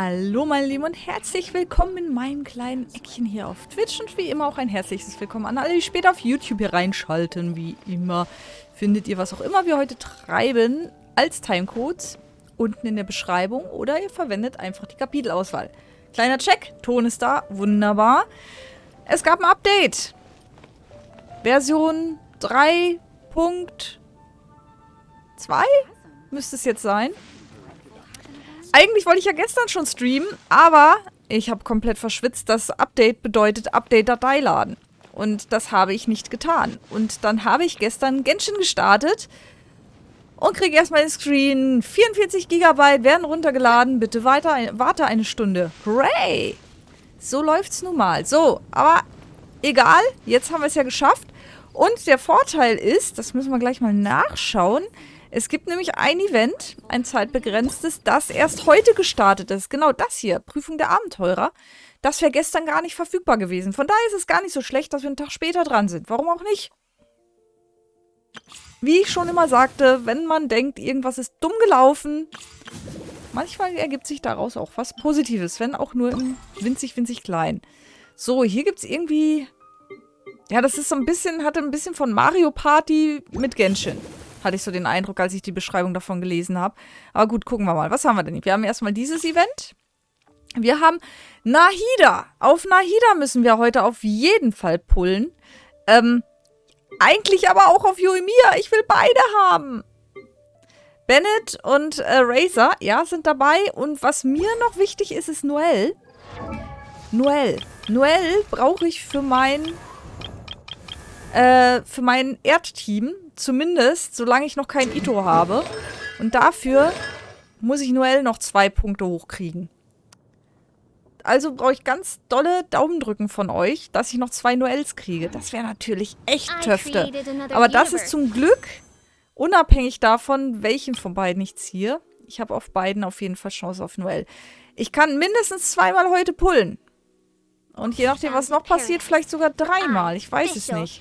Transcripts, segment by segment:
Hallo meine Lieben und herzlich willkommen in meinem kleinen Eckchen hier auf Twitch und wie immer auch ein herzliches Willkommen an alle, die später auf YouTube hier reinschalten. Wie immer findet ihr, was auch immer wir heute treiben, als Timecodes unten in der Beschreibung oder ihr verwendet einfach die Kapitelauswahl. Kleiner Check, Ton ist da, wunderbar. Es gab ein Update. Version 3.2 müsste es jetzt sein. Eigentlich wollte ich ja gestern schon streamen, aber ich habe komplett verschwitzt. Das Update bedeutet Update-Datei laden. Und das habe ich nicht getan. Und dann habe ich gestern Genshin gestartet und kriege erstmal den Screen. 44 GB werden runtergeladen. Bitte warte eine Stunde. Hooray! So läuft's nun mal. So, aber egal. Jetzt haben wir es ja geschafft. Und der Vorteil ist, das müssen wir gleich mal nachschauen, es gibt nämlich ein Event, ein zeitbegrenztes, das erst heute gestartet ist. Genau das hier, Prüfung der Abenteurer. Das wäre gestern gar nicht verfügbar gewesen. Von daher ist es gar nicht so schlecht, dass wir einen Tag später dran sind. Warum auch nicht? Wie ich schon immer sagte, wenn man denkt, irgendwas ist dumm gelaufen, manchmal ergibt sich daraus auch was Positives, wenn auch nur im winzig, winzig klein. So, hier gibt es irgendwie... Ja, das ist so ein bisschen, hatte ein bisschen von Mario Party mit Genshin. Hatte ich so den Eindruck, als ich die Beschreibung davon gelesen habe. Aber gut, gucken wir mal. Was haben wir denn? Wir haben erstmal dieses Event. Wir haben Nahida. Auf Nahida müssen wir heute auf jeden Fall pullen. Eigentlich aber auch auf Yoimiya. Ich will beide haben. Bennett und Razor, ja, sind dabei. Und was mir noch wichtig ist, ist Noelle. Noelle brauche ich für mein Erdteam. Zumindest, solange ich noch kein Ito habe. Und dafür muss ich Noelle noch 2 Punkte hochkriegen. Also brauche ich ganz dolle Daumendrücken von euch, dass ich noch 2 Noelles kriege. Das wäre natürlich echt Töfte. Aber das ist zum Glück unabhängig davon, welchen von beiden ich ziehe. Ich habe auf beiden auf jeden Fall Chance auf Noelle. Ich kann mindestens 2-mal heute pullen. Und je nachdem, was noch passiert, vielleicht sogar 3-mal. Ich weiß es nicht.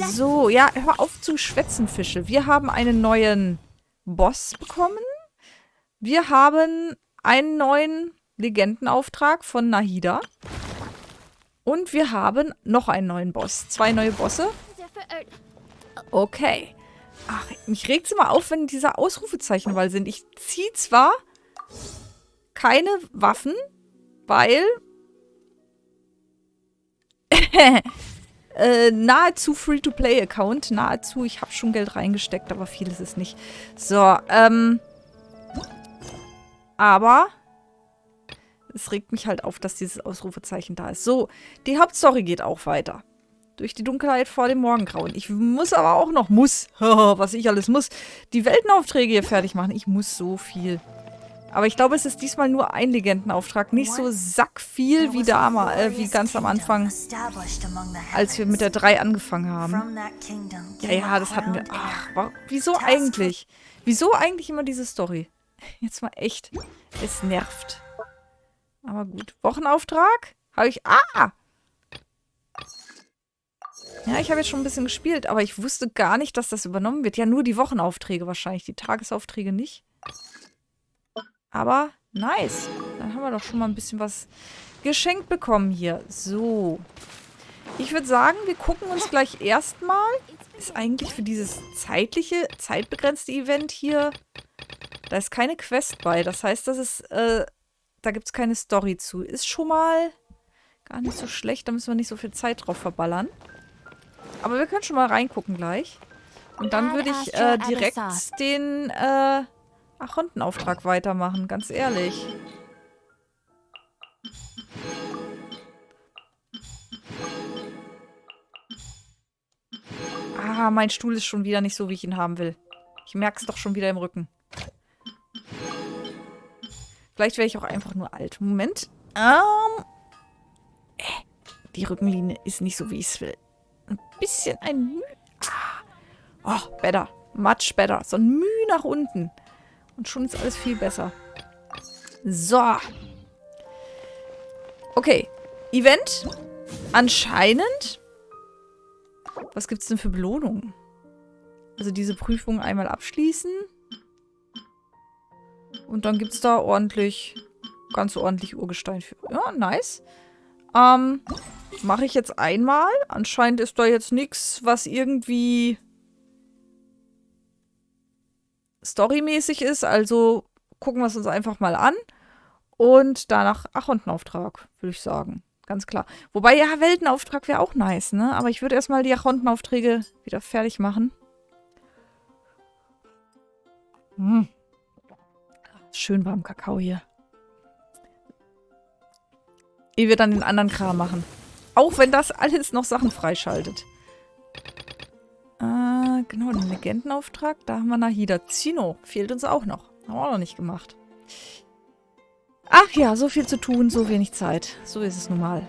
So, ja, hör auf zu schwätzen, Fische. Wir haben einen neuen Boss bekommen. Wir haben einen neuen Legendenauftrag von Nahida. Und wir haben noch einen neuen Boss. 2 neue Bosse. Okay. Ach, mich regt es immer auf, wenn diese Ausrufezeichen überall sind. Ich ziehe zwar keine Waffen, weil... nahezu Free-to-Play-Account. Nahezu, ich habe schon Geld reingesteckt, aber viel ist es nicht. So, aber es regt mich halt auf, dass dieses Ausrufezeichen da ist. So, die Hauptstory geht auch weiter. Durch die Dunkelheit vor dem Morgengrauen. Ich muss aber auch noch, was ich alles muss, die Weltenaufträge hier fertig machen. Ich muss so viel. Aber ich glaube, es ist diesmal nur ein Legendenauftrag. Nicht so sackviel wie damals, wie ganz am Anfang, als wir mit der 3 angefangen haben. Ja, das hatten wir. Ach, wieso eigentlich? Wieso eigentlich immer diese Story? Jetzt mal echt. Es nervt. Aber gut. Wochenauftrag? Habe ich... Ja, ich habe jetzt schon ein bisschen gespielt, aber ich wusste gar nicht, dass das übernommen wird. Ja, nur die Wochenaufträge wahrscheinlich. Die Tagesaufträge nicht. Aber nice. Dann haben wir doch schon mal ein bisschen was geschenkt bekommen hier. So. Ich würde sagen, wir gucken uns gleich erstmal. Ist eigentlich für dieses zeitbegrenzte Event hier... Da ist keine Quest bei. Das heißt, das ist... da gibt es keine Story zu. Ist schon mal gar nicht so schlecht. Da müssen wir nicht so viel Zeit drauf verballern. Aber wir können schon mal reingucken gleich. Und dann würde ich direkt den... Archontenauftrag weitermachen, ganz ehrlich. Mein Stuhl ist schon wieder nicht so, wie ich ihn haben will. Ich merke es doch schon wieder im Rücken. Vielleicht wäre ich auch einfach nur alt. Moment. Die Rückenlinie ist nicht so, wie ich es will. Ein bisschen ein Müh. Oh, better. Much better. So ein Müh nach unten. Und schon ist alles viel besser. So. Okay. Event. Anscheinend. Was gibt's denn für Belohnungen? Also diese Prüfung einmal abschließen. Und dann gibt's da ordentlich ganz ordentlich Urgestein für. Ja, nice. Mache ich jetzt einmal. Anscheinend ist da jetzt nichts, was irgendwie storymäßig ist. Also gucken wir es uns einfach mal an. Und danach Achontenauftrag, würde ich sagen. Ganz klar. Wobei, ja, Weltenauftrag wäre auch nice, ne? Aber ich würde erstmal die Achontenaufträge wieder fertig machen. Schön warm Kakao hier. Ehe wir dann den anderen Kram machen. Auch wenn das alles noch Sachen freischaltet. Genau, den Legendenauftrag. Da haben wir Nahida. Zino fehlt uns auch noch. Haben wir auch noch nicht gemacht. Ach ja, so viel zu tun, so wenig Zeit. So ist es nun mal.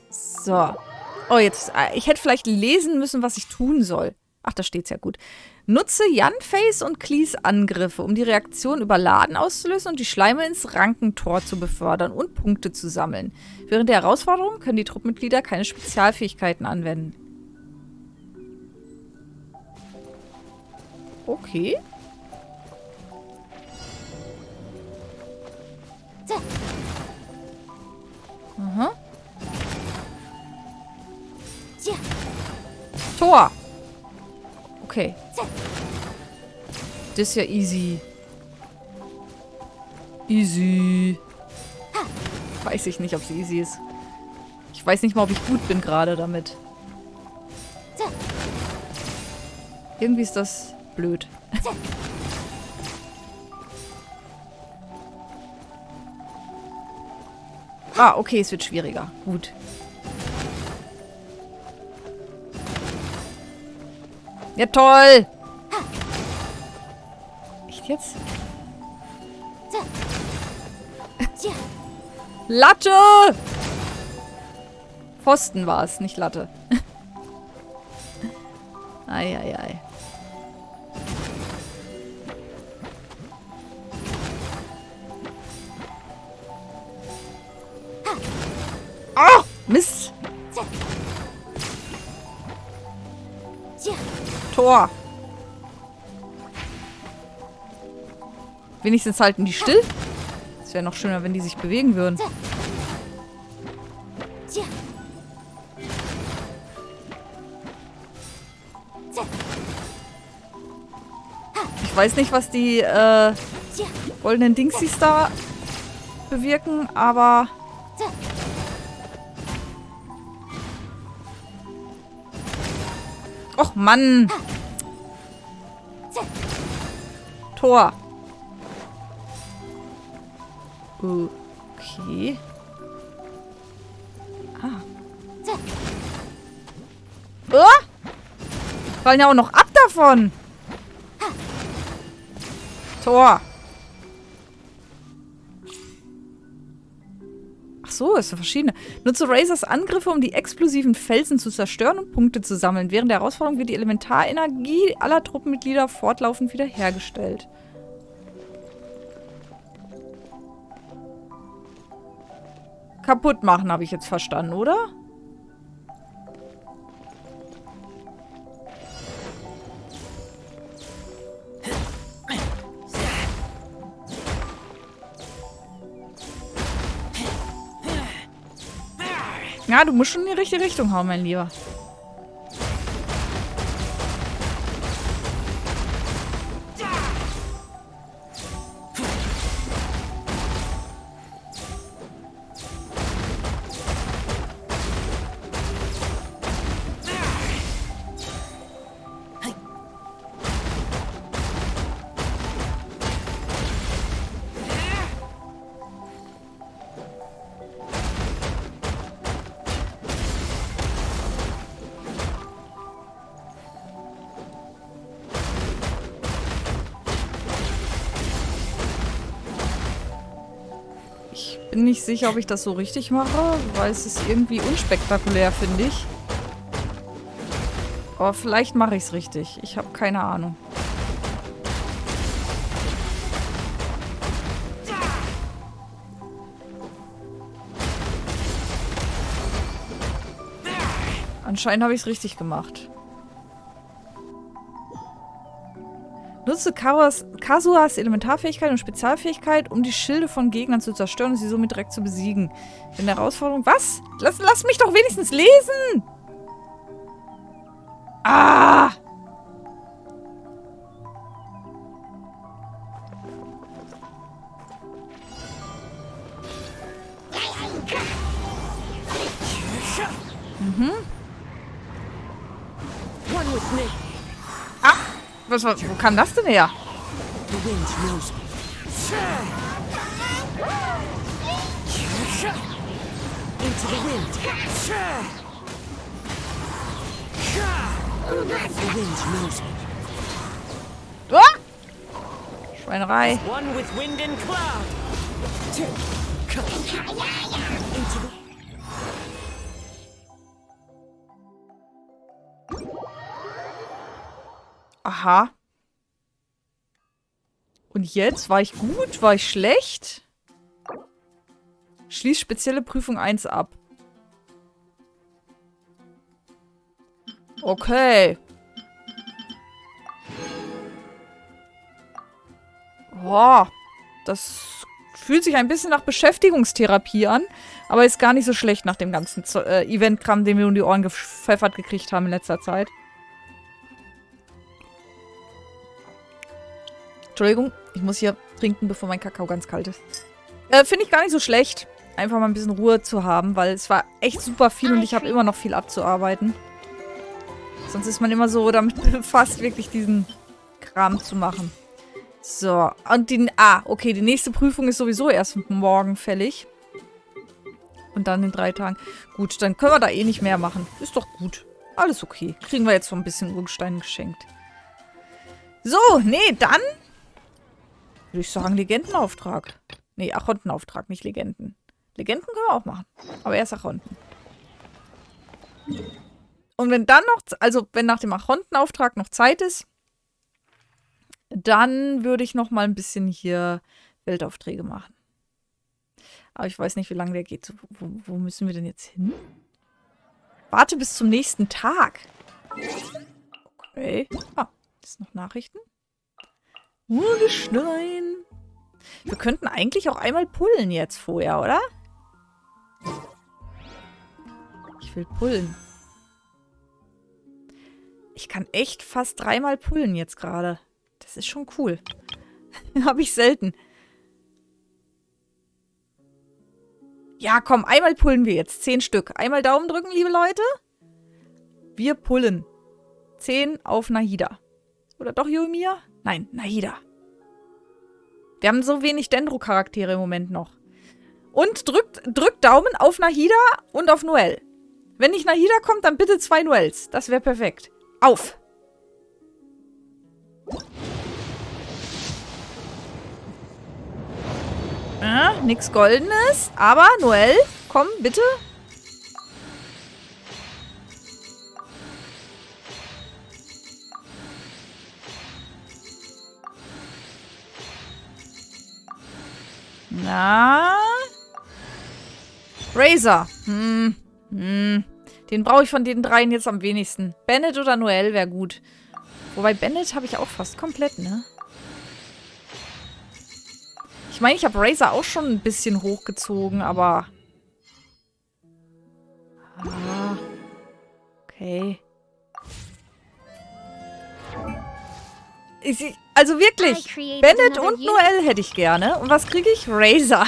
So. Oh, jetzt. Ich hätte vielleicht lesen müssen, was ich tun soll. Ach, da steht's ja gut. Nutze Jan-Face und Klis Angriffe, um die Reaktion überladen auszulösen und die Schleime ins Rankentor zu befördern und Punkte zu sammeln. Während der Herausforderung können die Truppenmitglieder keine Spezialfähigkeiten anwenden. Okay. Aha. Tor. Okay. Das ist ja easy. Easy. Weiß ich nicht, ob es easy ist. Ich weiß nicht mal, ob ich gut bin gerade damit. Irgendwie ist das blöd. Ah, okay, es wird schwieriger. Gut. Ja, toll! Echt jetzt? Latte! Pfosten war es, nicht Latte. Eieiei. Oh, Mist! Tor! Wenigstens halten die still. Es wäre noch schöner, wenn die sich bewegen würden. Ich weiß nicht, was die goldenen Dingsies da bewirken, aber... Och, Mann! Tor. Okay. Ah. Oh! Fallen ja auch noch ab davon. Tor. Ach so, es sind verschiedene. Nutze Razors Angriffe, um die explosiven Felsen zu zerstören und Punkte zu sammeln. Während der Herausforderung wird die Elementarenergie aller Truppenmitglieder fortlaufend wiederhergestellt. Kaputt machen, habe ich jetzt verstanden, oder? Ja, du musst schon in die richtige Richtung hauen, mein Lieber. Bin nicht sicher, ob ich das so richtig mache, weil es ist irgendwie unspektakulär, finde ich. Aber vielleicht mache ich es richtig. Ich habe keine Ahnung. Anscheinend habe ich es richtig gemacht. Benutze Kasuas Elementarfähigkeit und Spezialfähigkeit, um die Schilde von Gegnern zu zerstören und sie somit direkt zu besiegen. In der Herausforderung... Was? Lass mich doch wenigstens lesen! Ah! Mhm. Ah! Wo kam das denn her? Ah! Schweinerei. Aha. Und jetzt? War ich gut? War ich schlecht? Schließ spezielle Prüfung 1 ab. Okay. Boah. Das fühlt sich ein bisschen nach Beschäftigungstherapie an. Aber ist gar nicht so schlecht nach dem ganzen Eventkram, den wir um die Ohren gepfeffert gekriegt haben in letzter Zeit. Entschuldigung, ich muss hier trinken, bevor mein Kakao ganz kalt ist. Finde ich gar nicht so schlecht, einfach mal ein bisschen Ruhe zu haben, weil es war echt super viel und ich habe immer noch viel abzuarbeiten. Sonst ist man immer so damit befasst, wirklich diesen Kram zu machen. So, und okay, die nächste Prüfung ist sowieso erst morgen fällig. Und dann in 3 Tagen. Gut, dann können wir da eh nicht mehr machen. Ist doch gut. Alles okay. Kriegen wir jetzt so ein bisschen Urgestein geschenkt. So, nee, dann... würde ich sagen, Legendenauftrag. Nee, Archontenauftrag, nicht Legenden. Legenden können wir auch machen. Aber erst Archonten. Und wenn dann noch, also wenn nach dem Archontenauftrag noch Zeit ist, dann würde ich noch mal ein bisschen hier Weltaufträge machen. Aber ich weiß nicht, wie lange der geht. Wo müssen wir denn jetzt hin? Warte bis zum nächsten Tag. Okay. Ah, ist noch Nachrichten? Urgestein. Wir könnten eigentlich auch einmal pullen jetzt vorher, oder? Ich will pullen. Ich kann echt fast 3-mal pullen jetzt gerade. Das ist schon cool. Habe ich selten. Ja, komm, einmal pullen wir jetzt. 10 Stück. Einmal Daumen drücken, liebe Leute. Wir pullen. 10 auf Nahida. Oder doch Yoimiya? Nein, Nahida. Wir haben so wenig Dendro-Charaktere im Moment noch. Und drückt Daumen auf Nahida und auf Noel. Wenn nicht Nahida kommt, dann bitte 2 Noels. Das wäre perfekt. Auf! Nix Goldenes. Aber, Noel, komm, bitte. Na? Razor. Den brauche ich von den 3 jetzt am wenigsten. Bennett oder Noel wäre gut. Wobei Bennett habe ich auch fast komplett, ne? Ich meine, ich habe Razor auch schon ein bisschen hochgezogen, aber... Ah. Okay. Also wirklich, Bennett und Noel hätte ich gerne. Und was kriege ich? Razor.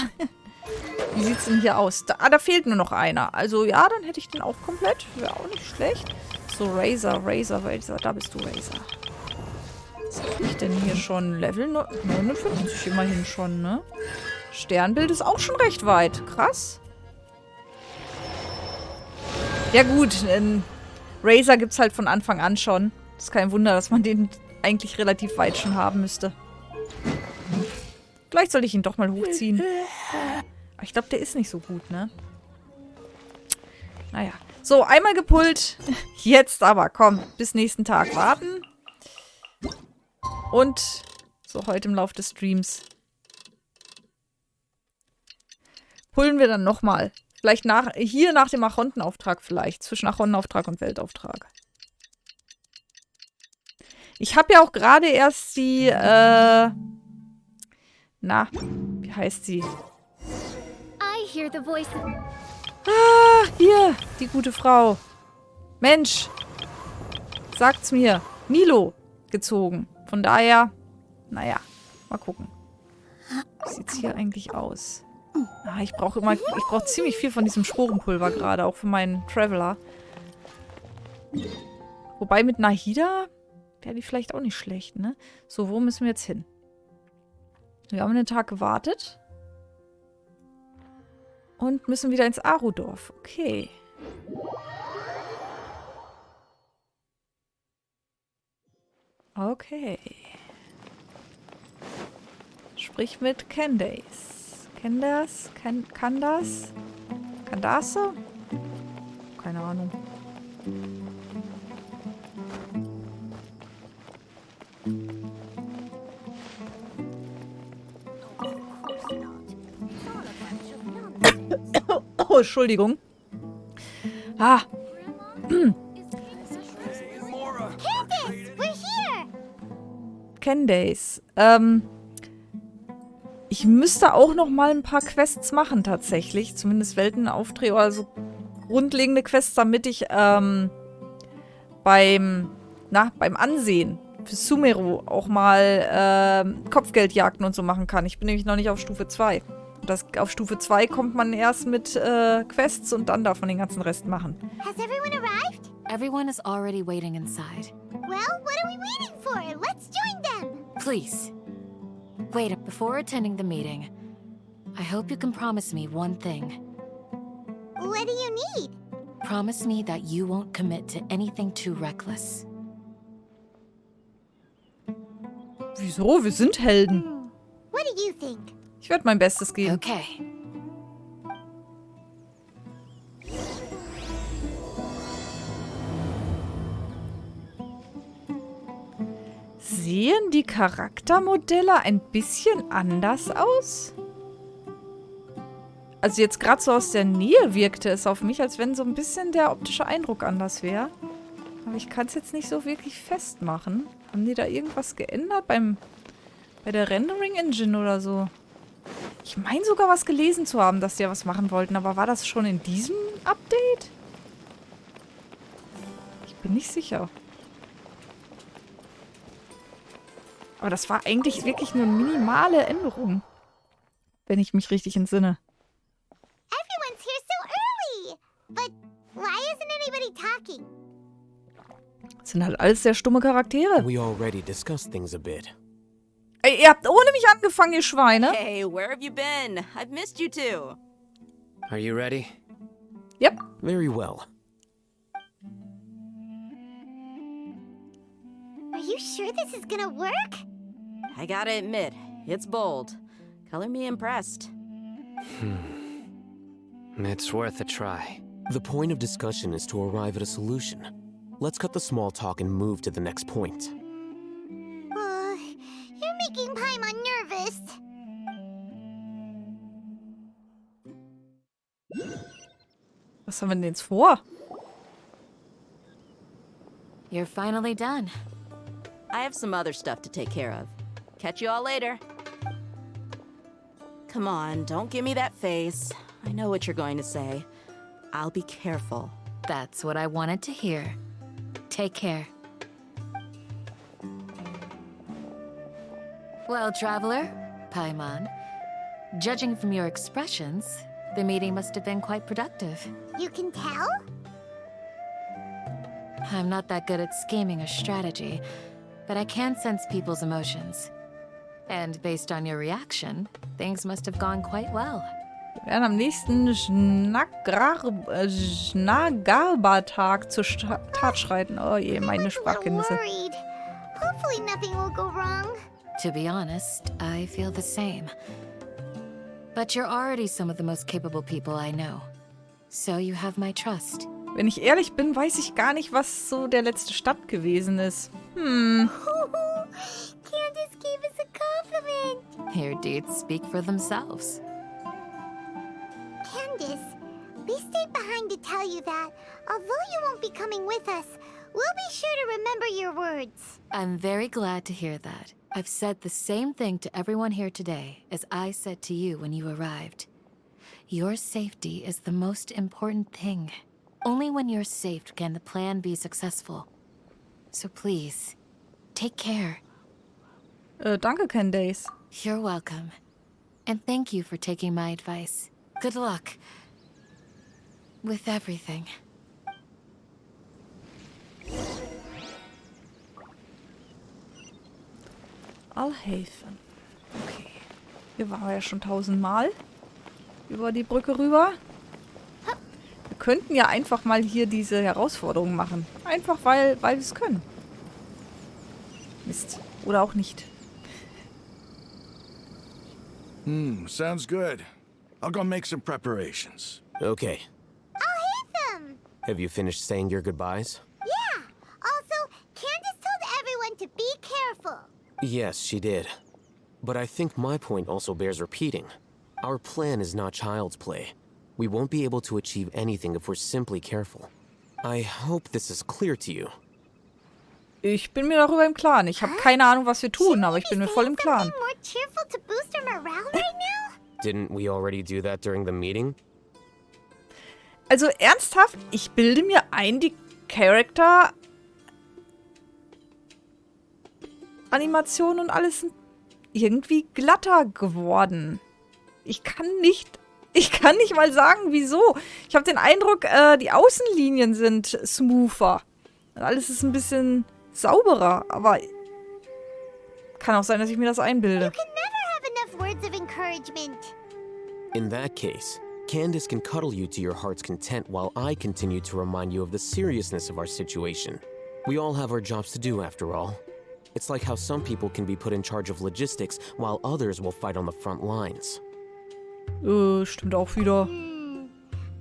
Wie sieht's denn hier aus? Da fehlt nur noch einer. Also ja, dann hätte ich den auch komplett. Wäre auch nicht schlecht. So, Razor. Da bist du, Razor. Was habe ich denn hier schon? Level 59 immerhin schon, ne? Sternbild ist auch schon recht weit. Krass. Ja gut, Razor gibt's halt von Anfang an schon. Ist kein Wunder, dass man den eigentlich relativ weit schon haben müsste. Vielleicht sollte ich ihn doch mal hochziehen. Aber ich glaube, der ist nicht so gut, ne? Naja. So, einmal gepullt. Jetzt aber, komm. Bis nächsten Tag warten. Und so heute im Laufe des Streams pullen wir dann nochmal. Vielleicht hier nach dem Archontenauftrag vielleicht. Zwischen Archontenauftrag und Weltauftrag. Ich habe ja auch gerade erst die, na, wie heißt sie? I hear the voice. Ah, hier, die gute Frau. Mensch, sagt's mir. Milo gezogen. Von daher, naja, mal gucken. Wie sieht's hier eigentlich aus? Ah, ich brauche ziemlich viel von diesem Sporenpulver gerade, auch für meinen Traveler. Wobei mit Nahida wäre die vielleicht auch nicht schlecht, ne? So, wo müssen wir jetzt hin? Wir haben einen Tag gewartet. Und müssen wieder ins Arudorf. Okay. Okay. Sprich mit Candace. Candace? Candace? Candace? Keine Ahnung. Oh, Entschuldigung. Ah. Candace. Ich müsste auch noch mal ein paar Quests machen, tatsächlich. Zumindest Weltenaufträge oder so grundlegende Quests, damit ich beim Ansehen für Sumeru auch mal Kopfgeldjagden und so machen kann. Ich bin nämlich noch nicht auf Stufe 2. Auf Stufe 2 kommt man erst mit Quests und dann darf man den ganzen Rest machen. Has everyone arrived? Everyone is already waiting inside. Well, what are we waiting for? Let's join them! Please. Wait, before attending the meeting, I hope you can promise me one thing. What do you need? Promise me that you won't commit to anything too reckless. Wieso? Wir sind Helden. What do you think? Ich werde mein Bestes geben. Okay. Sehen die Charaktermodelle ein bisschen anders aus? Also jetzt gerade so aus der Nähe wirkte es auf mich, als wenn so ein bisschen der optische Eindruck anders wäre. Aber ich kann es jetzt nicht so wirklich festmachen. Haben die da irgendwas geändert bei der Rendering-Engine oder so? Ich meine sogar was gelesen zu haben, dass die ja was machen wollten. Aber war das schon in diesem Update? Ich bin nicht sicher. Aber das war eigentlich wirklich nur minimale Änderung. Wenn ich mich richtig entsinne. Everyone's here so early! But why isn't anybody talking? Das sind halt alles sehr stumme Charaktere. We already discussed things a bit. Ey, ihr habt ohne mich angefangen, ihr Schweine. Hey, where have you been? I've missed you too. Are you ready? Yep. Very well. Are you sure this is gonna work? I gotta admit, it's bold. Color me impressed. It's worth a try. The point of discussion is to arrive at a solution. Let's cut the small talk and move to the next point. You're making Paimon nervous. Was haben wir denn jetzt vor? You're finally done. I have some other stuff to take care of. Catch you all later. Come on, don't give me that face. I know what you're going to say. I'll be careful. That's what I wanted to hear. Take care. Well, traveler, Paimon, judging from your expressions, the meeting must have been quite productive. You can tell? I'm not that good at scheming or strategy, but I can sense people's emotions. And based on your reaction, things must have gone quite well. Wir werden am nächsten Jnagarbha-Tag zur Tat schreiten. Oh je, meine I'm a little Sprachkenntnisse. worried. Hopefully nothing will go wrong. To be honest, I feel the same. But you're already some of the most capable people I know. So you have my trust. Wenn ich ehrlich bin, weiß ich gar nicht, was so der letzte Stand gewesen ist. Candace gave us a compliment. Your deeds speak for themselves. Candace, we stayed behind to tell you that, although you won't be coming with us, We'll be sure to remember your words. I'm very glad to hear that. I've said the same thing to everyone here today as I said to you when you arrived. Your safety is the most important thing. Only when you're safe can the plan be successful. So please, take care. Danke, Candace. You're welcome. And thank you for taking my advice. Good luck. With everything. Alhaitham. Okay. Hier waren wir ja schon 1000-mal. Über die Brücke rüber. Wir könnten ja einfach mal hier diese Herausforderung machen. Einfach, weil wir es können. Mist. Oder auch nicht. Sounds good. I'll go make some preparations. Okay. Alhaitham! Have you finished saying your goodbyes? Yeah. Also, Candace told everyone to be careful. Yes, she did. But I think my point also bears repeating. Our plan is not child's play. We won't be able to achieve anything if we're simply careful. I hope this is clear to you. Ich bin mir darüber im Klaren. Ich habe keine Ahnung, was wir tun, aber ich bin mir voll im Klaren. Something more cheerful to boost our morale right now? Didn't we already do that during the meeting? Also ernsthaft, ich bilde mir ein, die Charakter-Animationen und alles sind irgendwie glatter geworden. Ich kann nicht mal sagen, wieso. Ich habe den Eindruck, die Außenlinien sind smoother. Und alles ist ein bisschen sauberer, aber kann auch sein, dass ich mir das einbilde. You can never have enough words of encouragement. In that case, Candace can cuddle you to your heart's content while I continue to remind you of the seriousness of our situation. We all have our jobs to do, after all. It's like how some people can be put in charge of logistics while others will fight on the front lines. Stimmt auch wieder.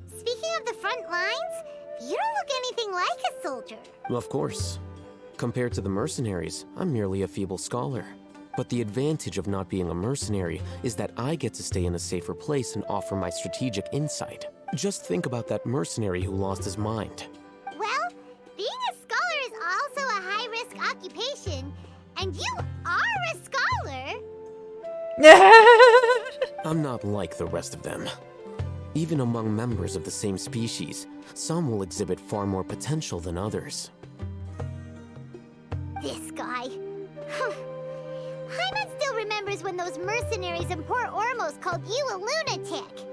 Speaking of the front lines, you don't look anything like a soldier. Of course. Compared to the mercenaries, I'm merely a feeble scholar. But the advantage of not being a mercenary is that I get to stay in a safer place and offer my strategic insight. Just think about that mercenary who lost his mind. Well, being a scholar is also a high-risk occupation, and you are a scholar. I'm not like the rest of them. Even among members of the same species, some will exhibit far more potential than others. This guy. Hyman still remembers when those mercenaries in Port Ormos called you a lunatic.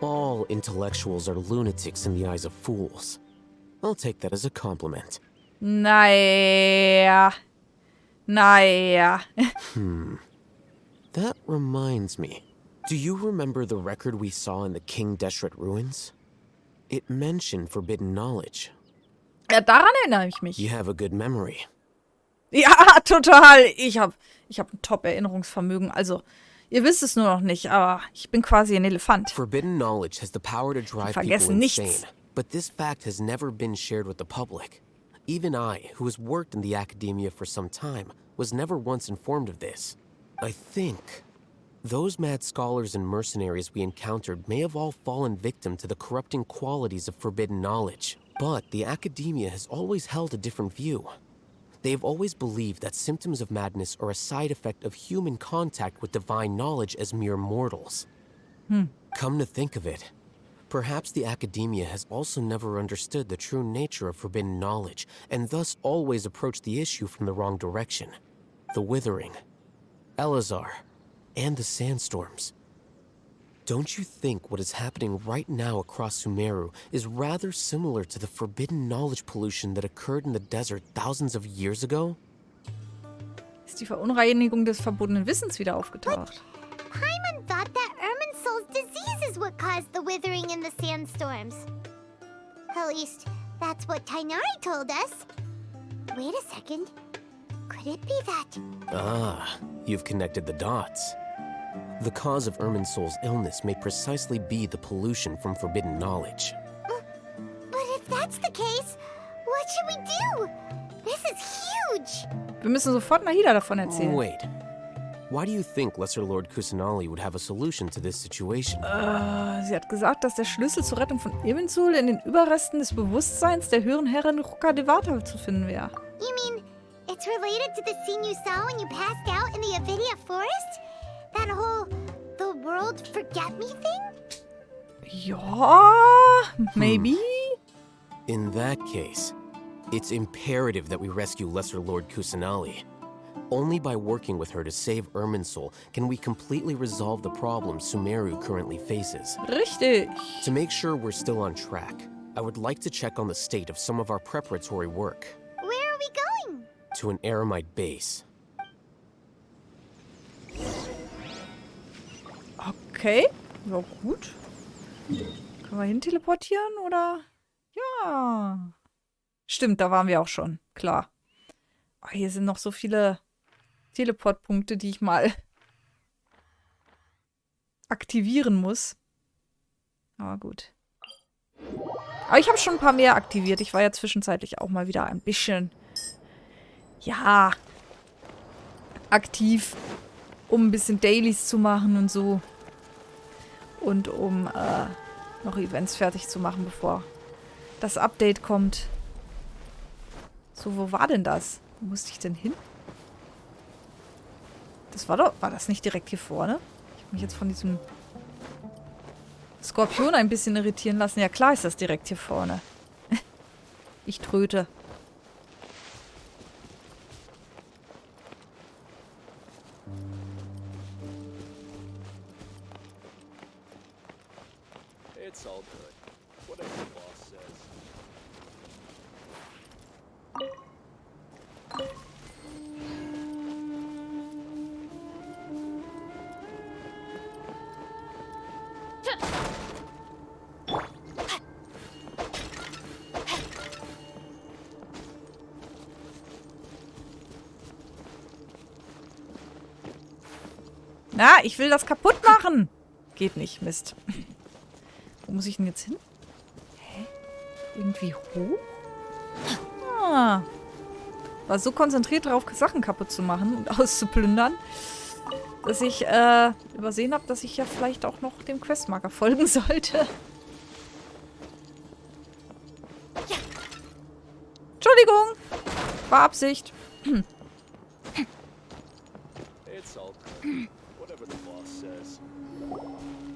All intellectuals are lunatics in the eyes of fools. I'll take that as a compliment. Naja. That reminds me. Do you remember the record we saw in the King Deshret ruins? It mentioned forbidden knowledge. Ja, daran erinnere ich mich. You have a good memory. Ja, total. Ich hab ein Top-Erinnerungsvermögen. Also, ihr wisst es nur noch nicht, aber ich bin quasi ein Elefant. Forbidden knowledge has the power to drive people Vergessen insane. nichts. But this fact has never been shared with the public. Even I, who has worked in the academia for some time, was never once informed of this. I think those mad scholars and mercenaries we encountered may have all fallen victim to the corrupting qualities of forbidden knowledge. But the academia has always held a different view. They have always believed that symptoms of madness are a side effect of human contact with divine knowledge as mere mortals. Come to think of it, perhaps the academia has also never understood the true nature of forbidden knowledge, and thus always approached the issue from the wrong direction. The Withering, Elazar, and the sandstorms. Don't you think what is happening right now across Sumeru is rather similar to the forbidden knowledge pollution that occurred in the desert thousands of years ago? Ist die Verunreinigung des verbotenen Wissens wieder aufgetaucht? Hyman thought that Irminsul's disease is what caused the withering in the sandstorms. At least, that's what Tainari told us. Wait a second. Could it be that? Ah, you've connected the dots. The cause of Irminsul's illness may precisely be the pollution from forbidden knowledge. But if that's the case, what should we do? This is huge! Wir müssen sofort Nahida davon erzählen. Wait. Why do you think Lesser Lord Kusanali would have a solution to this situation? Sie hat gesagt, dass der Schlüssel zur Rettung von Irminsul in den Überresten des Bewusstseins der höheren Herrin Rukkhadevata zu finden wäre. You mean it's related to the scene you saw when you passed out in the Avidia forest? That whole the world forget me thing? Ja, maybe. In that case, it's imperative that we rescue Lesser Lord Kusanali. Only by working with her to save Irminsul can we completely resolve the problems Sumeru currently faces. Richtig. To make sure we're still on track, I would like to check on the state of some of our preparatory work. Where are we going? To an Eremite base. Okay, ja gut. Können wir hin teleportieren, oder? Ja. Stimmt, da waren wir auch schon, klar. Oh, hier sind noch so viele Teleportpunkte, die ich mal aktivieren muss. Aber gut. Aber ich habe schon ein paar mehr aktiviert. Ich war ja zwischenzeitlich auch mal wieder ein bisschen, ja, aktiv, um ein bisschen Dailies zu machen und so. Und um noch Events fertig zu machen, bevor das Update kommt. So, wo war denn das? Wo musste ich denn hin? Das war doch... War das nicht direkt hier vorne? Ich habe mich jetzt von diesem Skorpion ein bisschen irritieren lassen. Ja, klar ist das direkt hier vorne. Ich tröte. It's all good. Whatever the boss says. Na, ich will das kaputt machen. Geht nicht, Mist. Wo muss ich denn jetzt hin? Hä? Irgendwie hoch? Ah. War so konzentriert darauf, Sachen kaputt zu machen und auszuplündern, dass ich übersehen habe, dass ich ja vielleicht auch noch dem Questmarker folgen sollte. Entschuldigung. War Absicht. It's all good. Whatever the boss says.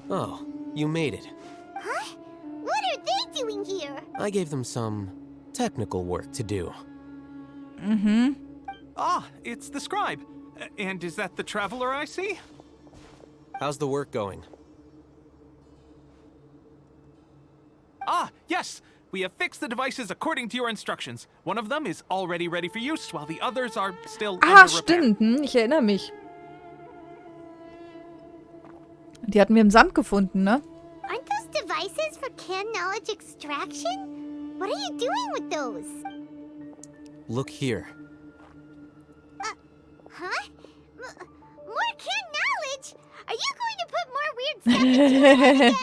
Oh, you made it. Huh? What are they doing here? I gave them some technical work to do. Mhm. Ah, it's the scribe. And is that the traveler I see? How's the work going? Ah, yes! We have fixed the devices according to your instructions. One of them is already ready for use, while the others are still Ah, under repair. stimmt. Hm, ich erinnere mich. Die hatten wir im Sand gefunden, ne? Aren't those devices for canned knowledge extraction? What are you doing with those? Look here. Huh? More canned knowledge? Are you going to put more weird stuff into your head again?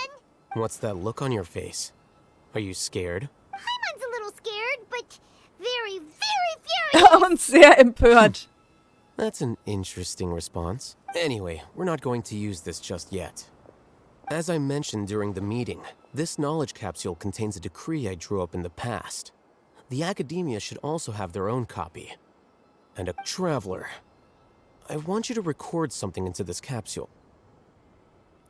What's that look on your face? Are you scared? Paimon's a little scared, but very, very furious. Und sehr empört. That's an interesting response. Anyway, we're not going to use this just yet. As I mentioned during the meeting, this knowledge capsule contains a decree I drew up in the past. The academia should also have their own copy. And a traveler. I want you to record something into this capsule.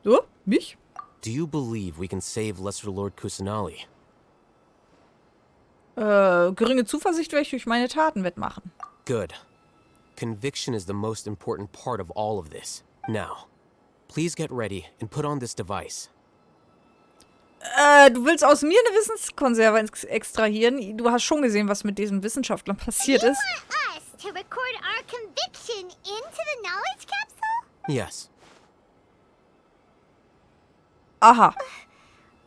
So, mich? Do you believe we can save Lesser Lord Kusanali? Geringe Zuversicht werde ich durch meine Taten wettmachen. Good. Conviction is the most important part of all of this. Now, please get ready and put on this device. Du willst aus mir eine Wissenskonserve extrahieren? Du hast schon gesehen, was mit diesen Wissenschaftlern passiert ist. You want us to record our conviction into the knowledge capsule? Yes. Aha.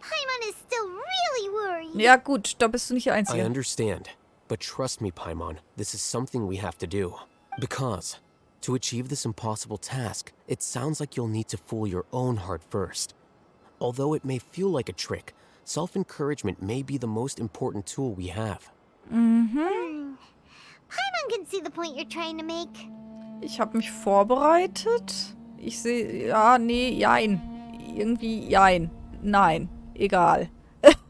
Paimon is still really worried. Ja gut, da bist du nicht der I Einzige. understand. But trust me, Paimon, this is something we have to do. Because, to achieve this impossible task, it sounds like you'll need to fool your own heart first. Although it may feel like a trick, self-encouragement may be the most important tool we have. Paimon can see the point you're trying to make. Ich habe mich vorbereitet. Ich sehe... Ja, nee, jein. Irgendwie jein. Nein. Egal.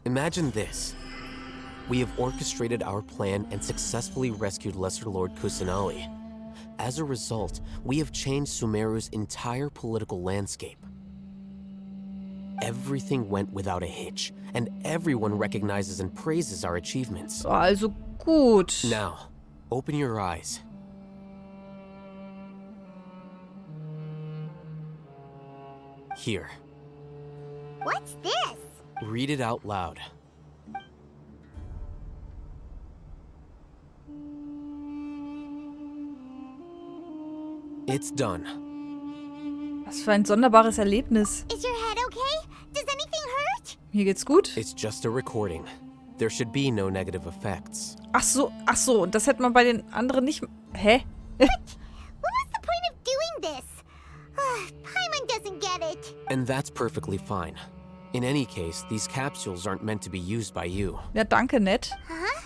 Imagine this. We have orchestrated our plan and successfully rescued Lesser Lord Kusanali. As a result, we have changed Sumeru's entire political landscape. Everything went without a hitch, and everyone recognizes and praises our achievements. Also gut. Now, open your eyes. Here. What's this? Read it out loud. It's done. Was für ein sonderbares Erlebnis. Is your head okay? Does anything hurt? Mir geht's gut. It's just a recording. There should be no negative effects. Ach so. Und das hätte man bei den anderen nicht... Hä? What was the point of doing this? Paimon doesn't get it. And that's perfectly fine. In any case, these capsules aren't meant to be used by you. Ja, danke, nett. Huh?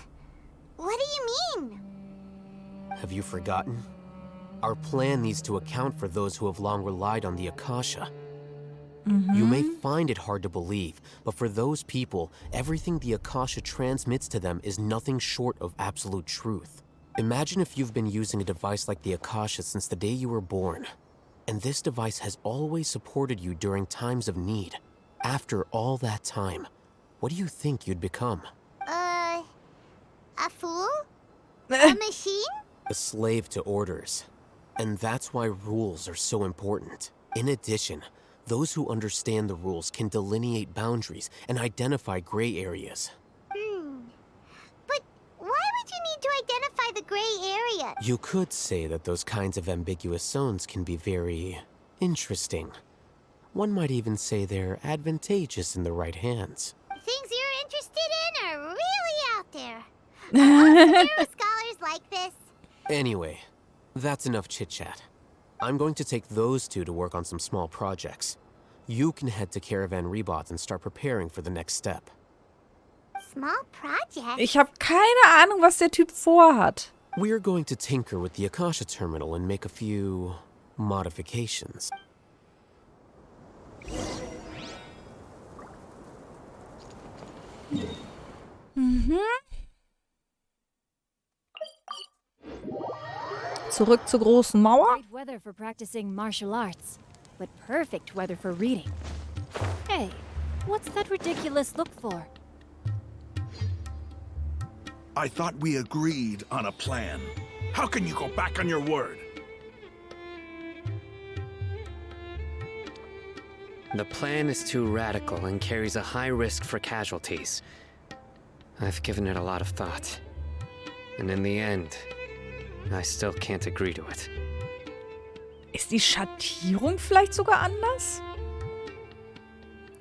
What do you mean? Have you forgotten? Our plan needs to account for those who have long relied on the Akasha. You may find it hard to believe, but for those people, everything the Akasha transmits to them is nothing short of absolute truth. Imagine if you've been using a device like the Akasha since the day you were born, and this device has always supported you during times of need. After all that time, what do you think you'd become? A fool? A machine? A slave to orders. And that's why rules are so important. In addition, those who understand the rules can delineate boundaries and identify gray areas. But why would you need to identify the gray area? You could say that those kinds of ambiguous zones can be very interesting. One might even say they're advantageous in the right hands. Things you're interested in are really out there. Are scholars like this? Anyway, that's enough chit-chat. I'm going to take those two to work on some small projects. You can head to Caravan Rebot and start preparing for the next step. Small project? Ich habe keine Ahnung, was der Typ vorhat. We're going to tinker with the Akasha terminal and make a few modifications. Zurück zur großen Mauer. Great weather for practicing martial arts, but perfect weather for reading. Hey, what's that ridiculous look for? I thought we agreed on a plan. How can you go back on your word? The plan is too radical and carries a high risk for casualties. I've given it a lot of thought. And in the end, I still can't agree to it. Ist die Schattierung vielleicht sogar anders?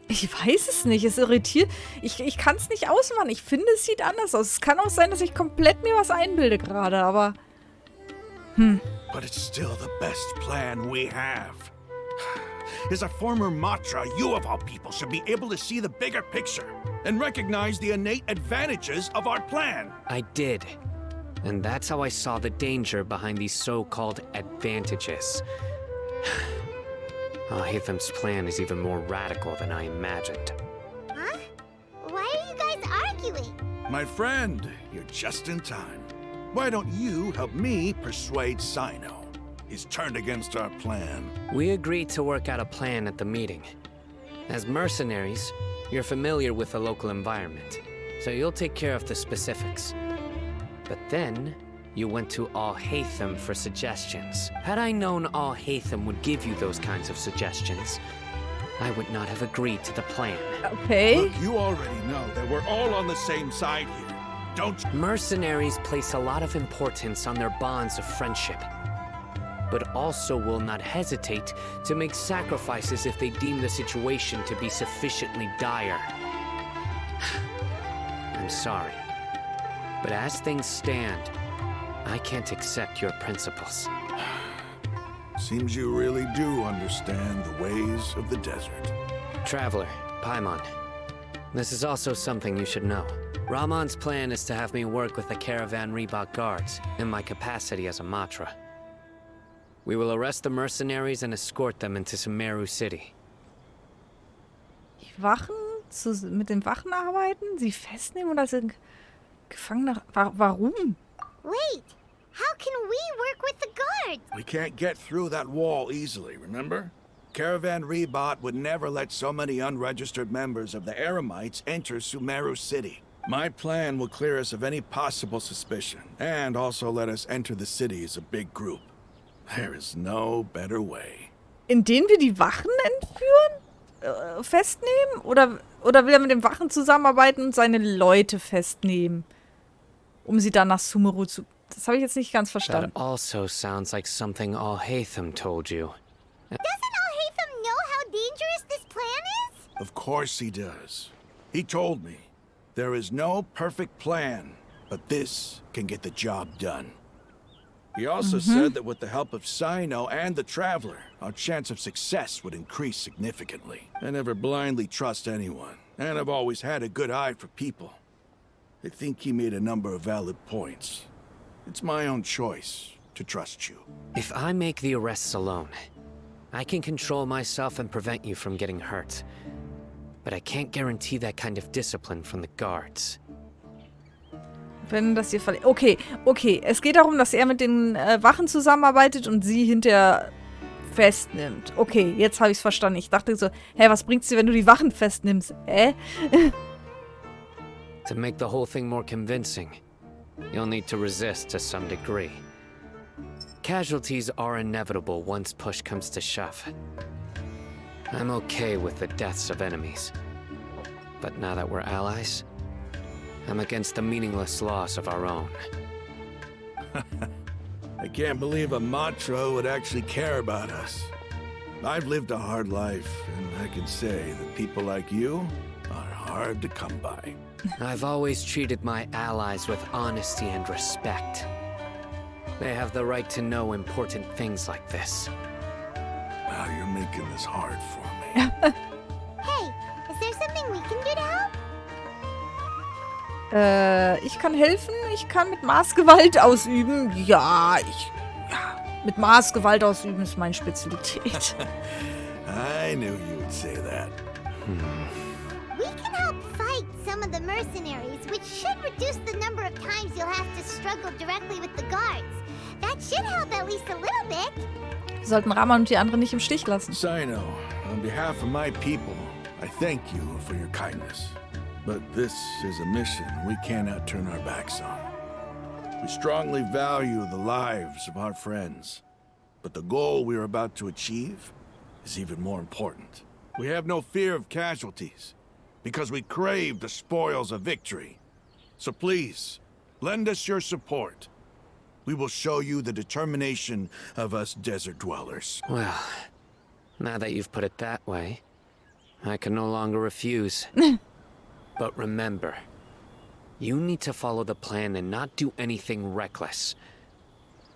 Ich weiß es nicht. Es irritiert. Ich kann es nicht ausmachen. Ich finde, es sieht anders aus. Es kann auch sein, dass ich komplett mir was einbilde gerade, aber... But it's still the best plan we have. As a former Matra, you of all people should be able to see the bigger picture and recognize the innate advantages of our plan. I did. And that's how I saw the danger behind these so-called advantages. Alhaithams' plan is even more radical than I imagined. Huh? Why are you guys arguing? My friend, you're just in time. Why don't you help me persuade Sino? He's turned against our plan. We agreed to work out a plan at the meeting. As mercenaries, you're familiar with the local environment, so you'll take care of the specifics. But then, you went to Alhaitham for suggestions. Had I known Alhaitham would give you those kinds of suggestions, I would not have agreed to the plan. Okay. Look, you already know that we're all on the same side here. Don't you? Mercenaries place a lot of importance on their bonds of friendship, but also will not hesitate to make sacrifices if they deem the situation to be sufficiently dire. I'm sorry, but as things stand, I can't accept your principles. Seems you really do understand the ways of the desert. Traveler, Paimon, this is also something you should know. Ramon's plan is to have me work with the Caravan Rebot guards in my capacity as a Matra. We will arrest the mercenaries and escort them into Sumeru City. Die Wachen? Mit den Wachen arbeiten? Sie festnehmen oder sind Gefangene? Warum? Wait, how can we work with the guards? We can't get through that wall easily, remember? Caravan Rebot would never let so many unregistered members of the Eremites enter Sumeru City. My plan will clear us of any possible suspicion, and also let us enter the city as a big group. There is no better way. Indem wir die Wachen entführen? Festnehmen? Oder will er mit den Wachen zusammenarbeiten und seine Leute festnehmen? Um sie dann nach Sumeru zu... Das habe ich jetzt nicht ganz verstanden. That also sounds like something Alhaitham told you. Doesn't Alhaitham know how dangerous this plan is? Of course he does. He told me. There is no perfect plan, but this can get the job done. He also said that with the help of Sino and the Traveler, our chance of success would increase significantly. I never blindly trust anyone, and I've always had a good eye for people. I think he made a number of valid points. It's my own choice to trust you. If I make the arrests alone, I can control myself and prevent you from getting hurt. But I can't guarantee that kind of discipline from the guards. Wenn das hier okay. Es geht darum, dass er mit den Wachen zusammenarbeitet und sie hinterher festnimmt. Okay, jetzt habe ich es verstanden. Ich dachte so, was bringt's dir, wenn du die Wachen festnimmst? To make the whole thing more convincing, you'll need to resist to some degree. Casualties are inevitable once push comes to shove. I'm okay with the deaths of enemies. But now that we're allies, I'm against the meaningless loss of our own. I can't believe a Matra would actually care about us. I've lived a hard life, and I can say that people like you are hard to come by. I've always treated my allies with honesty and respect. They have the right to know important things like this. Now you're making this hard for me. Hey, is there something we can do to help? Ich kann helfen. Ich kann mit Maßgewalt ausüben. Ja, mit Maßgewalt ausüben ist meine Spezialität. I knew you would say that. We can help fight some of the mercenaries, which should reduce the number of times you'll have to struggle directly with the guards. That should help at least a little bit. Wir sollten Raman und die anderen nicht im Stich lassen. Sino, on behalf of my people, I thank you for your kindness. But this is a mission we cannot turn our backs on. We strongly value the lives of our friends, but the goal we are about to achieve is even more important. We have no fear of casualties, because we crave the spoils of victory. So please, lend us your support. We will show you the determination of us desert dwellers. Well, now that you've put it that way, I can no longer refuse. But remember, you need to follow the plan and not do anything reckless.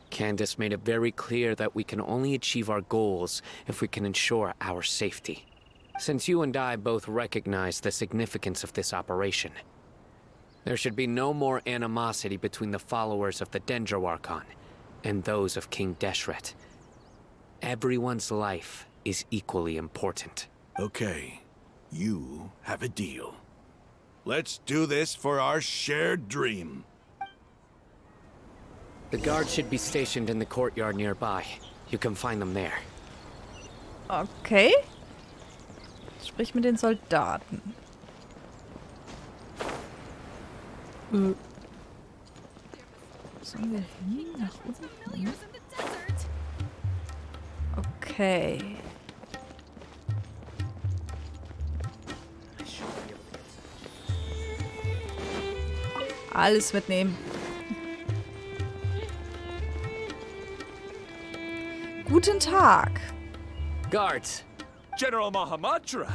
Candace made it very clear that we can only achieve our goals if we can ensure our safety. Since you and I both recognize the significance of this operation, there should be no more animosity between the followers of the Dendroarchon and those of King Deshret. Everyone's life is equally important. Okay, you have a deal. Let's do this for our shared dream. The guards should be stationed in the courtyard nearby. You can find them there. Okay. Sprich mit den Soldaten. Sollen wir hin? Nach unten? Okay. Alles mitnehmen. Guten Tag. Guards! General Mahamatra!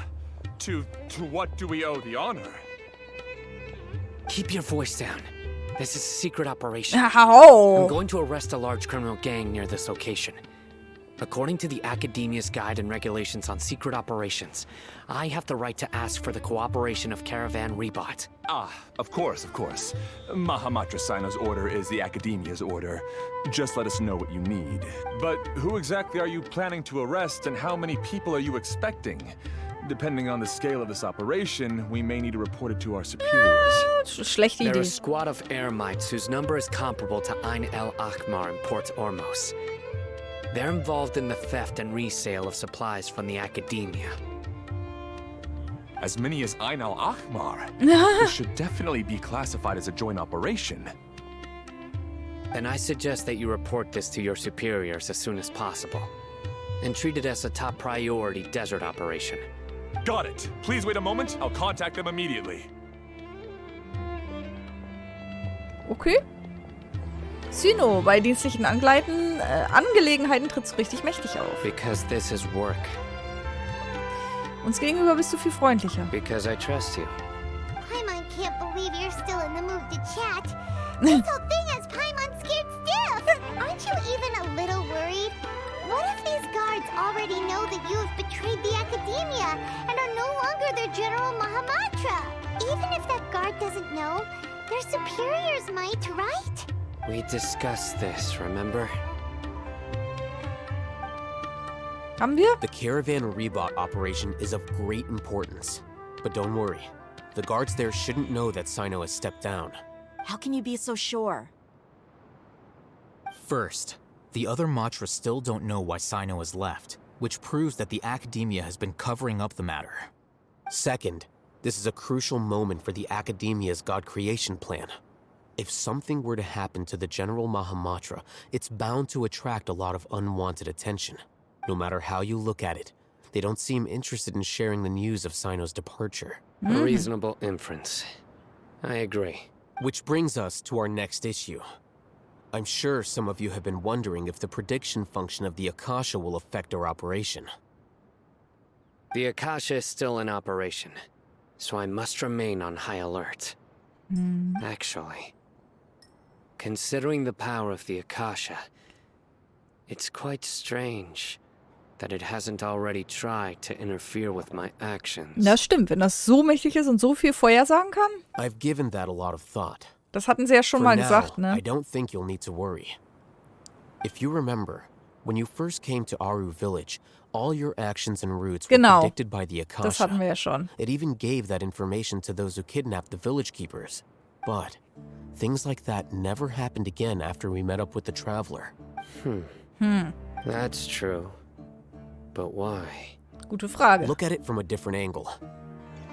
To what do we owe the honor? Keep your voice down. This is a secret operation. Oh. I'm going to arrest a large criminal gang near this location. According to the Academia's Guide and Regulations on Secret Operations, I have the right to ask for the cooperation of Caravan Rebot. Ah, of course, of course. Mahamatra Sino's order is the Academia's order. Just let us know what you need. But who exactly are you planning to arrest, and how many people are you expecting? Depending on the scale of this operation, we may need to report it to our superiors. Schlechte They're a Idee. squad of Eremites whose number is comparable to Ain el Akhmar in Port Ormos. They're involved in the theft and resale of supplies from the Academia. As many as Ain al Akhmar. This should definitely be classified as a joint operation. Then I suggest that you report this to your superiors as soon as possible, and treat it as a top priority desert operation. Got it. Please wait a moment. I'll contact them immediately. Okay. Sino, bei dienstlichen Angelegenheiten trittst du richtig mächtig auf. Because this is work. Uns gegenüber bist du viel freundlicher. Because I trust you. Paimon can't believe you're still in the mood to chat. This whole thing has Paimon scared stiff. Aren't you even a little worried? What if these guards already know that you have betrayed the Academia and are no longer their General Mahamatra? Even if that guard doesn't know, their superiors might, right? We discussed this, remember? Haben wir? The Caravan Rebot operation is of great importance. But don't worry. The guards there shouldn't know that Sino has stepped down. How can you be so sure? First, the other Matras still don't know why Sino has left, which proves that the Academia has been covering up the matter. Second, this is a crucial moment for the Academia's God creation plan. If something were to happen to the General Mahamatra, it's bound to attract a lot of unwanted attention. No matter how you look at it, they don't seem interested in sharing the news of Sino's departure. A reasonable inference. I agree. Which brings us to our next issue. I'm sure some of you have been wondering if the prediction function of the Akasha will affect our operation. The Akasha is still in operation, so I must remain on high alert. Actually, considering the power of the Akasha, it's quite strange that it hasn't already tried to interfere with my actions. Das stimmt, wenn das so mächtig ist und so viel vorhersagen kann. I've given that a lot of thought. Das hatten sie ja schon For mal now, gesagt, ne? I don't think you'll need to worry. If you remember, when you first came to Aru village, all your actions and routes were Genau. predicted by the Akasha. Das hatten wir ja schon. It even gave that information to those who kidnapped the village keepers. But things like that never happened again after we met up with the traveler. That's true. But why? Gute Frage. Look at it from a different angle.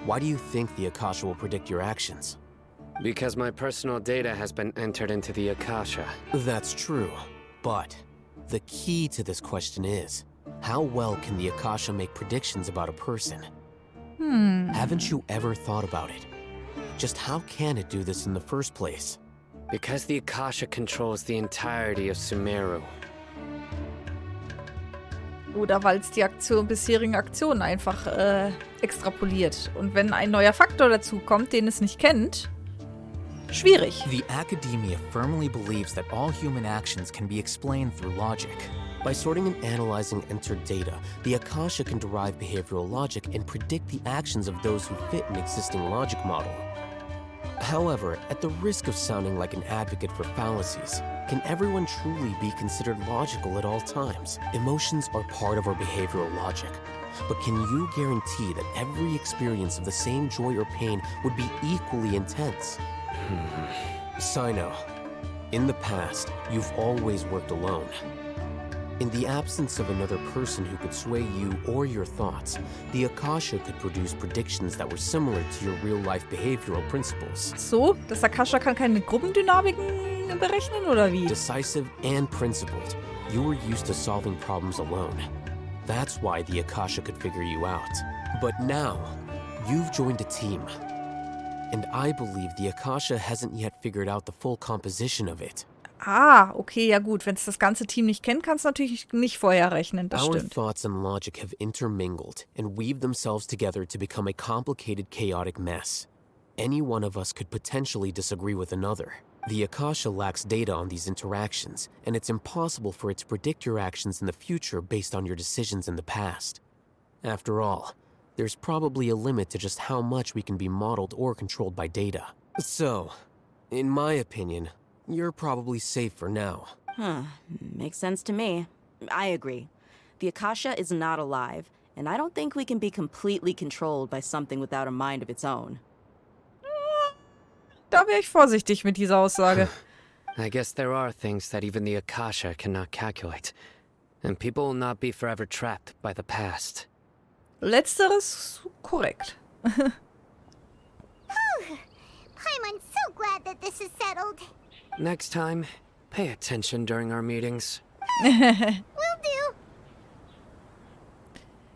Why do you think the Akasha will predict your actions? Because my personal data has been entered into the Akasha. That's true, but the key to this question is, how well can the Akasha make predictions about a person? Haven't you ever thought about it? Just how can it do this in the first place? Because the Akasha controls the entirety of Sumeru. Oder weil es die bisherigen Aktionen einfach extrapoliert. Und wenn ein neuer Faktor dazu kommt, den es nicht kennt, schwierig. The Academia firmly believes that all human actions can be explained through logic. By sorting and analyzing entered data, the Akasha can derive behavioral logic and predict the actions of those who fit an existing logic model. However, at the risk of sounding like an advocate for fallacies, can everyone truly be considered logical at all times? Emotions are part of our behavioral logic. But can you guarantee that every experience of the same joy or pain would be equally intense? Sino, in the past, you've always worked alone. In the absence of another person who could sway you or your thoughts, the Akasha could produce predictions that were similar to your real-life behavioral principles. So, das Akasha kann keine Gruppendynamiken berechnen, oder wie? Decisive and principled, you were used to solving problems alone. That's why the Akasha could figure you out. But now, you've joined a team. And I believe the Akasha hasn't yet figured out the full composition of it. Ah, okay, ja gut. Wenn es das ganze Team nicht kennt, kann es natürlich nicht vorher rechnen. Das Our stimmt. thoughts and logic have intermingled and weaved themselves together to become a complicated, chaotic mess. Any one of us could potentially disagree with another. The Akasha lacks data on these interactions, and it's impossible for it to predict your actions in the future based on your decisions in the past. After all, there's probably a limit to just how much we can be modeled or controlled by data. So, in my opinion, you're probably safe for now. Makes sense to me. I agree. The Akasha is not alive, and I don't think we can be completely controlled by something without a mind of its own. Da wäre ich vorsichtig mit dieser Aussage. I guess there are things that even the Akasha cannot calculate, and people will not be forever trapped by the past. Letzteres korrekt. Paimon, so glad that this is settled. Next time, pay attention during our meetings. Will do.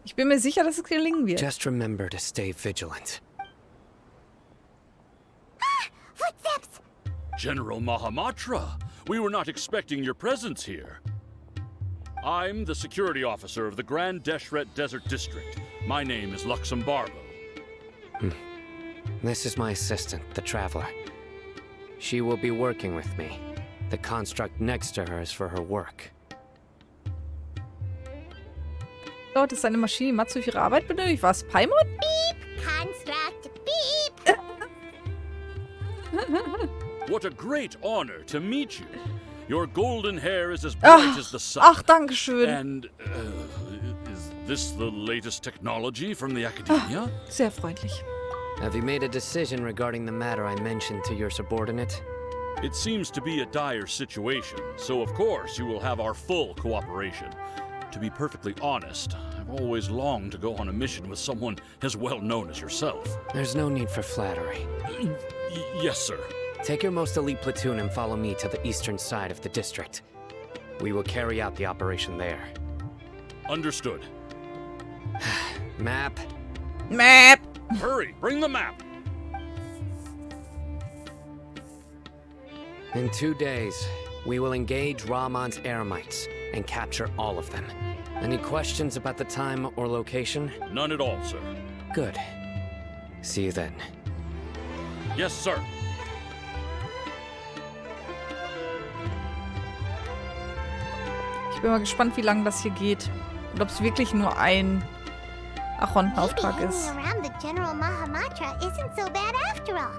Ich bin mir sicher, dass es gelingen wird. Just remember to stay vigilant. Footsteps! General Mahamatra, we were not expecting your presence here. I'm the security officer of the Grand Deshret Desert District. My name is Luxembargo. This is my assistant, the Traveler. She will be working with me. The construct next to her is for her work. Dort ist eine Maschine, die Matsu für ihre Arbeit benötigt. Was? Paimon? Beep! Construct, beep! What a great honor to meet you. Your golden hair is as bright as the sun. Ach, danke schön. And is this the latest technology from the Academia? Sehr freundlich. Have you made a decision regarding the matter I mentioned to your subordinate? It seems to be a dire situation, so of course you will have our full cooperation. To be perfectly honest, I've always longed to go on a mission with someone as well known as yourself. There's no need for flattery. Yes, sir. Take your most elite platoon and follow me to the eastern side of the district. We will carry out the operation there. Understood. Map. Map! Hurry, bring the map! In 2 days, we will engage Rahman's Eremites and capture all of them. Any questions about the time or location? None at all, sir. Good. See you then. Yes, sir. Ich bin mal gespannt, wie lange das hier geht. Und ob es wirklich nur ein Achon-Auftrag Maybe ist. hanging around the General Mahamatra isn't so bad after all.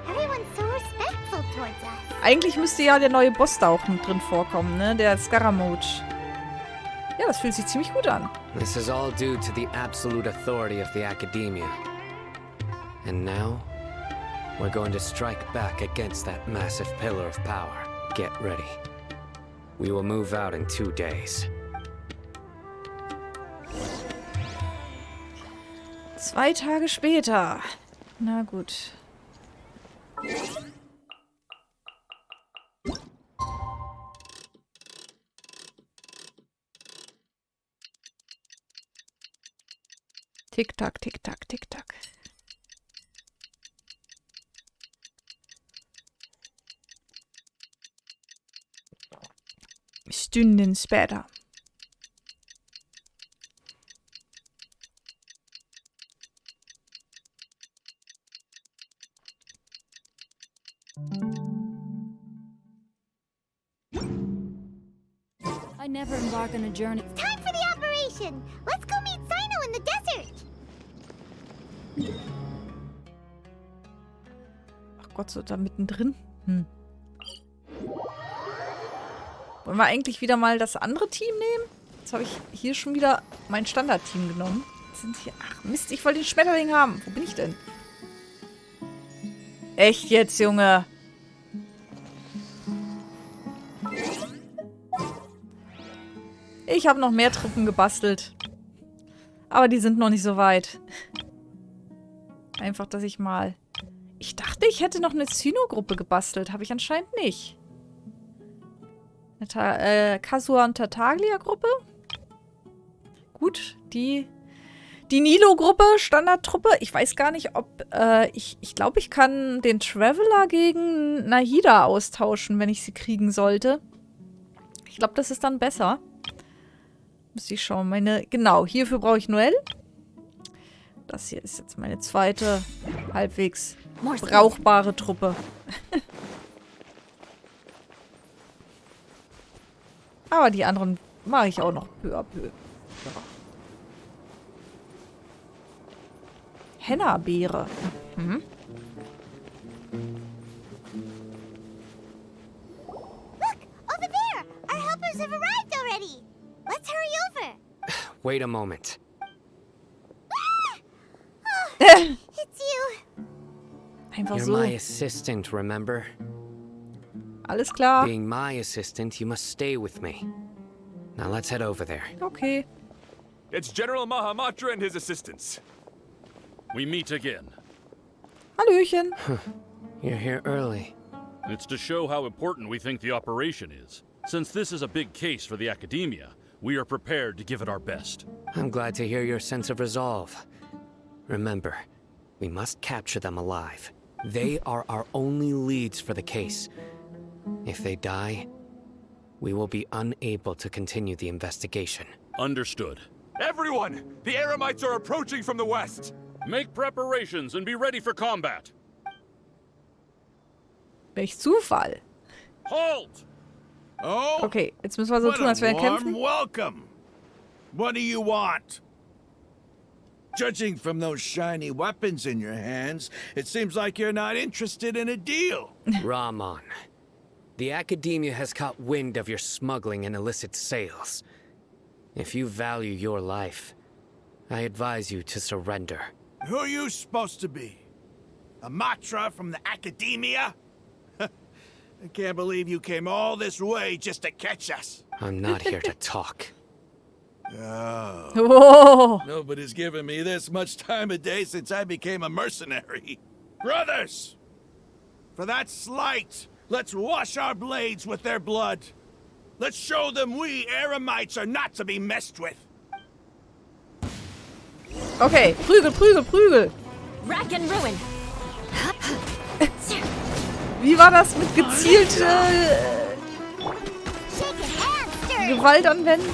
Everyone's so respectful towards us. Eigentlich müsste ja der neue Boss da auch mit drin vorkommen, ne? Der Scaramouche. Ja, das fühlt sich ziemlich gut an. This is all due to the absolute authority of the Academia. And now, we're going to strike back against that massive pillar of power. Get ready. We will move out in 2 days. 2 Tage später. Na gut. Tick-Tack, Tick-Tack, Tick-Tack. Stunden später. I never embark on a journey. Time for the operation! Let's go meet Sino in the desert! Ach Gott, so da mittendrin. Wollen wir eigentlich wieder mal das andere Team nehmen? Jetzt habe ich hier schon wieder mein Standardteam genommen. Sind hier. Ach Mist, ich wollte den Schmetterling haben. Wo bin ich denn? Echt jetzt, Junge? Ich habe noch mehr Truppen gebastelt. Aber die sind noch nicht so weit. Einfach, dass ich mal... Ich dachte, ich hätte noch eine Cyno-Gruppe gebastelt. Habe ich anscheinend nicht. Eine Kasua und Tartaglia-Gruppe. Gut, die Nilo-Gruppe, Standardtruppe. Ich weiß gar nicht, ob... ich glaube, ich kann den Traveler gegen Nahida austauschen, wenn ich sie kriegen sollte. Ich glaube, das ist dann besser. Müsste ich schauen. Genau, hierfür brauche ich Noel. Das hier ist jetzt meine zweite halbwegs brauchbare Truppe. Aber die anderen mache ich auch noch peu à peu. So. Henna-Beere. Mhm. Look! Over there! Our helpers have arrived already! Let's hurry over! Wait a moment. It's you! Einfach You're so. my assistant, remember? Alles klar. Being my assistant, you must stay with me. Now let's head over there. Okay. It's General Mahamatra and his assistants. We meet again. Hallöchen. You're here early. It's to show how important we think the operation is. Since this is a big case for the Academia, we are prepared to give it our best. I'm glad to hear your sense of resolve. Remember, we must capture them alive. They are our only leads for the case. If they die, we will be unable to continue the investigation. Understood. Everyone! The Eremites are approaching from the west! Make preparations and be ready for combat. Welch Zufall. Halt! Oh, Okay, jetzt müssen wir so what tun, als a wären wir warm kämpfen. welcome. What do you want? Judging from those shiny weapons in your hands, it seems like you're not interested in a deal. Rahman, the Academia has caught wind of your smuggling and illicit sales. If you value your life, I advise you to surrender. Who are you supposed to be? A Matra from the Academia? I can't believe you came all this way just to catch us. I'm not here to talk. Oh, Oh. nobody's given me this much time of day since I became a mercenary. Brothers! For that slight, let's wash our blades with their blood. Let's show them we Eremites are not to be messed with. Okay, Prügel, Prügel, Prügel. Rack and ruin. Wie war das mit gezielte Shake it and stir it! Gewalt anwenden?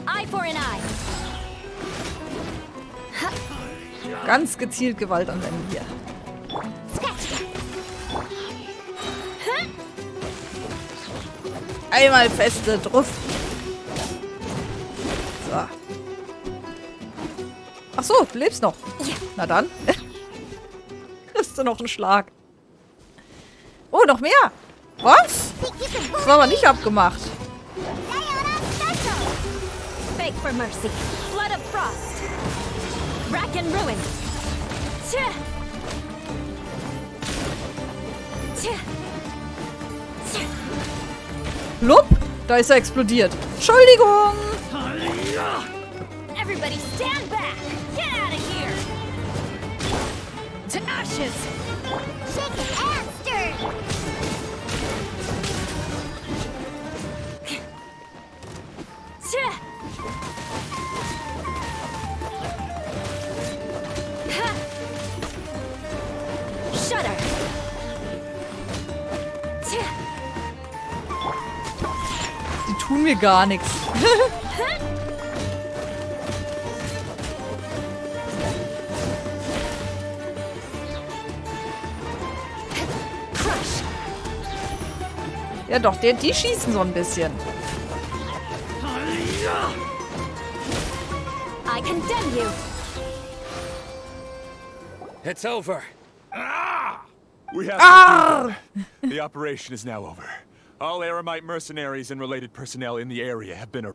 Eye for an eye. Ganz gezielt Gewalt anwenden hier. Einmal feste drauf. So. Ach so, du lebst noch. Na dann. Kriegst du noch einen Schlag. Oh, noch mehr. Was? Das war aber nicht abgemacht. Beg for mercy. Flood of frost. Rack and ruin. Tja. Tja. Tja. Plupp, da ist er explodiert. Entschuldigung. Everybody stand back. Get out of here. To ashes. Shake it and stir it! Tja. Ha. Shudder. Tja. Die tun mir gar nichts. Crush. Ja doch, die schießen so ein bisschen. I condemn you. It's over. We have concluded. The operation is now over. All Eremite mercenaries and related personnel in the area have been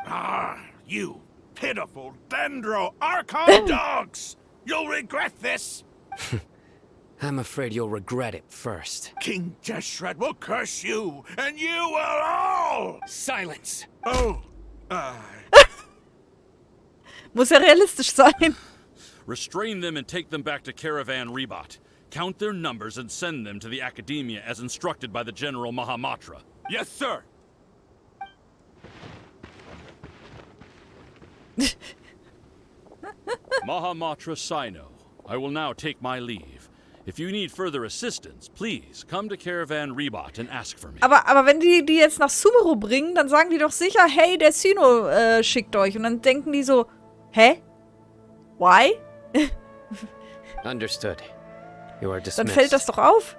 You pitiful Dendro Archon dogs! You'll regret this! I'm afraid you'll regret it first. King Jeshred will curse you, and you will all! Silence! Oh, Muss ja realistisch sein. Restrain them and take them back to Caravan Rebot. Count their numbers and send them to the Academia as instructed by the General Mahamatra. Yes, sir! Mahamatra Sino, I will now take my leave. If you need further assistance, please come to Caravan Rebot and ask for me. Aber wenn die jetzt nach Sumeru bringen, dann sagen die doch sicher, hey, der Sino schickt euch. Und dann denken die so, hä? Why? Understood. You are Dann fällt das dismissed. doch auf.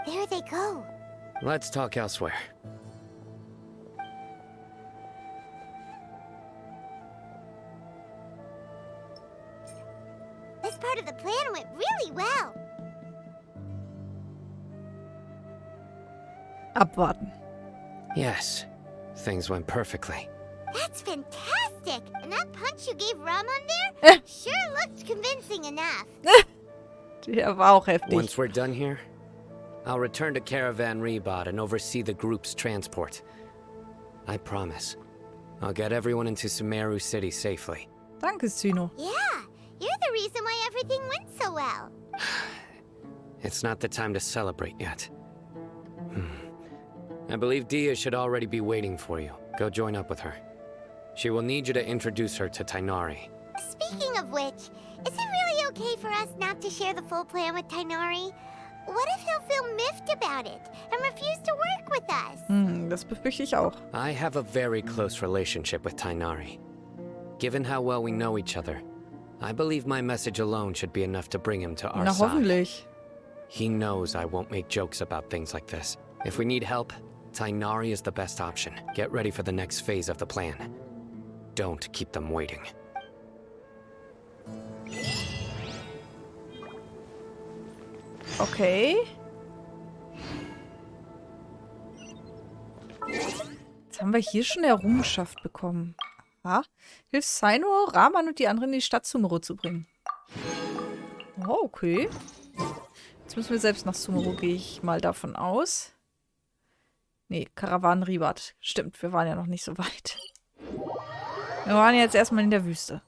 There they go. Let's talk elsewhere. This part of the plan went really well. Abwarten. Yes, things went perfectly. That's fantastic. And that punch you gave Ram on there sure looked convincing enough. Der war auch heftig. Once we're done here, I'll return to Caravan Rebot and oversee the group's transport. I promise. I'll get everyone into Sumeru City safely. Danke, Cyno. Yeah, you're the reason why everything went so well. It's not the time to celebrate yet. I believe Dia should already be waiting for you. Go join up with her. She will need you to introduce her to Tainari. Speaking of which, is it really okay for us not to share the full plan with Tainari? What if he'll feel miffed about it and refuse to work with us? Das befürchte ich auch. I have a very close relationship with Tainari. Given how well we know each other, I believe my message alone should be enough to bring him to our Na, side. hoffentlich. He knows I won't make jokes about things like this. If we need help, Tainari is the best option. Get ready for the next phase of the plan. Don't keep them waiting. Okay. Jetzt haben wir hier schon eine Errungenschaft bekommen. Aha. Hilft Cyno, Rahman und die anderen in die Stadt Sumeru zu bringen. Oh, okay. Jetzt müssen wir selbst nach Sumeru, gehe ich mal davon aus. Nee, Karawan Ribat. Stimmt, wir waren ja noch nicht so weit. Wir waren jetzt erstmal in der Wüste.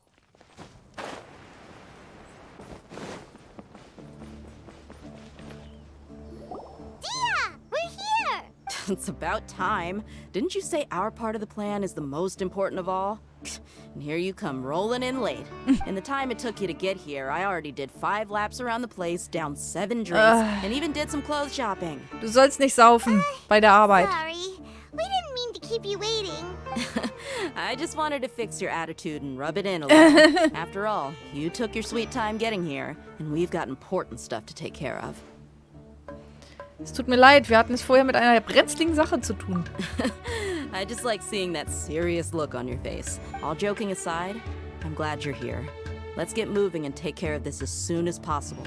It's about time. Didn't you say our part of the plan is the most important of all? And here you come rolling in late. In the time it took you to get here, I already did 5 laps around the place, down 7 drinks, and even did some clothes shopping. Du sollst nicht saufen bei der Arbeit. Sorry, we didn't mean to keep you waiting. I just wanted to fix your attitude and rub it in a little. After all, you took your sweet time getting here, and we've got important stuff to take care of. Es tut mir leid, wir hatten es vorher mit einer brenzligen Sache zu tun. I just like seeing that serious look on your face. All joking aside, I'm glad you're here. Let's get moving and take care of this as soon as possible.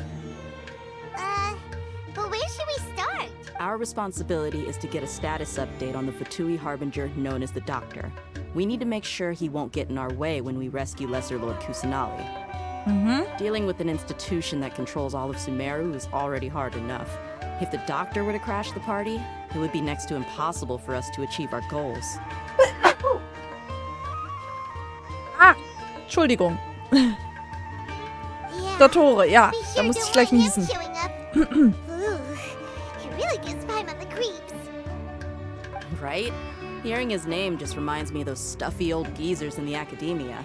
But where should we start? Our responsibility is to get a status update on the Fatui Harbinger known as the Doctor. We need to make sure he won't get in our way when we rescue Lesser Lord Kusanali. Dealing with an institution that controls all of Sumeru is already hard enough. If the Doctor were to crash the party, it would be next to impossible for us to achieve our goals. Ah, Entschuldigung. Yeah, Dottore, ja, be da sure muss ich don't gleich mind him niesen. showing up. Ooh, he really gives Paimon the creeps. Right? Hearing his name just reminds me of those stuffy old geezers in the academia.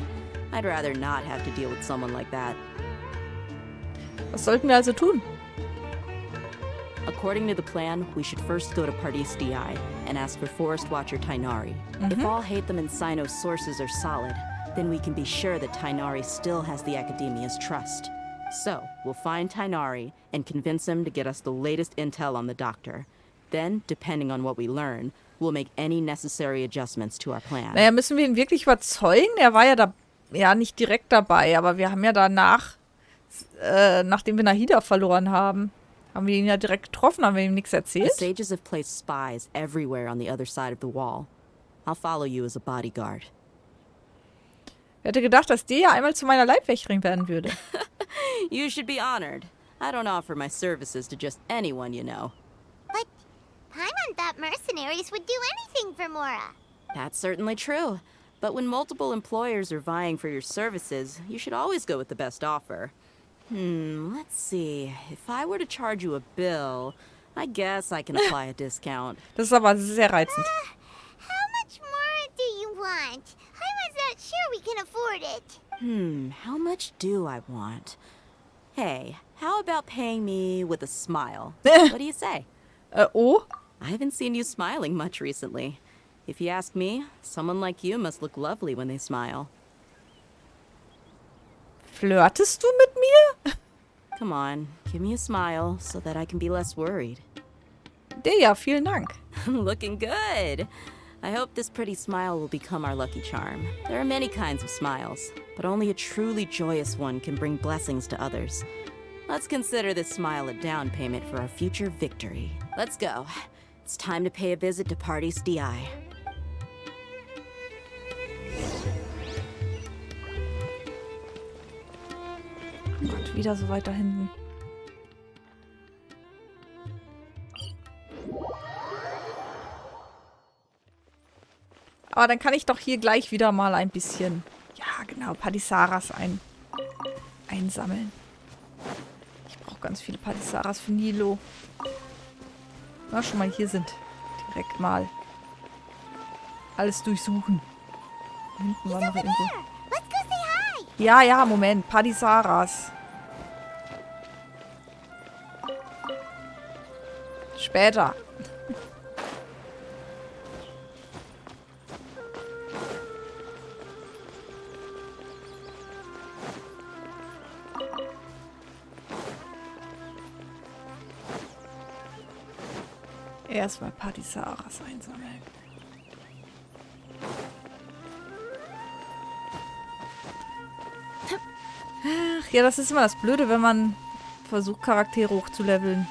I'd rather not have to deal with someone like that. Was sollten wir also tun? According to the plan, we should first go to Pardis DI and ask for Forest Watcher Tainari. If all Haitham and Sino's sources are solid, then we can be sure that Tainari still has the Academia's trust. So, we'll find Tainari and convince him to get us the latest intel on the Doctor. Then, depending on what we learn, we'll make any necessary adjustments to our plan. Naja, müssen wir ihn wirklich überzeugen? Er war ja da, ja, nicht direkt dabei, aber wir haben ja danach, nachdem wir Nahida verloren haben, haben wir ihn ja direkt getroffen, haben wir ihm nichts The erzählt? sages have placed spies everywhere on the other side of the wall. I'll follow you as a bodyguard. Wer hätte gedacht, dass der ja einmal zu meiner Leibwächterin werden würde? You should be honored. I don't offer my services to just anyone you know. But Paimon thought mercenaries would do anything for Mora. That's certainly true. But when multiple employers are vying for your services, you should always go with the best offer. Let's see. If I were to charge you a bill, I guess I can apply a discount. Das ist aber sehr reizend. How much more do you want? I was not sure we can afford it. How much do I want? Hey, how about paying me with a smile? What do you say? Oh? I haven't seen you smiling much recently. If you ask me, someone like you must look lovely when they smile. Flirtest du mit mir? Come on, give me a smile so that I can be less worried. Ja, vielen Dank. Looking good. I hope this pretty smile will become our lucky charm. There are many kinds of smiles, but only a truly joyous one can bring blessings to others. Let's consider this smile a down payment for our future victory. Let's go. It's time to pay a visit to Party's DI. Oh Gott, wieder so weiter hinten. Aber dann kann ich doch hier gleich wieder mal ein bisschen, ja genau, Padisaras einsammeln. Ich brauche ganz viele Padisaras für Nilo. Na, schon mal hier sind. Direkt mal alles durchsuchen. Hinten war noch irgendwo. Ja, ja, Moment. Padisaras. Später. Erstmal Padisaras einsammeln. Ach ja, das ist immer das Blöde, wenn man versucht, Charaktere hochzuleveln,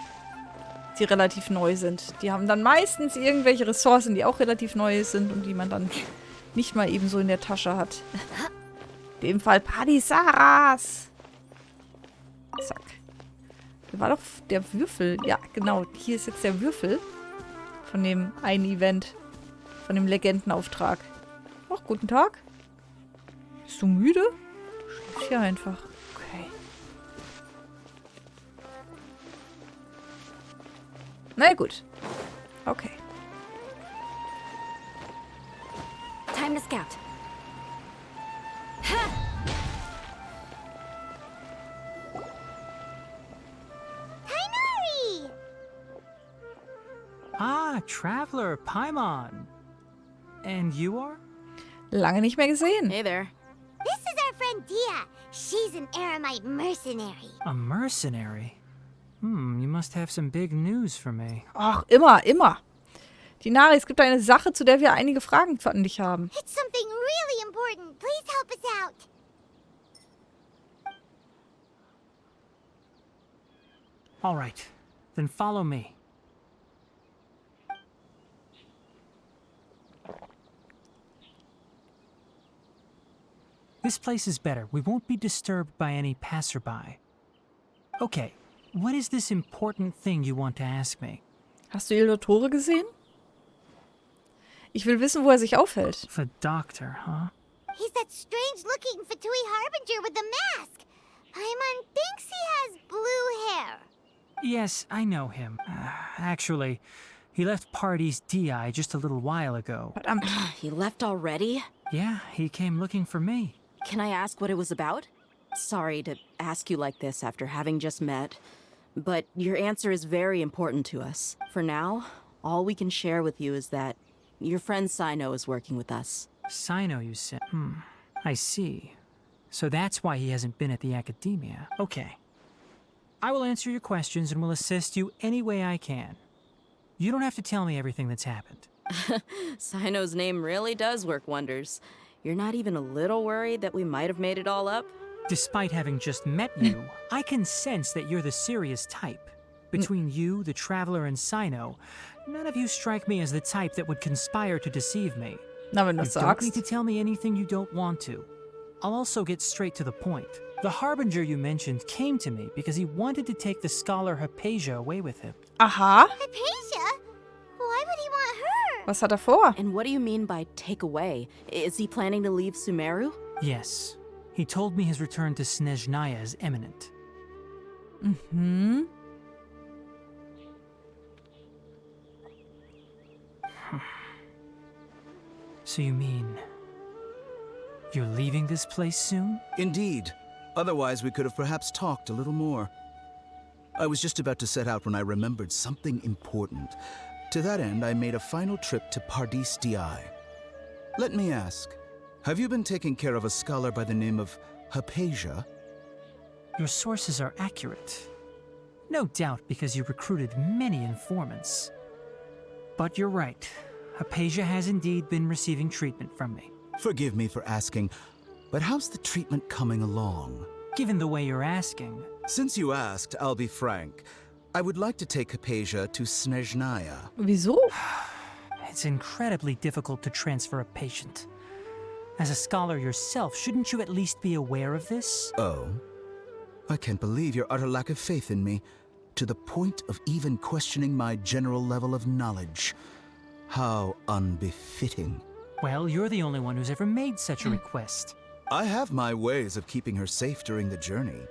die relativ neu sind. Die haben dann meistens irgendwelche Ressourcen, die auch relativ neu sind und die man dann nicht mal eben so in der Tasche hat. In dem Fall Padisaras. Zack. Hier war doch der Würfel. Ja, genau. Hier ist jetzt der Würfel von dem einen Event. Von dem Legendenauftrag. Ach, guten Tag. Bist du müde? Schläfst hier einfach. Okay. Na gut. Okay. Time to scout. Ah, Traveler, Paimon. And you are? Lange nicht mehr gesehen. Hey there. This is our friend Dia. She's an Aramite mercenary. A mercenary? You must have some big news for me. Ach, immer, immer. Dinari, es gibt eine Sache, zu der wir einige Fragen an dich haben. It's something really important. Please help us out. All right, then follow me. This place is better. We won't be disturbed by any passerby. Okay, what is this important thing you want to ask me? Hast du Tore gesehen? Ich will wissen, wo er sich aufhält. The doctor, huh? He's that strange-looking Fatui Harbinger with the mask. Paimon thinks he has blue hair. Yes, I know him. Actually, he left Party's DI just a little while ago. But He left already? Yeah, he came looking for me. Can I ask what it was about? Sorry to ask you like this after having just met, but your answer is very important to us. For now, all we can share with you is that your friend Sino is working with us. Sino, you said? I see. So that's why he hasn't been at the academia. Okay. I will answer your questions and will assist you any way I can. You don't have to tell me everything that's happened. Sino's name really does work wonders. You're not even a little worried that we might have made it all up? Despite having just met you, I can sense that you're the serious type. Between you, the Traveler, and Sino, none of you strike me as the type that would conspire to deceive me. Na, wenn du You don't sagst. need to tell me anything you don't want to. I'll also get straight to the point. The Harbinger you mentioned came to me because he wanted to take the scholar Hypatia away with him. Aha. Hypatia? Why would he want her? Was hat er vor? And what do you mean by take away? Is he planning to leave Sumeru? Yes. He told me his return to Snezhnaya is imminent. So you mean you're leaving this place soon? Indeed. Otherwise, we could have perhaps talked a little more. I was just about to set out when I remembered something important. To that end, I made a final trip to Pardis DI. Let me ask, have you been taking care of a scholar by the name of Hypatia? Your sources are accurate. No doubt because you recruited many informants. But you're right. Hypatia has indeed been receiving treatment from me. Forgive me for asking, but how's the treatment coming along? Given the way you're asking... Since you asked, I'll be frank. I would like to take Hypatia to Snezhnaya. Wieso? It's incredibly difficult to transfer a patient. As a scholar yourself, shouldn't you at least be aware of this? Oh? I can't believe your utter lack of faith in me, to the point of even questioning my general level of knowledge. How unbefitting. Well, you're the only one who's ever made such a request. I have my ways of keeping her safe during the journey.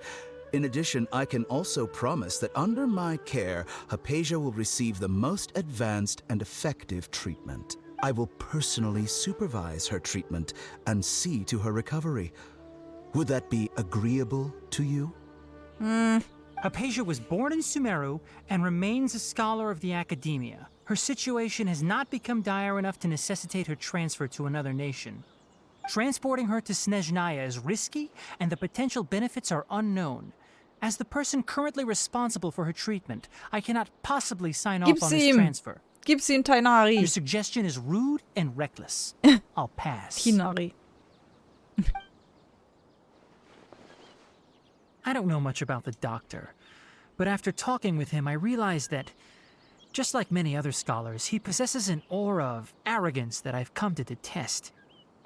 In addition, I can also promise that under my care, Hypatia will receive the most advanced and effective treatment. I will personally supervise her treatment and see to her recovery. Would that be agreeable to you? Hypatia was born in Sumeru and remains a scholar of the academia. Her situation has not become dire enough to necessitate her transfer to another nation. Transporting her to Snezhnaya is risky, and the potential benefits are unknown. As the person currently responsible for her treatment, I cannot possibly sign off on this transfer. Gib sie in Tainari. Your suggestion is rude and reckless. I'll pass. Tainari. I don't know much about the doctor, but after talking with him, I realized that, just like many other scholars, he possesses an aura of arrogance that I've come to detest.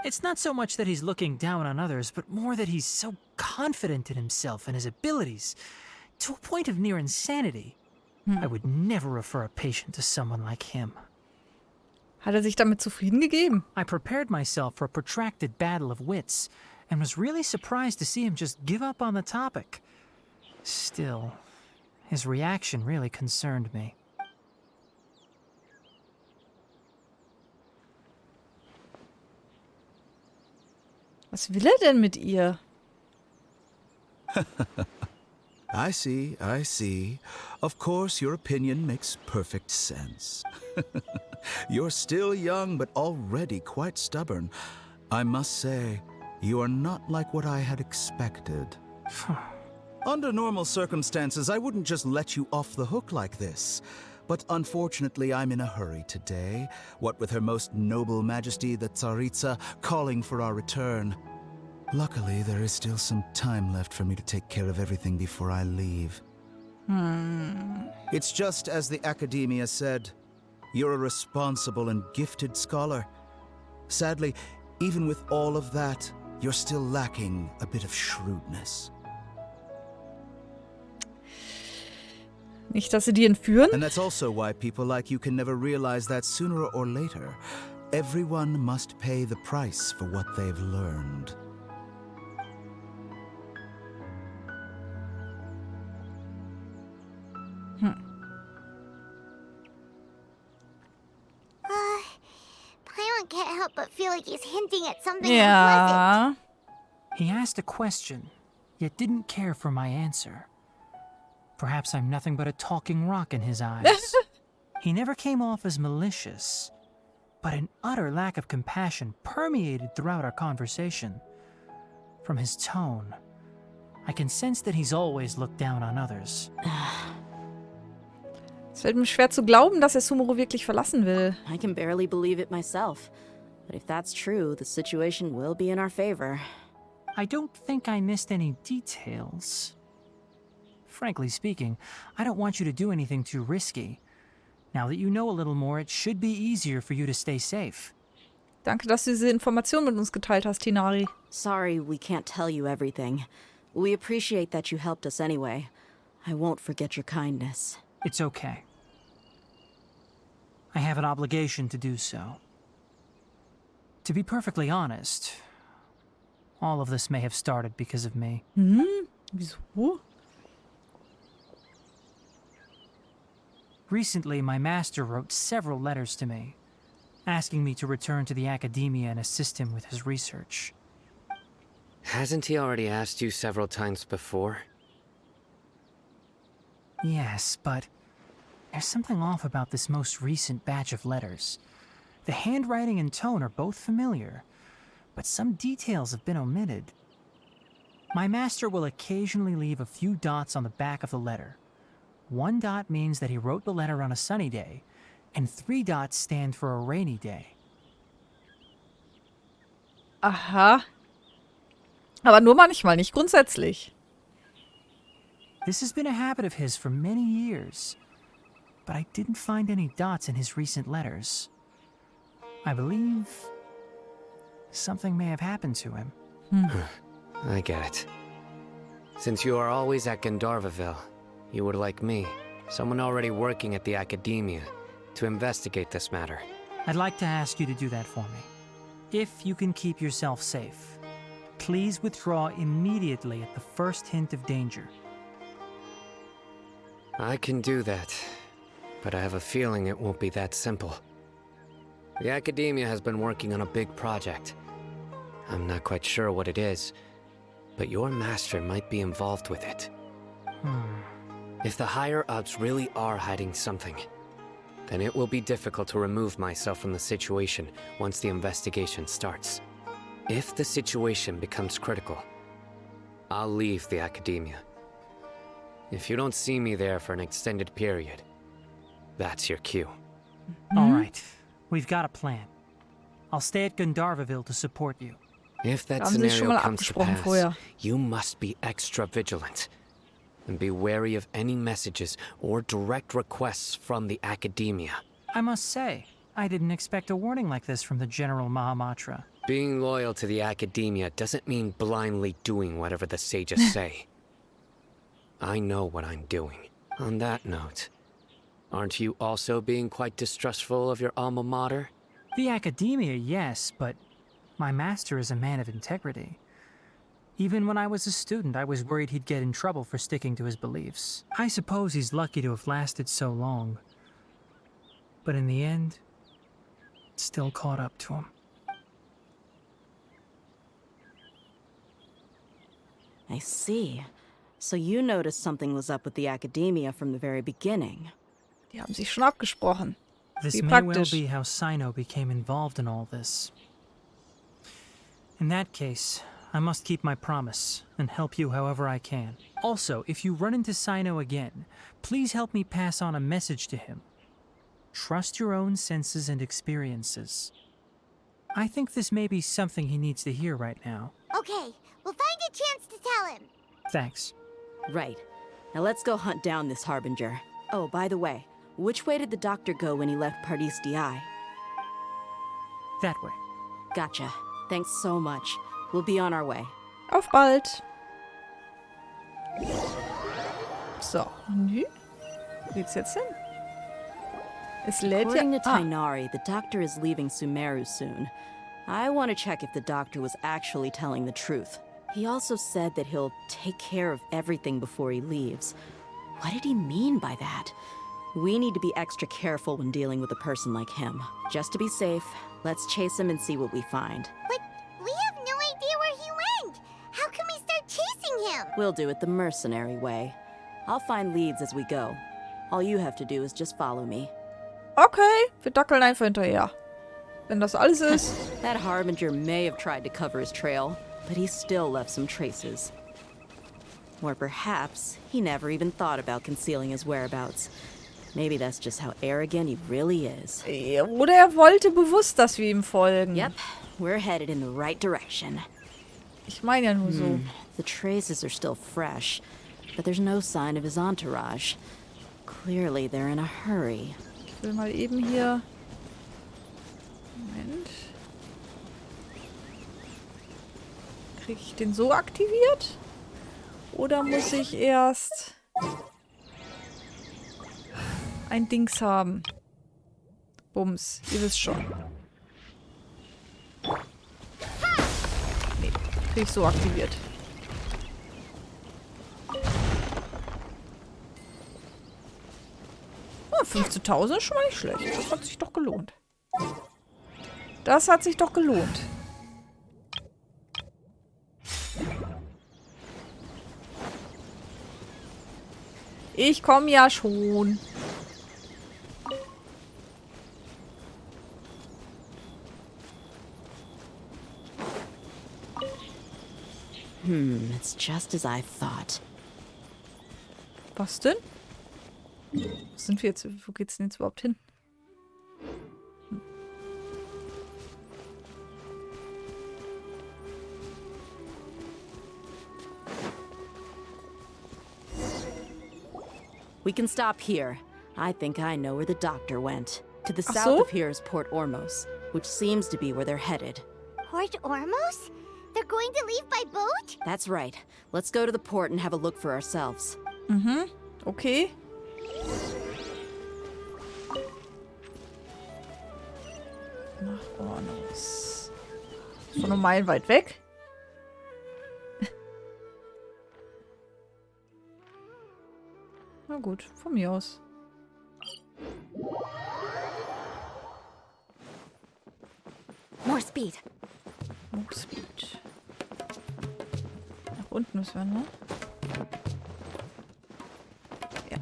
It's not so much that he's looking down on others, but more that he's so confident in himself and his abilities, to a point of near insanity. I would never refer a patient to someone like him. Hat sich damit zufrieden gegeben? I prepared myself for a protracted battle of wits, and was really surprised to see him just give up on the topic. Still, his reaction really concerned me. Was will denn mit ihr? I see, I see. Of course, your opinion makes perfect sense. You're still young, but already quite stubborn. I must say, you are not like what I had expected. Under normal circumstances, I wouldn't just let you off the hook like this. But unfortunately, I'm in a hurry today, what with Her Most Noble Majesty the Tsaritsa calling for our return. Luckily, there is still some time left for me to take care of everything before I leave. It's just as the Academia said. You're a responsible and gifted scholar. Sadly, even with all of that, you're still lacking a bit of shrewdness. Nicht, dass sie die entführen? And that's also why people like you can never realize that sooner or later, everyone must pay the price for what they've learned. Paimon can't help but feel like he's hinting at something Ja. unpleasant. He asked a question, yet didn't care for my answer. Perhaps I'm nothing but a talking rock in his eyes. He never came off as malicious, but an utter lack of compassion permeated throughout our conversation. From his tone, I can sense that he's always looked down on others. Es fällt mir schwer zu glauben, dass er Sumeru wirklich verlassen will. I can barely believe it myself. But if that's true, the situation will be in our favor. I don't think I missed any details. Frankly speaking, I don't want you to do anything too risky. Now that you know a little more, it should be easier for you to stay safe. Danke, dass du diese Information mit uns geteilt hast, Tinari. Sorry we can't tell you everything. We appreciate that you helped us anyway. I won't forget your kindness. It's okay. I have an obligation to do so. To be perfectly honest, all of this may have started because of me. Wieso? Recently, my master wrote several letters to me, asking me to return to the academia and assist him with his research. Hasn't he already asked you several times before? Yes, but there's something off about this most recent batch of letters. The handwriting and tone are both familiar, but some details have been omitted. My master will occasionally leave a few dots on the back of the letter. 1 dot means that he wrote the letter on a sunny day, and 3 dots stand for a rainy day. Aha. Aber nur manchmal, nicht grundsätzlich. This has been a habit of his for many years, but I didn't find any dots in his recent letters. I believe something may have happened to him. I get it. Since you are always at Gandharvaville, you would like me, someone already working at the Academia, to investigate this matter. I'd like to ask you to do that for me. If you can keep yourself safe, please withdraw immediately at the first hint of danger. I can do that, but I have a feeling it won't be that simple. The Academia has been working on a big project. I'm not quite sure what it is, but your master might be involved with it. If the higher-ups really are hiding something, then it will be difficult to remove myself from the situation once the investigation starts. If the situation becomes critical, I'll leave the Academia. If you don't see me there for an extended period, that's your cue. All right, we've got a plan. I'll stay at Gandharvaville to support you. If that Haben Sie schon scenario mal comes to abgesprochen pass, vorher? you must be extra vigilant. And be wary of any messages or direct requests from the Academia. I must say, I didn't expect a warning like this from the General Mahamatra. Being loyal to the Academia doesn't mean blindly doing whatever the sages say. I know what I'm doing. On that note, aren't you also being quite distrustful of your alma mater? The Academia, yes, but my master is a man of integrity. Even when I was a student, I was worried he'd get in trouble for sticking to his beliefs. I suppose he's lucky to have lasted so long. But in the end, it still caught up to him. I see. So you noticed something was up with the Academia from the very beginning. Die haben sich schon abgesprochen. This Wie may well praktisch. be how Sino became involved in all this. In that case, I must keep my promise and help you however I can. Also, if you run into Sino again, please help me pass on a message to him. Trust your own senses and experiences. I think this may be something he needs to hear right now. Okay, we'll find a chance to tell him. Thanks. Right. Now let's go hunt down this Harbinger. Oh, by the way, which way did the doctor go when he left Pardis Di? That way. Gotcha. Thanks so much. We'll be on our way. Auf bald. So, wo geht's jetzt hin? Es lädt According ja... to Tainari, the doctor is leaving Sumeru soon. I want to check if the doctor was actually telling the truth. He also said that he'll take care of everything before he leaves. What did he mean by that? We need to be extra careful when dealing with a person like him. Just to be safe, let's chase him and see what we find. But we have no idea where he went. How can we start chasing him? We'll do it the mercenary way. I'll find leads as we go. All you have to do is just follow me. Okay, wir dackeln einfach hinterher. Wenn das alles ist. That Harbinger may have tried to cover his trail, but he still left some traces. Or perhaps he never even thought about concealing his whereabouts. Maybe that's just how arrogant he really is. Oder er wollte bewusst, dass wir ihm folgen. Yep, we're headed in the right direction. Ich meine ja nur so. The traces are still fresh, but there's no sign of his entourage. Clearly they're in a hurry. Ich will mal eben hier... Moment. Kriege ich den so aktiviert? Oder muss ich erst ein Dings haben? Bums, ihr wisst schon. Nee, kriege ich so aktiviert. Oh, 15.000 ist schon mal nicht schlecht. Das hat sich doch gelohnt. Das hat sich doch gelohnt. Ich komme ja schon. It's just as I thought. Was denn? Wo sind wir jetzt? Wo geht's denn jetzt überhaupt hin? We can stop here. I think I know where the doctor went. To the Ach south so? of here is Port Ormos, which seems to be where they're headed. Port Ormos? They're going to leave by boat? That's right. Let's go to the port and have a look for ourselves. Mhm. Okay. Nach Ornos. Ist doch noch meilenweit weg. Na gut, von mir aus. More speed. More speed. Nach unten müssen wir, ne? Ja.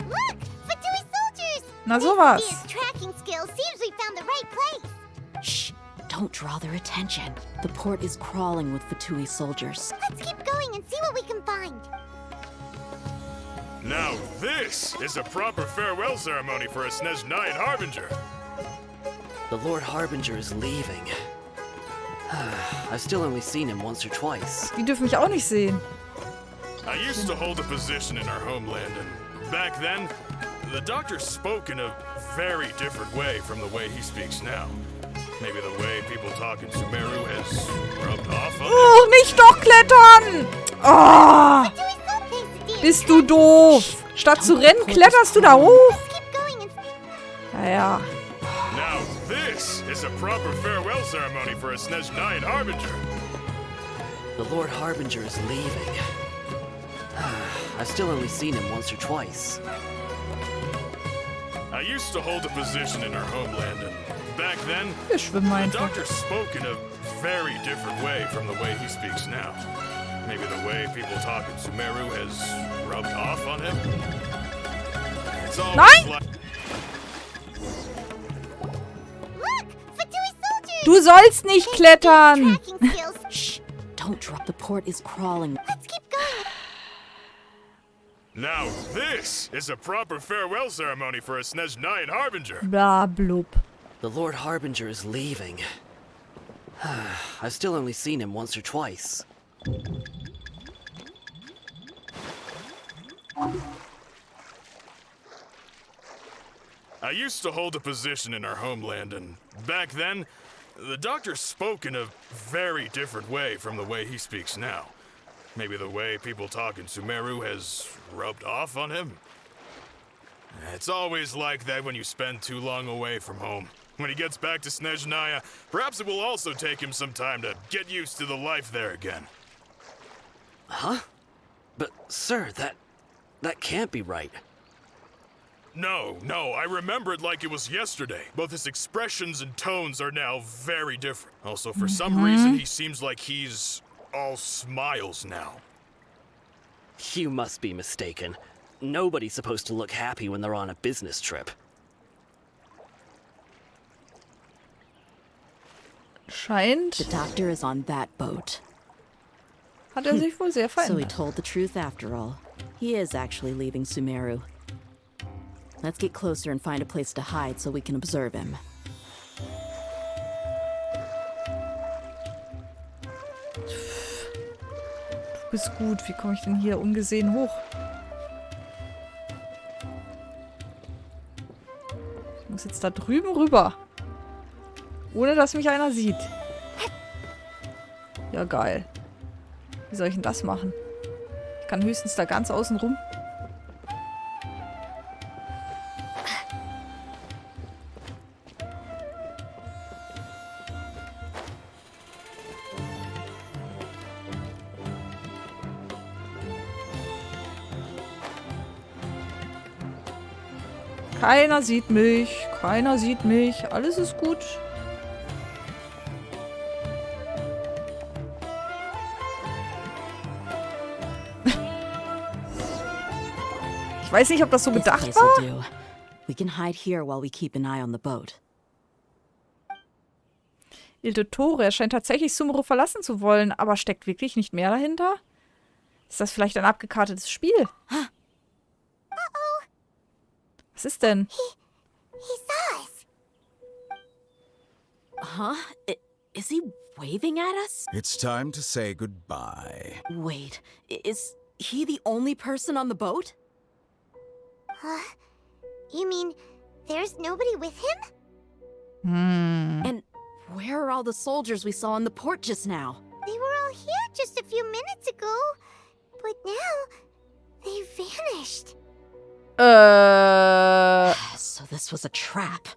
Look! Fatui soldiers! Na sowas. These tracking skills seems we found the right place. Shh! Don't draw their attention. The port is crawling with Fatui soldiers. Let's keep going and see what we can find. Now this is a proper farewell ceremony for a Snezhnayan Harbinger. The Lord Harbinger is leaving. I've still only seen him once or twice. Die dürfen mich auch nicht sehen. I used to hold a position in our homeland, and back then, the doctor spoke in a very different way from the way he speaks now. Maybe the way people talk in Sumeru has rubbed off on him. Oh, nicht doch klettern! Oh, bist du doof? Statt zu rennen, kletterst du da hoch? Naja. Now this is a proper farewell ceremony for a Snezhnayan Harbinger. The Lord Harbinger is leaving. I've still only seen him once or twice. I used to hold a position in our homeland, and back then, Wir schwimmen the einfach. doctor spoke in a very different way from the way he speaks now. Maybe the way people talk in Sumeru has rubbed off on him. It's always Nein! like... Look! Fatui soldiers! Du sollst nicht klettern! Tracking skills. Shh! Don't drop. The port is crawling. Let's keep going. Now this is a proper farewell ceremony for a Snezhnayan Harbinger. Bla blub. The Lord Harbinger is leaving. I've still only seen him once or twice. I used to hold a position in our homeland, and back then, the doctor spoke in a very different way from the way he speaks now. Maybe the way people talk in Sumeru has rubbed off on him. It's always like that when you spend too long away from home. When he gets back to Snezhnaya, perhaps it will also take him some time to get used to the life there again. Huh? But, sir, that can't be right. No, I remember it like it was yesterday. Both his expressions and tones are now very different. Also, for some reason, he seems like he's all smiles now. You must be mistaken. Nobody's supposed to look happy when they're on a business trip. Scheint. The doctor is on that boat. Hat sich wohl sehr So he verändert. told the truth after all. He is actually leaving Sumeru. Let's get closer and find a place to hide so we can observe him. Du bist gut. Wie komme ich denn hier ungesehen hoch? Ich muss jetzt da drüben rüber. Ohne dass mich einer sieht. Ja, geil. Wie soll ich denn das machen? Ich kann höchstens da ganz außen rum. Keiner sieht mich. Keiner sieht mich. Alles ist gut. Ich weiß nicht, ob das so This gedacht place war. will do. We can hide here while we keep an eye on the boat. Il Dottore, er scheint tatsächlich Sumeru verlassen zu wollen, aber steckt wirklich nicht mehr dahinter? Ist das vielleicht ein abgekartetes Spiel? Was ist denn? He saw us. Huh? Is he waving at us? It's time to say goodbye. Wait, is he the only person on the boat? You mean there's nobody with him? And where are all the soldiers we saw on the port just now? They were all here just a few minutes ago. But now, they vanished. So this was a trap.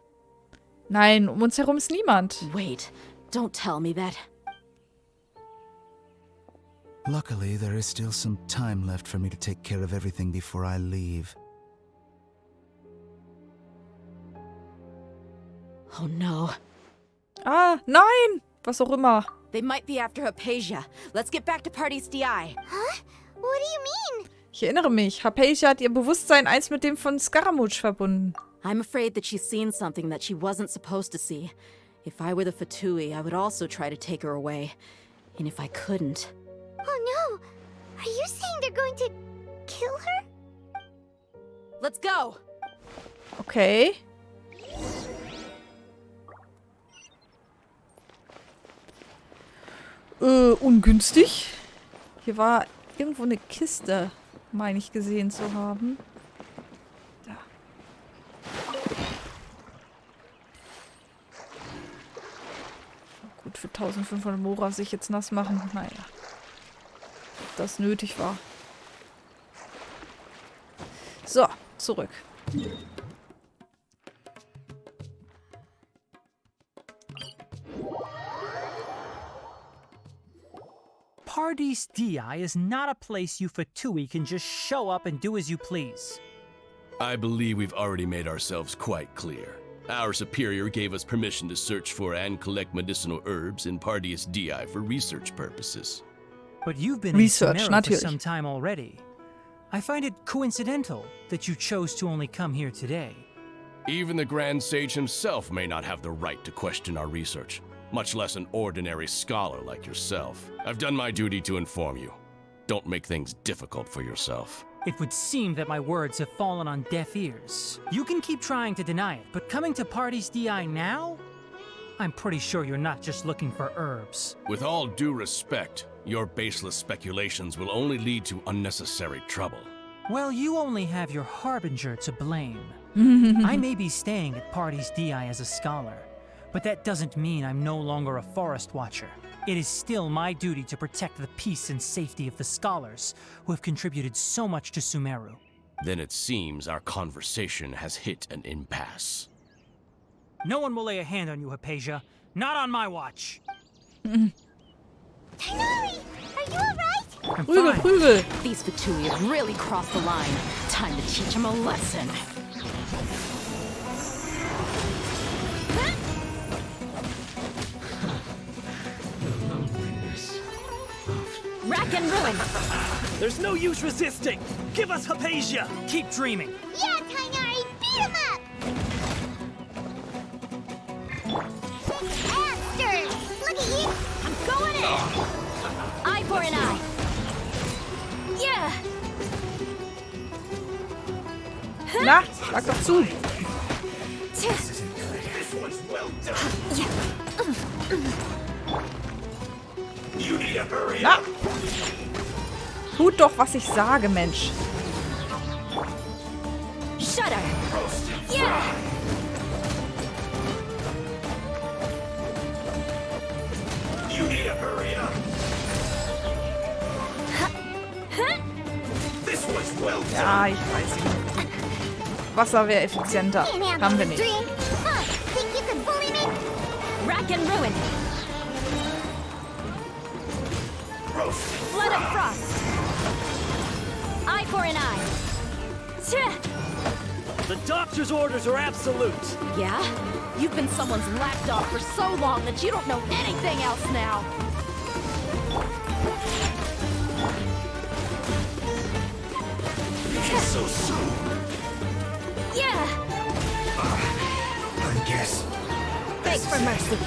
Nein, um uns herum ist niemand. Wait, don't tell me that. Luckily, there is still some time left for me to take care of everything before I leave. Oh no. Ah, nein! Was auch immer. They might be after Hypatia. Let's get back to Party's DI. Huh? What do you mean? Ich erinnere mich, Hypatia hat ihr Bewusstsein einst mit dem von Scaramouche verbunden. I'm afraid that she's seen something that she wasn't supposed to see. If I were the Fatui, I would also try to take her away. And if I couldn't... Oh no! Are you saying they're going to kill her? Let's go! Okay. Ungünstig. Hier war irgendwo eine Kiste, meine ich gesehen zu haben. Da. Gut, für 1500 Mora sich jetzt nass machen. Naja. Ob das nötig war. So, zurück. Party's DI is not a place you Fatui can just show up and do as you please. I believe we've already made ourselves quite clear. Our superior gave us permission to search for and collect medicinal herbs in Party's DI for research purposes. But you've been in Sumeru for some time already. I find it coincidental that you chose to only come here today. Even the Grand Sage himself may not have the right to question our research, much less an ordinary scholar like yourself. I've done my duty to inform you. Don't make things difficult for yourself. It would seem that my words have fallen on deaf ears. You can keep trying to deny it, but coming to Party's DI now? I'm pretty sure you're not just looking for herbs. With all due respect, your baseless speculations will only lead to unnecessary trouble. Well, you only have your harbinger to blame. I may be staying at Party's DI as a scholar, but that doesn't mean I'm no longer a forest watcher. It is still my duty to protect the peace and safety of the scholars who have contributed so much to Sumeru. Then it seems our conversation has hit an impasse. No one will lay a hand on you, Hypatia. Not on my watch. Tighnari, are you alright? Prügel, prügel. These Fatui have really crossed the line. Time to teach them a lesson. Rack and ruin! There's no use resisting! Give us Hypatia! Keep dreaming! Yeah, Tighnari, beat him up! Monsters! Look at you! I'm going in! Eye for an eye! Yeah! Na, schlag doch zu. Na. Tut doch, was ich sage, Mensch. Shudder! Yeah! You need to hurry up. This was well done. Ja, ich weiß nicht. Wasser wäre effizienter. Haben wir nicht. Drink. Huh, think you can bully me? Rack and ruin! Flood of frost! Eye for an eye! The doctor's orders are absolute! Yeah? You've been someone's lapdog for so long that you don't know anything else now! So soon. Yeah! figures. Beg for mercy.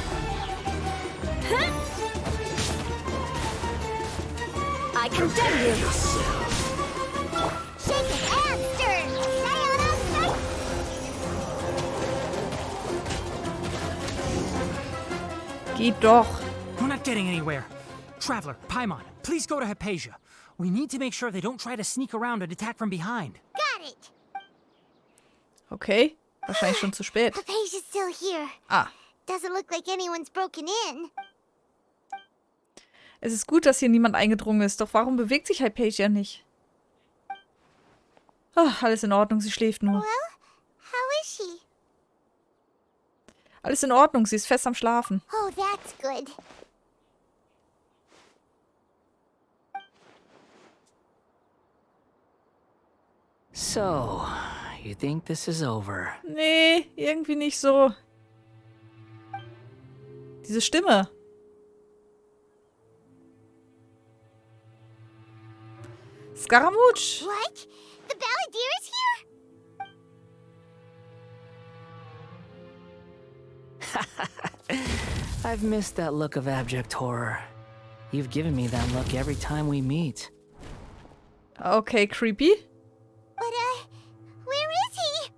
I condemn you. Shaken and stirred. Sayonara strike. Geht doch. We're not getting anywhere. Traveler, Paimon, please go to Hypatia. We need to make sure they don't try to sneak around and attack from behind. Got it. Okay. Wahrscheinlich schon zu spät. Hypatia's still here. Ah. Doesn't look like anyone's broken in. Es ist gut, dass hier niemand eingedrungen ist. Doch warum bewegt sich Hypatia nicht? Ach, alles in Ordnung. Sie schläft nur. Well, how is she? Alles in Ordnung. Sie ist fest am Schlafen. Oh, that's good. So, you think this is over? Nee, irgendwie nicht so. Diese Stimme. Scaramouche. What? The balladeer is here? I've missed that look of abject horror. You've given me that look every time we meet. Okay, creepy. But, where is he?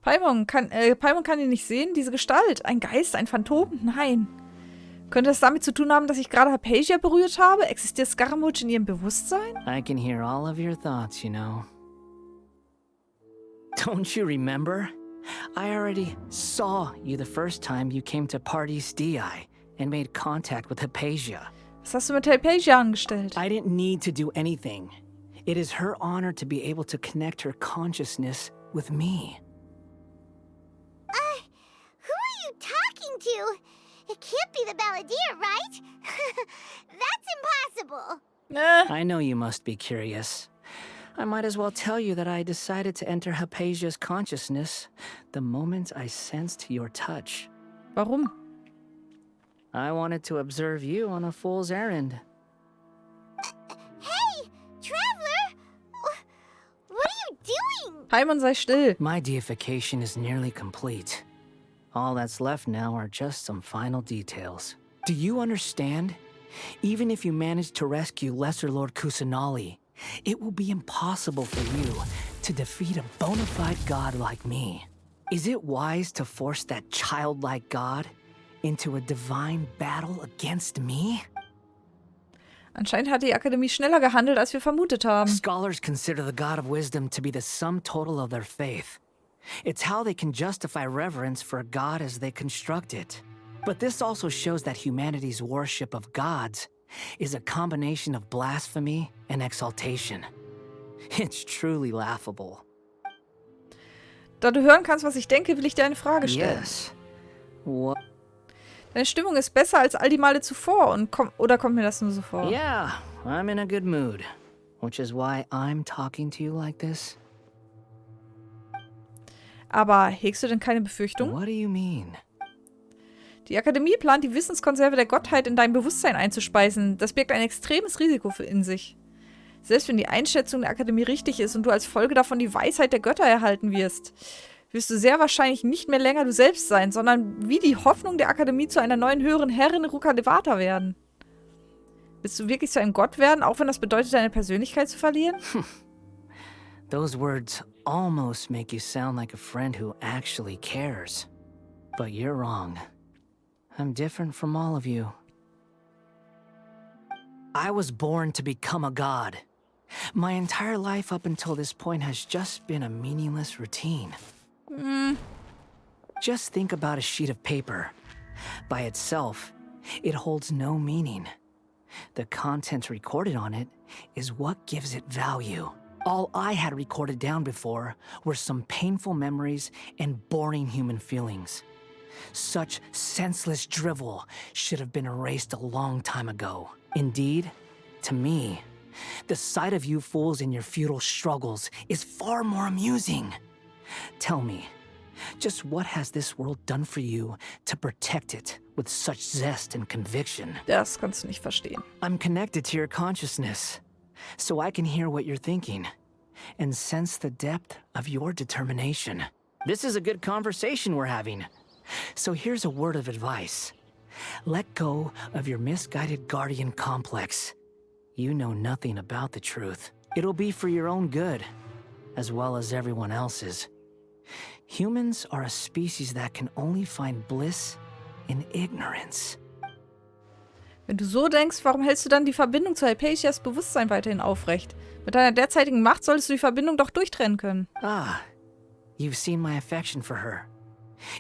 Paimon kann ihn nicht sehen. Diese Gestalt. Ein Geist, ein Phantom? Nein. Könnte es damit zu tun haben, dass ich gerade Hypatia berührt habe? Existiert Scaramouche in ihrem Bewusstsein? I can hear all of your thoughts, you know. Don't you remember? I already saw you the first time you came to Party's DI and made contact with Hypatia. Was hast du mit Hypatia angestellt? I didn't need to do anything. It is her honor to be able to connect her consciousness with me. Who are you talking to? It can't be the balladeer, right? That's impossible. I know you must be curious. I might as well tell you that I decided to enter Hypatia's consciousness the moment I sensed your touch. Warum? I wanted to observe you on a fool's errand. Hey, traveler! What are you doing? Paimon, sei still. My deification is nearly complete. All that's left now are just some final details. Do you understand? Even if you manage to rescue Lesser Lord Kusanali, it will be impossible for you to defeat a bona fide god like me. Is it wise to force that childlike god into a divine battle against me? Anscheinend hat die Akademie schneller gehandelt, als wir vermutet haben. Scholars consider the god of wisdom to be the sum total of their faith. It's how they can justify reverence for a god as they construct it. But this also shows that humanity's worship of gods is a combination of blasphemy and exaltation. It's truly laughable. Da du hören kannst, was ich denke, will ich dir eine Frage stellen. Yes. What? Deine Stimmung ist besser als all die Male zuvor oder kommt mir das nur so vor? Yeah, I'm in a good mood, which is why I'm talking to you like this. Aber hegst du denn keine Befürchtung? What do you mean? Die Akademie plant, die Wissenskonserve der Gottheit in dein Bewusstsein einzuspeisen. Das birgt ein extremes Risiko in sich. Selbst wenn die Einschätzung der Akademie richtig ist und du als Folge davon die Weisheit der Götter erhalten wirst du sehr wahrscheinlich nicht mehr länger du selbst sein, sondern wie die Hoffnung der Akademie zu einer neuen höheren Herrin Rukadevata werden. Willst du wirklich zu einem Gott werden, auch wenn das bedeutet, deine Persönlichkeit zu verlieren? Those words almost make you sound like a friend who actually cares. But you're wrong. I'm different from all of you. I was born to become a god. My entire life up until this point has just been a meaningless routine. Just think about a sheet of paper. By itself, it holds no meaning. The content recorded on it is what gives it value. All I had recorded down before were some painful memories and boring human feelings. Such senseless drivel should have been erased a long time ago. Indeed, to me, the sight of you fools in your futile struggles is far more amusing. Tell me, just what has this world done for you to protect it with such zest and conviction? Das kannst du nicht verstehen. I'm connected to your consciousness, so I can hear what you're thinking and sense the depth of your determination. This is a good conversation we're having. So here's a word of advice. Let go of your misguided guardian complex. You know nothing about the truth. It'll be for your own good, as well as everyone else's. Humans are a species that can only find bliss in ignorance. Wenn du so denkst, warum hältst du dann die Verbindung zu Hypatias Bewusstsein weiterhin aufrecht? Mit deiner derzeitigen Macht solltest du die Verbindung doch durchtrennen können. Ah, you've seen my affection for her.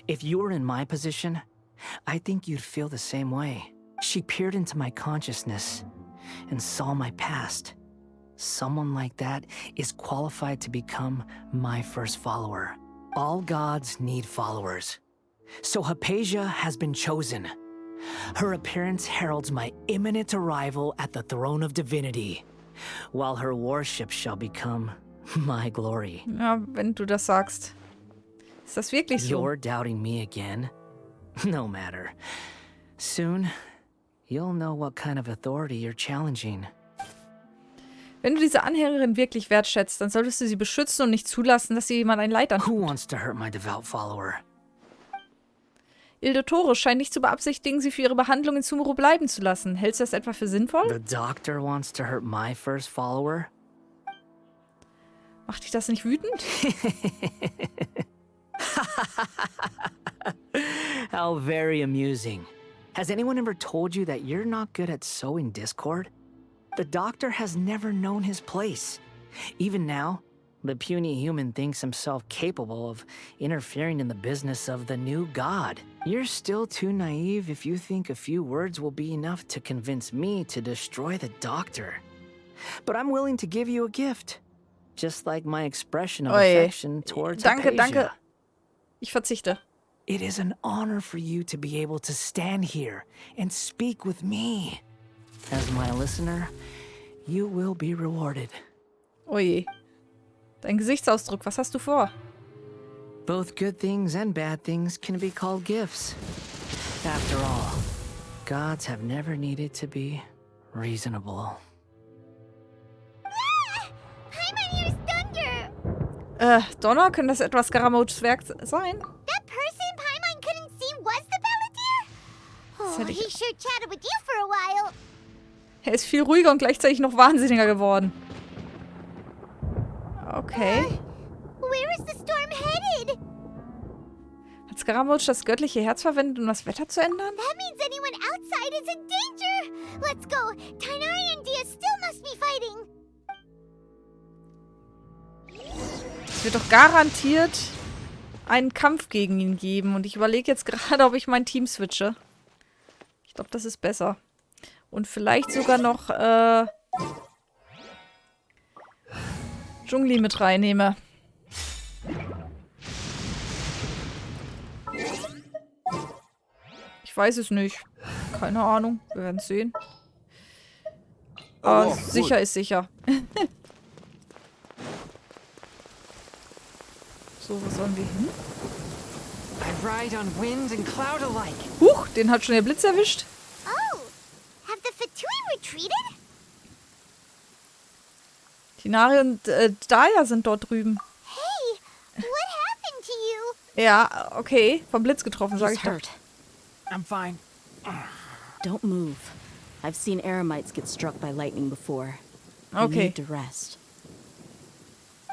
If you were in my position, I think you'd feel the same way. She peered into my consciousness and saw my past. Someone like that is qualified to become my first follower. All gods need followers. So Hypatia has been chosen. Her appearance heralds my imminent arrival at the throne of divinity, while her worship shall become my glory. Ja, wenn du das sagst. Ist das wirklich so? You're doubting me again? No matter. Soon, you'll know what kind of authority you're challenging. Wenn du diese Anhängerin wirklich wertschätzt, dann solltest du sie beschützen und nicht zulassen, dass sie jemand ein Leid antut. Who wants to hurt my devout follower? Ildotore scheint nicht zu beabsichtigen, sie für ihre Behandlung in Sumeru bleiben zu lassen. Hältst du das etwa für sinnvoll? The doctor wants to hurt my first follower? Macht dich das nicht wütend? How very amusing. Has anyone ever told you that you're not good at sowing discord? The doctor has never known his place. Even now, the puny human thinks himself capable of interfering in the business of the new god. You're still too naive if you think a few words will be enough to convince me to destroy the doctor. But I'm willing to give you a gift. Just like my expression of affection towards Hypatia. Danke. Ich verzichte. It is an honor for you to be able to stand here and speak with me. As my listener, you will be rewarded. Oje. Dein Gesichtsausdruck, was hast du vor? Both good things and bad things can be called gifts. After all, gods have never needed to be reasonable. Paimon used thunder! Donner, können das etwas Garamots Werk sein? That person Paimon couldn't see was the Palantir? Oh, he sure chatted with you for a while. Er ist viel ruhiger und gleichzeitig noch wahnsinniger geworden. Okay. Where is the storm headed? Hat Scaramouche das göttliche Herz verwendet, um das Wetter zu ändern? That means anyone outside is in danger. Let's go. Tighnari and Dia still must be fighting. Es wird doch garantiert einen Kampf gegen ihn geben. Und ich überlege jetzt gerade, ob ich mein Team switche. Ich glaube, das ist besser. Und vielleicht sogar noch Dschungli mit reinnehme. Ich weiß es nicht. Keine Ahnung. Wir werden es sehen. Aber sicher ist sicher. So, was sollen wir hin? Huch, den hat schon der Blitz erwischt. Oh, have the Fatui retreated? Tinari und Dahlia sind dort drüben. Hey, what happened to you? Ja, okay. Vom Blitz getroffen, sage ich doch. I'm fine. Don't move. I've seen Eremites get struck by lightning before. You Okay. need to rest.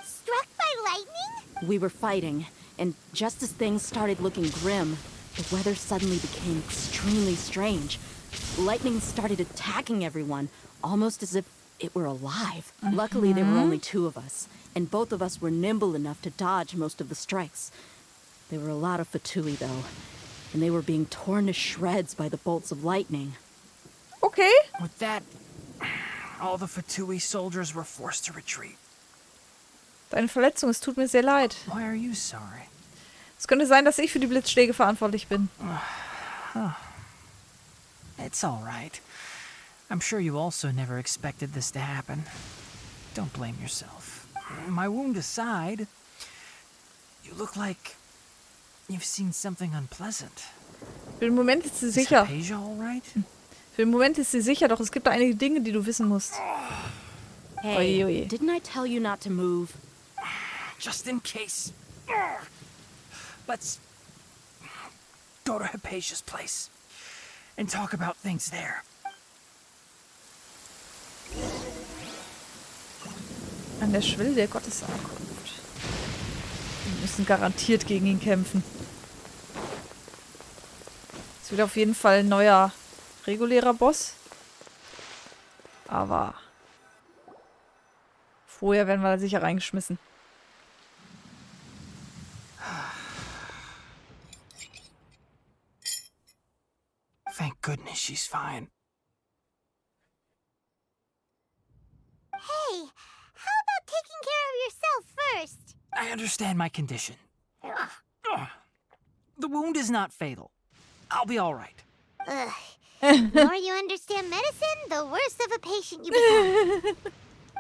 Struck by lightning? We were fighting, and just as things started looking grim, the weather suddenly became extremely strange. Lightning started attacking everyone, almost as if it were alive. Luckily, there were only two of us, and both of us were nimble enough to dodge most of the strikes. There were a lot of Fatui, though, and they were being torn to shreds by the bolts of lightning. Okay. With that, all the Fatui soldiers were forced to retreat. Deine Verletzung, es tut mir sehr leid. Why are you sorry? Es könnte sein, dass ich für die Blitzschläge verantwortlich bin. It's all right. I'm sure you also never expected this to happen. Don't blame yourself. My wound aside, you look like you've seen something unpleasant. Für den Moment ist sie sicher. Is Hypatia all right? Für den Moment ist sie sicher, doch es gibt da einige Dinge, die du wissen musst. Hey, Oje. didn't I tell you not to move? Just in case. Let's go to Hypatia's place and talk about things there. An der Schwelle der Gottesankunft. Wir müssen garantiert gegen ihn kämpfen. Es wird auf jeden Fall ein neuer regulärer Boss. Aber vorher werden wir da sicher reingeschmissen. Thank goodness she's fine. Hey, how about taking care of yourself first? I understand my condition. The wound is not fatal. I'll be all right. Ugh. The more you understand medicine, the worse of a patient you become.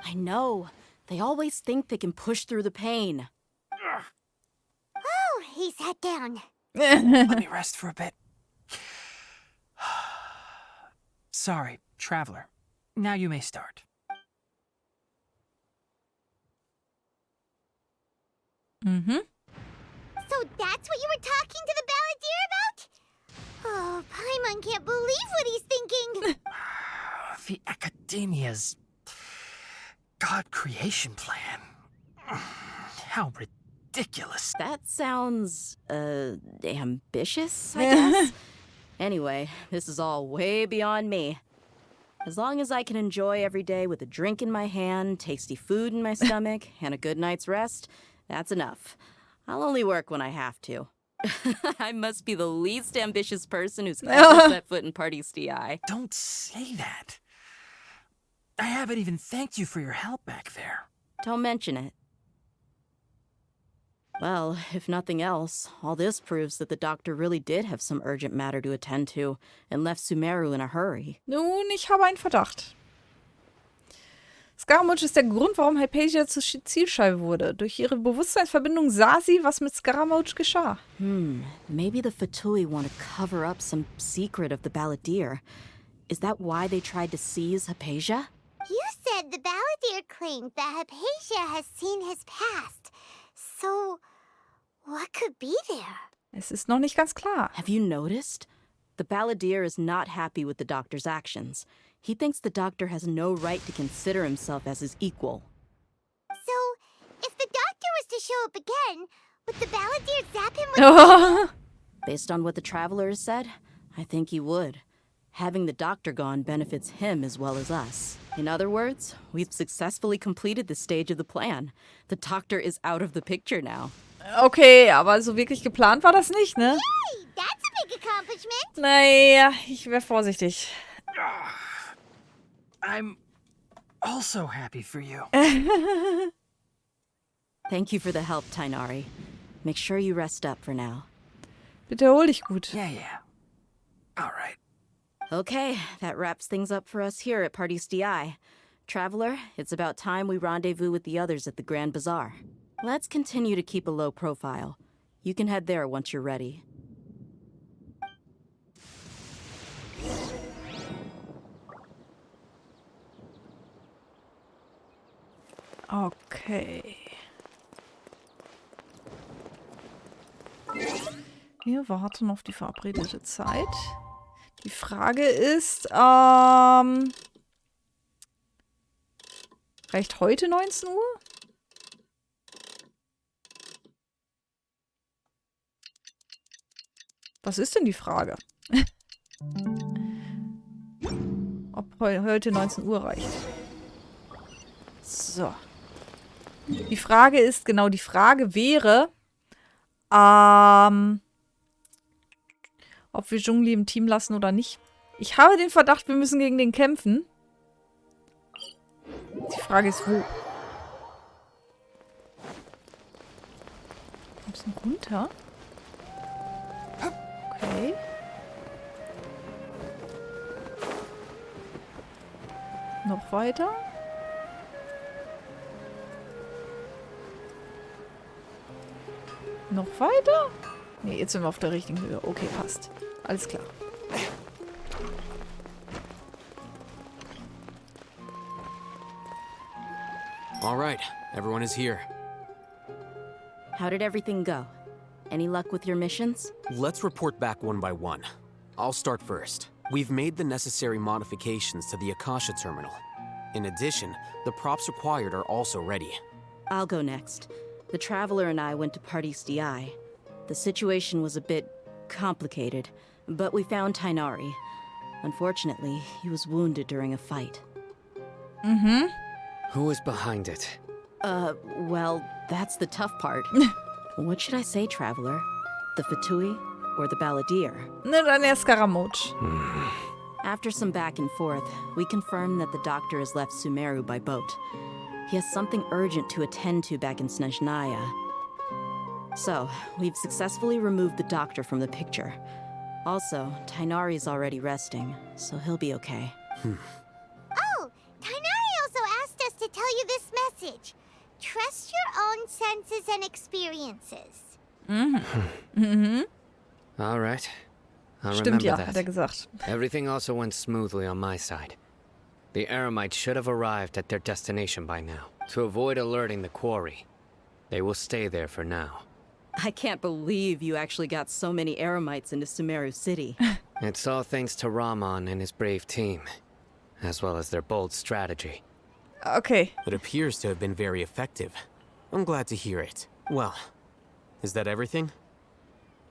I know. They always think they can push through the pain. Oh, he sat down. Let me rest for a bit. Sorry, traveler. Now you may start. Mm-hmm. So that's what you were talking to the balladeer about? Oh, Paimon can't believe what he's thinking. The Academia's God creation plan. How ridiculous. That sounds, ambitious, I guess? Anyway, this is all way beyond me. As long as I can enjoy every day with a drink in my hand, tasty food in my stomach, and a good night's rest, that's enough. I'll only work when I have to. I must be the least ambitious person who's ever set foot in Party's DI. Don't say that. I haven't even thanked you for your help back there. Don't mention it. Well, if nothing else, all this proves that the doctor really did have some urgent matter to attend to and left Sumeru in a hurry. Nun, ich habe einen Verdacht. Scaramouche ist der Grund, warum Hypatia zur Zielscheibe wurde. Durch ihre Bewusstseinsverbindung sah sie, was mit Scaramouche geschah. Maybe the Fatui want to cover up some secret of the balladeer. Is that why they tried to seize Hypatia? You said the balladeer claimed that Hypatia has seen his past. So, what could be there? Es ist noch nicht ganz klar. Have you noticed? The balladeer is not happy with the doctor's actions. He thinks the doctor has no right to consider himself as his equal. So, if the doctor was to show up again, would the balladeer zap him with Based on what the traveler has said, I think he would. Having the doctor gone benefits him as well as us. In other words, we've successfully completed this stage of the plan. The doctor is out of the picture now. Okay, aber so wirklich geplant war das nicht, ne? Hey, that's a big accomplishment. Naja, ich wäre vorsichtig. I'm also happy for you. Thank you for the help, Tainari. Make sure you rest up for now. Bitte erhol dich gut. Yeah. All right. Okay, that wraps things up for us here at Party's DI. Traveler, it's about time we rendezvous with the others at the Grand Bazaar. Let's continue to keep a low profile. You can head there once you're ready. Okay. Wir warten auf die verabredete Zeit. Die Frage ist, reicht heute 19 Uhr? Was ist denn die Frage? Ob heute 19 Uhr reicht. So. Die Frage ist, genau, die Frage wäre, ob wir Zhongli im Team lassen oder nicht. Ich habe den Verdacht, wir müssen gegen den kämpfen. Die Frage ist, wo? Ein bisschen runter. Okay. Noch weiter. Noch weiter? Ne, jetzt sind wir auf der richtigen Höhe. Okay, passt. Alles klar. All right, everyone is here. How did everything go? Any luck with your missions? Let's report back one by one. I'll start first. We've made the necessary modifications to the Akasha terminal. In addition, the props required are also ready. I'll go next. The Traveler and I went to Pardis DI. The situation was a bit complicated, but we found Tighnari. Unfortunately, he was wounded during a fight. Mhm. Who was behind it? Well, that's the tough part. What should I say, Traveler? The Fatui or the Balladeer? Ne, dann der Scaramouche. After some back and forth, we confirmed that the doctor has left Sumeru by boat. He has something urgent to attend to back in Snezhnaya. So, we've successfully removed the doctor from the picture. Also, Tighnari's already resting, so he'll be okay. Oh, Tighnari also asked us to tell you this message. Trust your own senses and experiences. All right. I'll Stimmt remember ja, that. hat er gesagt. Everything also went smoothly on my side. The Eremites should have arrived at their destination by now. To avoid alerting the quarry, they will stay there for now. I can't believe you actually got so many Eremites into Sumeru City. It's all thanks to Rahman and his brave team, as well as their bold strategy. Okay. It appears to have been very effective. I'm glad to hear it. Well, is that everything?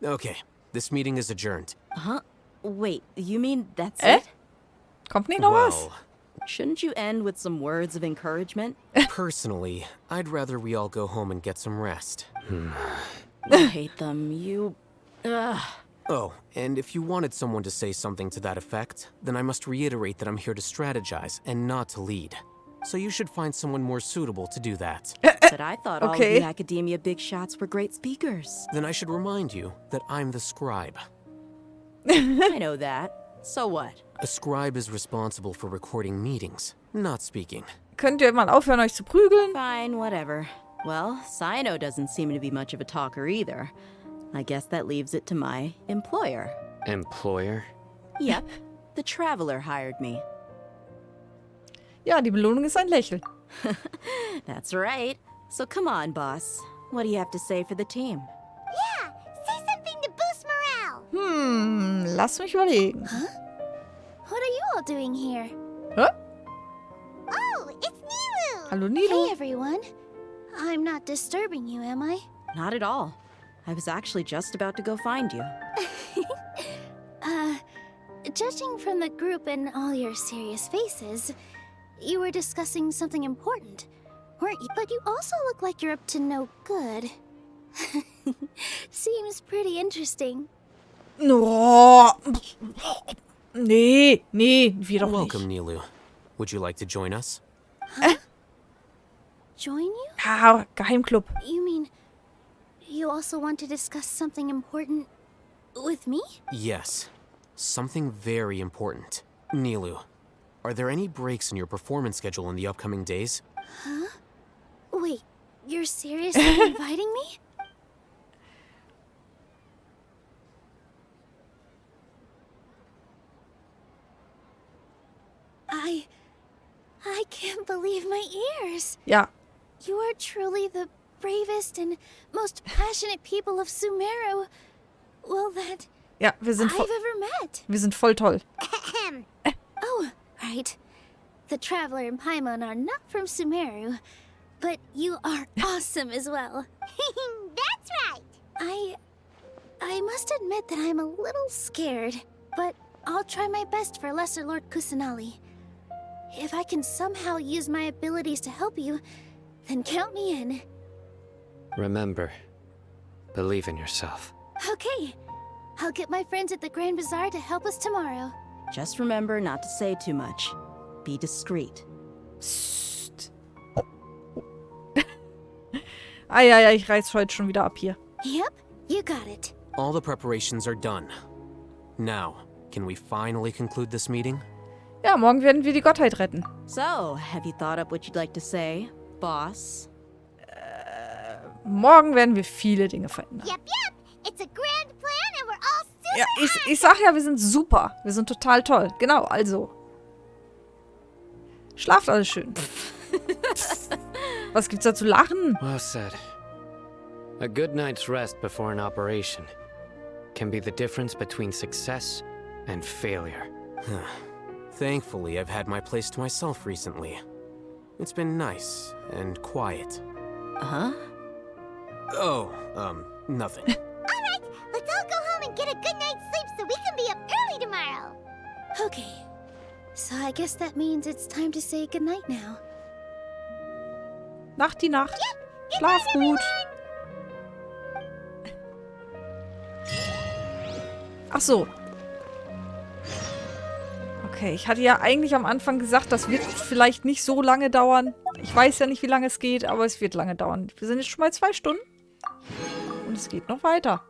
Okay, this meeting is adjourned. Huh? Wait, you mean that's Eh? it? Kommt nicht noch was? Well, Shouldn't you end with some words of encouragement? personally, I'd rather we all go home and get some rest. I hate them. You... Ugh. Oh, and if you wanted someone to say something to that effect, then I must reiterate that I'm here to strategize and not to lead. So you should find someone more suitable to do that. But I thought all of Okay. you academia big shots were great speakers. Then I should remind you that I'm the scribe. I know that. So what? A scribe is responsible for recording meetings, not speaking. Könnt ihr mal aufhören, euch zu prügeln? Fine, whatever. Well, Sino doesn't seem to be much of a talker either. I guess that leaves it to my employer. Employer? Yep, the Traveler hired me. Ja, die Belohnung ist ein Lächeln. That's right. So come on, boss. What do you have to say for the team? Yeah, say something to boost morale. Lass mich überlegen. What are you all doing here? Hä? Oh, it's Nilu. Hallo Nilo. Hey, everyone. I'm not disturbing you, am I? Not at all. I was actually just about to go find you. Judging from the group and all your serious faces, you were discussing something important, weren't you? But you also look like you're up to no good. Seems pretty interesting. Oh. Nee, wir doch Welcome, nicht. Nilu. Would you like to join us? Join you? Ja, Geheimclub. You mean you also want to discuss something important with me? Yes. Something very important. Nilu, are there any breaks in your performance schedule in the upcoming days? Huh? Wait, you're seriously inviting me? I can't believe my ears. Ja. You are truly the bravest and most passionate people of Sumeru. Well, that Ja, wir sind I've voll, ever met. wir sind voll toll. Oh, right. The Traveler and Paimon are not from Sumeru, but you are awesome as well. That's right. I must admit that I'm a little scared, but I'll try my best for Lesser Lord Kusanali. If I can somehow use my abilities to help you, then count me in. Remember, believe in yourself. Okay. I'll get my friends at the Grand Bazaar to help us tomorrow. Just remember not to say too much. Be discreet. Psst. Ei, ich reiß heute schon wieder ab hier. Yep, you got it. All the preparations are done. Now, can we finally conclude this meeting? Ja, morgen werden wir die Gottheit retten. So, have you thought up what you'd like to say, boss? Morgen werden wir viele Dinge verändern. Yep. It's a grand plan and we're all super Ja, ich sag ja, wir sind super. Wir sind total toll. Genau, also. Schlaft alles schön. Was gibt's da zu lachen? Well said. A good night's rest before an operation can be the difference between success and failure. Thankfully, I've had my place to myself recently. It's been nice and quiet. Huh? Oh, nothing. Alright, let's all go home and get a good night's sleep so we can be up early tomorrow. Okay. So I guess that means it's time to say goodnight now. Nacht die Nacht. Schlaf gut. Ach so. Okay, ich hatte ja eigentlich am Anfang gesagt, das wird vielleicht nicht so lange dauern. Ich weiß ja nicht, wie lange es geht, aber es wird lange dauern. Wir sind jetzt schon mal 2 Stunden. Und es geht noch weiter.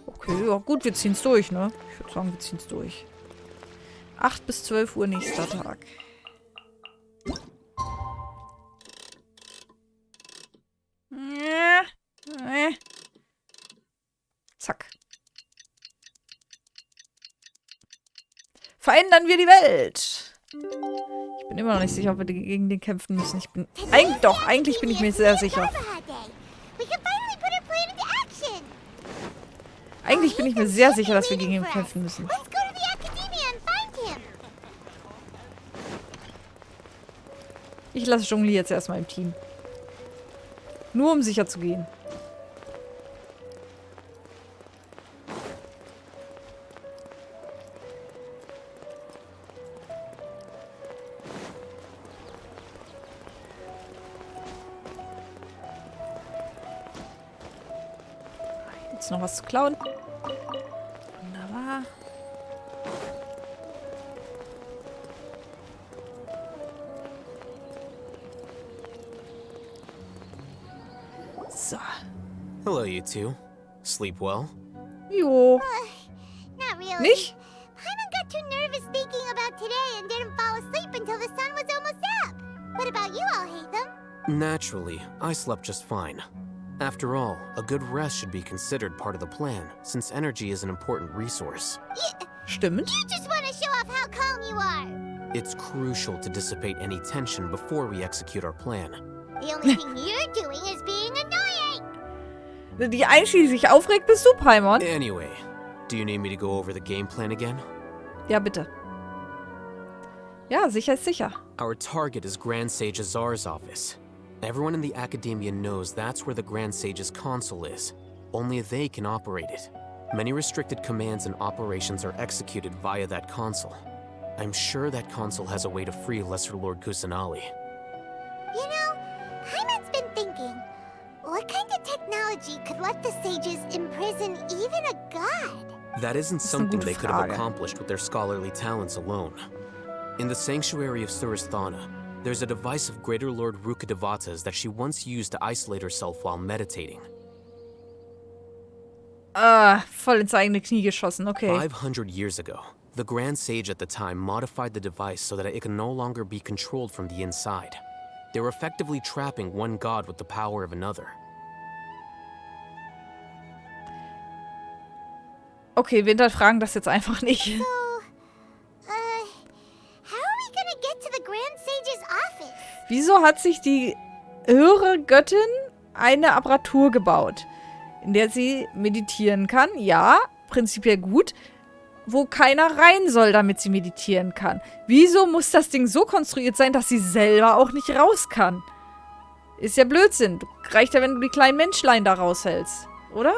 Okay, ja gut, wir ziehen es durch, ne? Ich würde sagen, wir ziehen es durch. 8 bis 12 Uhr nächster Tag. Zack. Verändern wir die Welt. Ich bin immer noch nicht sicher, ob wir gegen den kämpfen müssen. Ich bin... Eigentlich bin ich mir sehr sicher. Eigentlich bin ich mir sehr sicher, dass wir gegen ihn kämpfen müssen. Ich lasse Zhongli jetzt erstmal im Team. Nur um sicher zu gehen. Jetzt noch was zu klauen. Wunderbar. So. Hello, you two. Sleep well? Jo. Not really. Nicht? Paimon got too nervous thinking about today and didn't fall asleep until the sun was almost up. What about you, Alhaitham? Naturally, I slept just fine. After all, a good rest should be considered part of the plan, since energy is an important resource. Stimmt. You just want to show off how calm you are. It's crucial to dissipate any tension before we execute our plan. The only thing you're doing is being annoying. Die Einzige, die sich aufregt, bist du, Paimon. Anyway, do you need me to go over the game plan again? Ja, bitte. Ja, sicher ist sicher. Our target is Grand Sage Azar's office. Everyone in the Academia knows that's where the Grand Sage's console is. Only they can operate it. Many restricted commands and operations are executed via that console. I'm sure that console has a way to free Lesser Lord Kusanali. You know, Paimon's been thinking, what kind of technology could let the sages imprison even a god? That isn't something they could have accomplished with their scholarly talents alone. In the Sanctuary of Surasthana, there's a device of Greater Lord Rukkhadevata's that she once used to isolate herself while meditating. Voll ins eigene Knie geschossen, okay. 500 years ago, the Grand Sage at the time modified the device so that it can no longer be controlled from the inside. They were effectively trapping one god with the power of another. Okay, wir hinterfragen das jetzt einfach nicht. So, how are we gonna get to the Grand Sage's office? Wieso hat sich die höhere Göttin eine Apparatur gebaut, in der sie meditieren kann? Ja, prinzipiell gut. Wo keiner rein soll, damit sie meditieren kann. Wieso muss das Ding so konstruiert sein, dass sie selber auch nicht raus kann? Ist ja Blödsinn. Reicht ja, wenn du die kleinen Menschlein da raushältst, oder?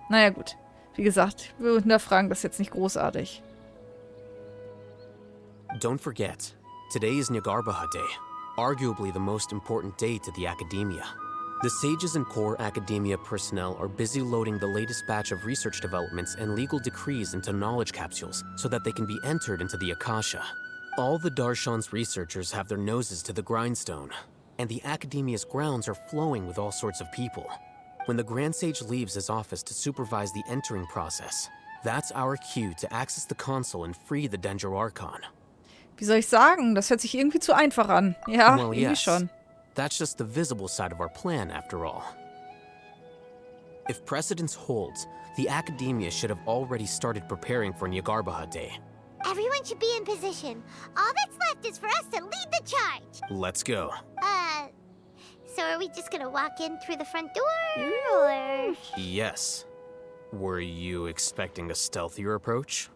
Naja, gut. Wie gesagt, wir hinterfragen das jetzt nicht großartig. Don't forget, today is Jnagarbha-Tag, arguably the most important day to the Academia. The sages and core Academia personnel are busy loading the latest batch of research developments and legal decrees into knowledge capsules so that they can be entered into the Akasha. All the Darshan's researchers have their noses to the grindstone, and the Academia's grounds are flowing with all sorts of people. When the Grand Sage leaves his office to supervise the entering process, that's our cue to access the console and free the Danger Archon. Wie soll ich sagen? Das hört sich irgendwie zu einfach an. Ja, well, irgendwie schon. That's just the visible side of our plan, after all. If precedence holds, the Academia should have already started preparing for Jnagarbha-Tag. Everyone should be in position. All that's left is for us to lead the charge. Let's go. So are we we just gonna walk in through the front door, or...? Yes. Were you expecting a stealthier approach?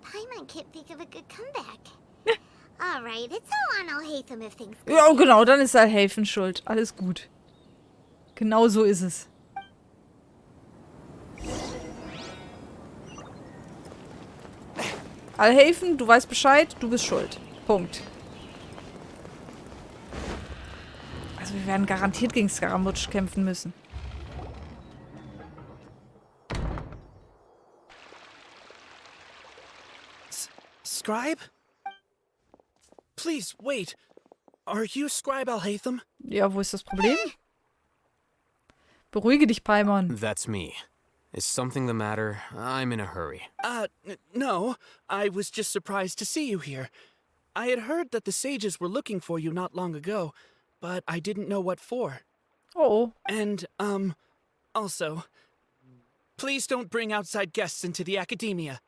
Paimon can't think of a good comeback. Alright, it's all on Alhaitham if things go. Ja, genau, dann ist Alhaitham schuld. Alles gut. Genau so ist es. Alhaitham, du weißt Bescheid, du bist schuld. Punkt. Also wir werden garantiert gegen Scaramouche kämpfen müssen. Scribe? Please, wait. Are you Scribe Alhaitham? Ja, wo ist das Problem? Beruhige dich, Paimon. That's me. Is something the matter? I'm in a hurry. No. I was just surprised to see you here. I had heard that the sages were looking for you not long ago, but I didn't know what for. Oh. And, also, please don't bring outside guests into the academia.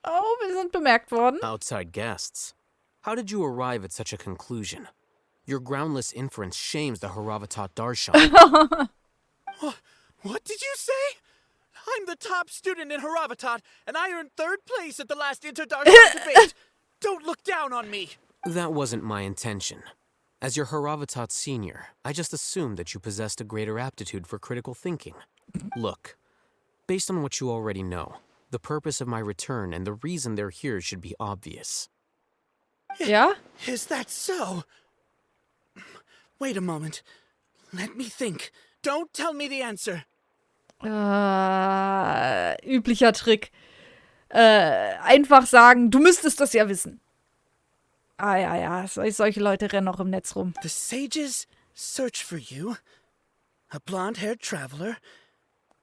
Oh, wir sind bemerkt worden. Outside guests? How did you arrive at such a conclusion? Your groundless inference shames the Heravatat Darshan. What did you say? I'm the top student in Heravatat, and I earned 3rd place at the last Interdarshan debate. Don't look down on me. That wasn't my intention. As your Heravatat senior, I just assumed that you possessed a greater aptitude for critical thinking. Look, based on what you already know, the purpose of my return and the reason they're here should be obvious. Yeah? Is that so? Wait a moment. Let me think. Don't tell me the answer. Üblicher Trick. Einfach sagen, du müsstest das ja wissen. Ja. Solche Leute rennen auch im Netz rum. The sages search for you. A blonde-haired traveler.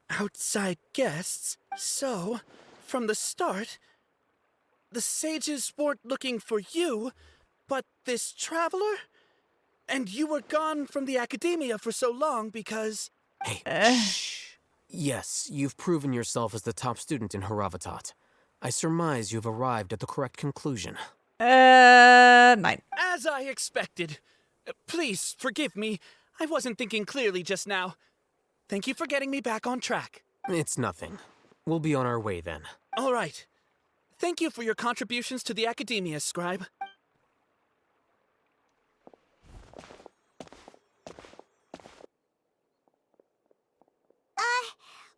Outside guests. So, from the start, the sages weren't looking for you, but this traveler? And you were gone from the academia for so long because... Hey, shh. Yes, you've proven yourself as the top student in Heravatat. I surmise you've arrived at the correct conclusion. Nein. As I expected. Please, forgive me. I wasn't thinking clearly just now. Thank you for getting me back on track. It's nothing. We'll be on our way then. All right. Thank you for your contributions to the academia, Scribe.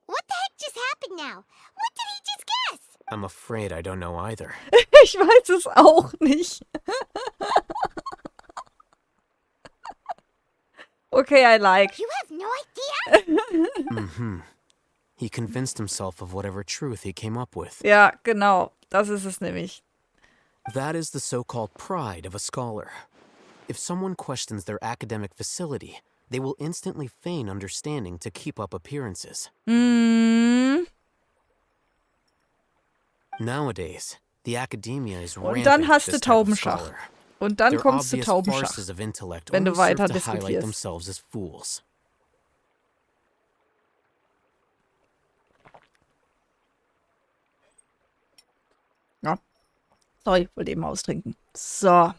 What the heck just happened now? What did he just guess? I'm afraid I don't know either. Ich weiß es auch nicht. Okay, I like. You have no idea? He convinced himself of whatever truth he came up with. Ja, genau. Das ist es nämlich. That is the so-called pride of a scholar. If someone questions their academic facility, they will instantly feign understanding to keep up appearances. Nowadays, the academia is rampant. Und dann hast du this type of Taubenschach. scholar. Und dann Their kommst du obvious Taubenschach, farces of intellect wenn du only serve weiter to highlight diskutierst. themselves as fools. Ja. Sorry, wollte eben austrinken. So.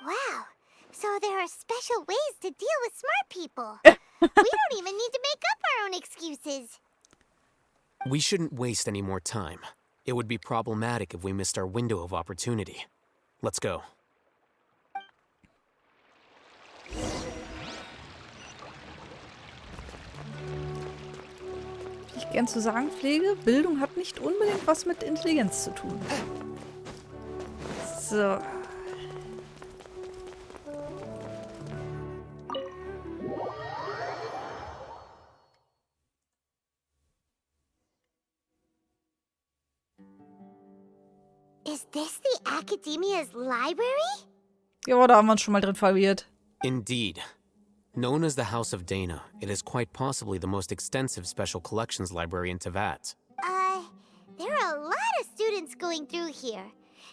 Wow. So there are special ways to deal with smart people. We don't even need to make up our own excuses. We shouldn't waste any more time. It would be problematic if we missed our window of opportunity. Let's go. Wie ich gern zu sagen pflege, Bildung hat nicht unbedingt was mit Intelligenz zu tun. So. Is this the Academia's library? Ja, da haben wir uns schon mal drin verwirrt. Indeed. Known as the House of Dana, it is quite possibly the most extensive special collections library in Teyvat. There are a lot of students going through here.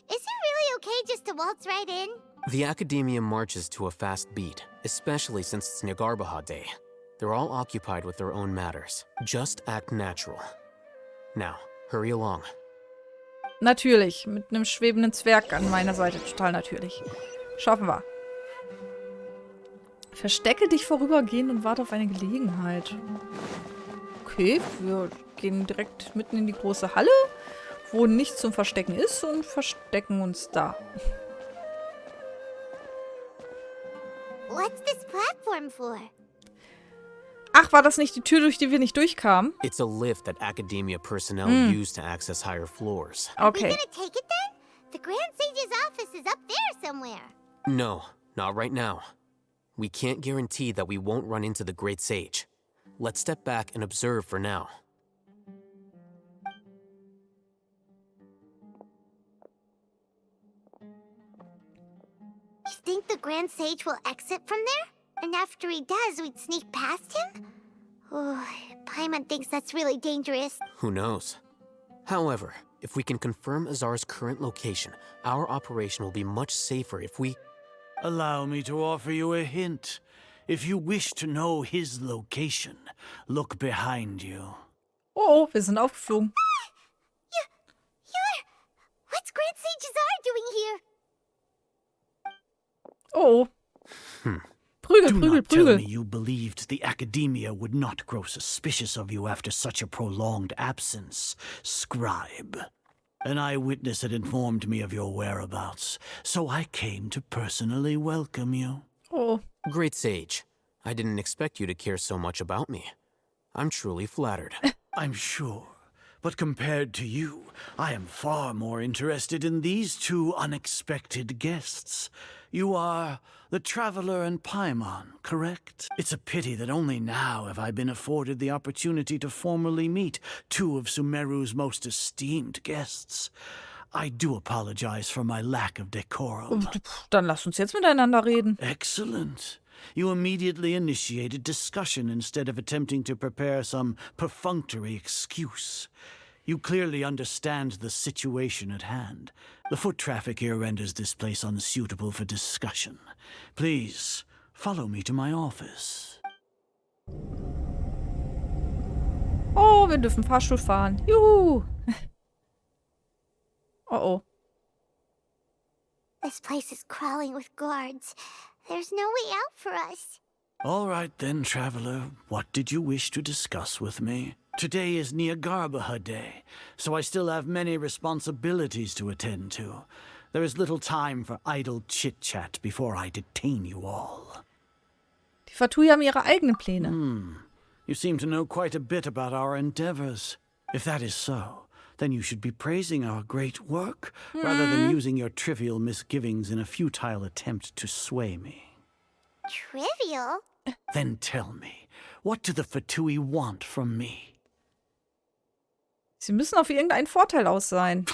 Is it really okay just to waltz right in? The Academia marches to a fast beat, especially since it's Jnagarbha Day. They're all occupied with their own matters. Just act natural. Now, hurry along. Natürlich, mit einem schwebenden Zwerg an meiner Seite, total natürlich. Schaffen wir. Verstecke dich vorübergehend und warte auf eine Gelegenheit. Okay, wir gehen direkt mitten in die große Halle, wo nichts zum Verstecken ist, und verstecken uns da. What's this platform for? Ach, war das nicht die Tür, durch die wir nicht durchkamen? It's a lift that academia personnel use to access higher floors. Are we gonna take it then? The Grand Sage's office is up there somewhere. No, not right now. We can't guarantee that we won't run into the Great Sage. Let's step back and observe for now. You think the Grand Sage will exit from there? And after he does, we'd sneak past him? Oh, Paimon thinks that's really dangerous. Who knows? However, if we can confirm Azar's current location, our operation will be much safer if we... Allow me to offer you a hint. If you wish to know his location, look behind you. Oh, wir sind aufgeflogen. What's Grand Sage Azar doing here? Oh. Prügel, Do Prügel, not tell Prügel. me you believed the Academia would not grow suspicious of you after such a prolonged absence, scribe. An eyewitness had informed me of your whereabouts, so I came to personally welcome you. Oh. Great Sage, I didn't expect you to care so much about me. I'm truly flattered. I'm sure, but compared to you, I am far more interested in these two unexpected guests. You are the Traveler and Paimon, correct? It's a pity that only now have I been afforded the opportunity to formally meet two of Sumeru's most esteemed guests. I do apologize for my lack of decorum. Dann lass uns jetzt miteinander reden. Excellent. You immediately initiated discussion instead of attempting to prepare some perfunctory excuse. You clearly understand the situation at hand. The foot traffic here renders this place unsuitable for discussion. Please, follow me to my office. Oh, wir dürfen Fahrstuhl fahren. Juhu. Oh, oh. This place is crawling with guards. There's no way out for us. All right then, Traveler. What did you wish to discuss with me? Today is Jnagarbha-Tag Day, so I still have many responsibilities to attend to. There is little time for idle chit-chat before I detain you all. Die Fatui haben ihre eigenen Pläne. You seem to know quite a bit about our endeavors. If that is so, then you should be praising our great work, rather than using your trivial misgivings in a futile attempt to sway me. Trivial? Then tell me, what do the Fatui want from me? Sie müssen auf irgendeinen Vorteil aus sein.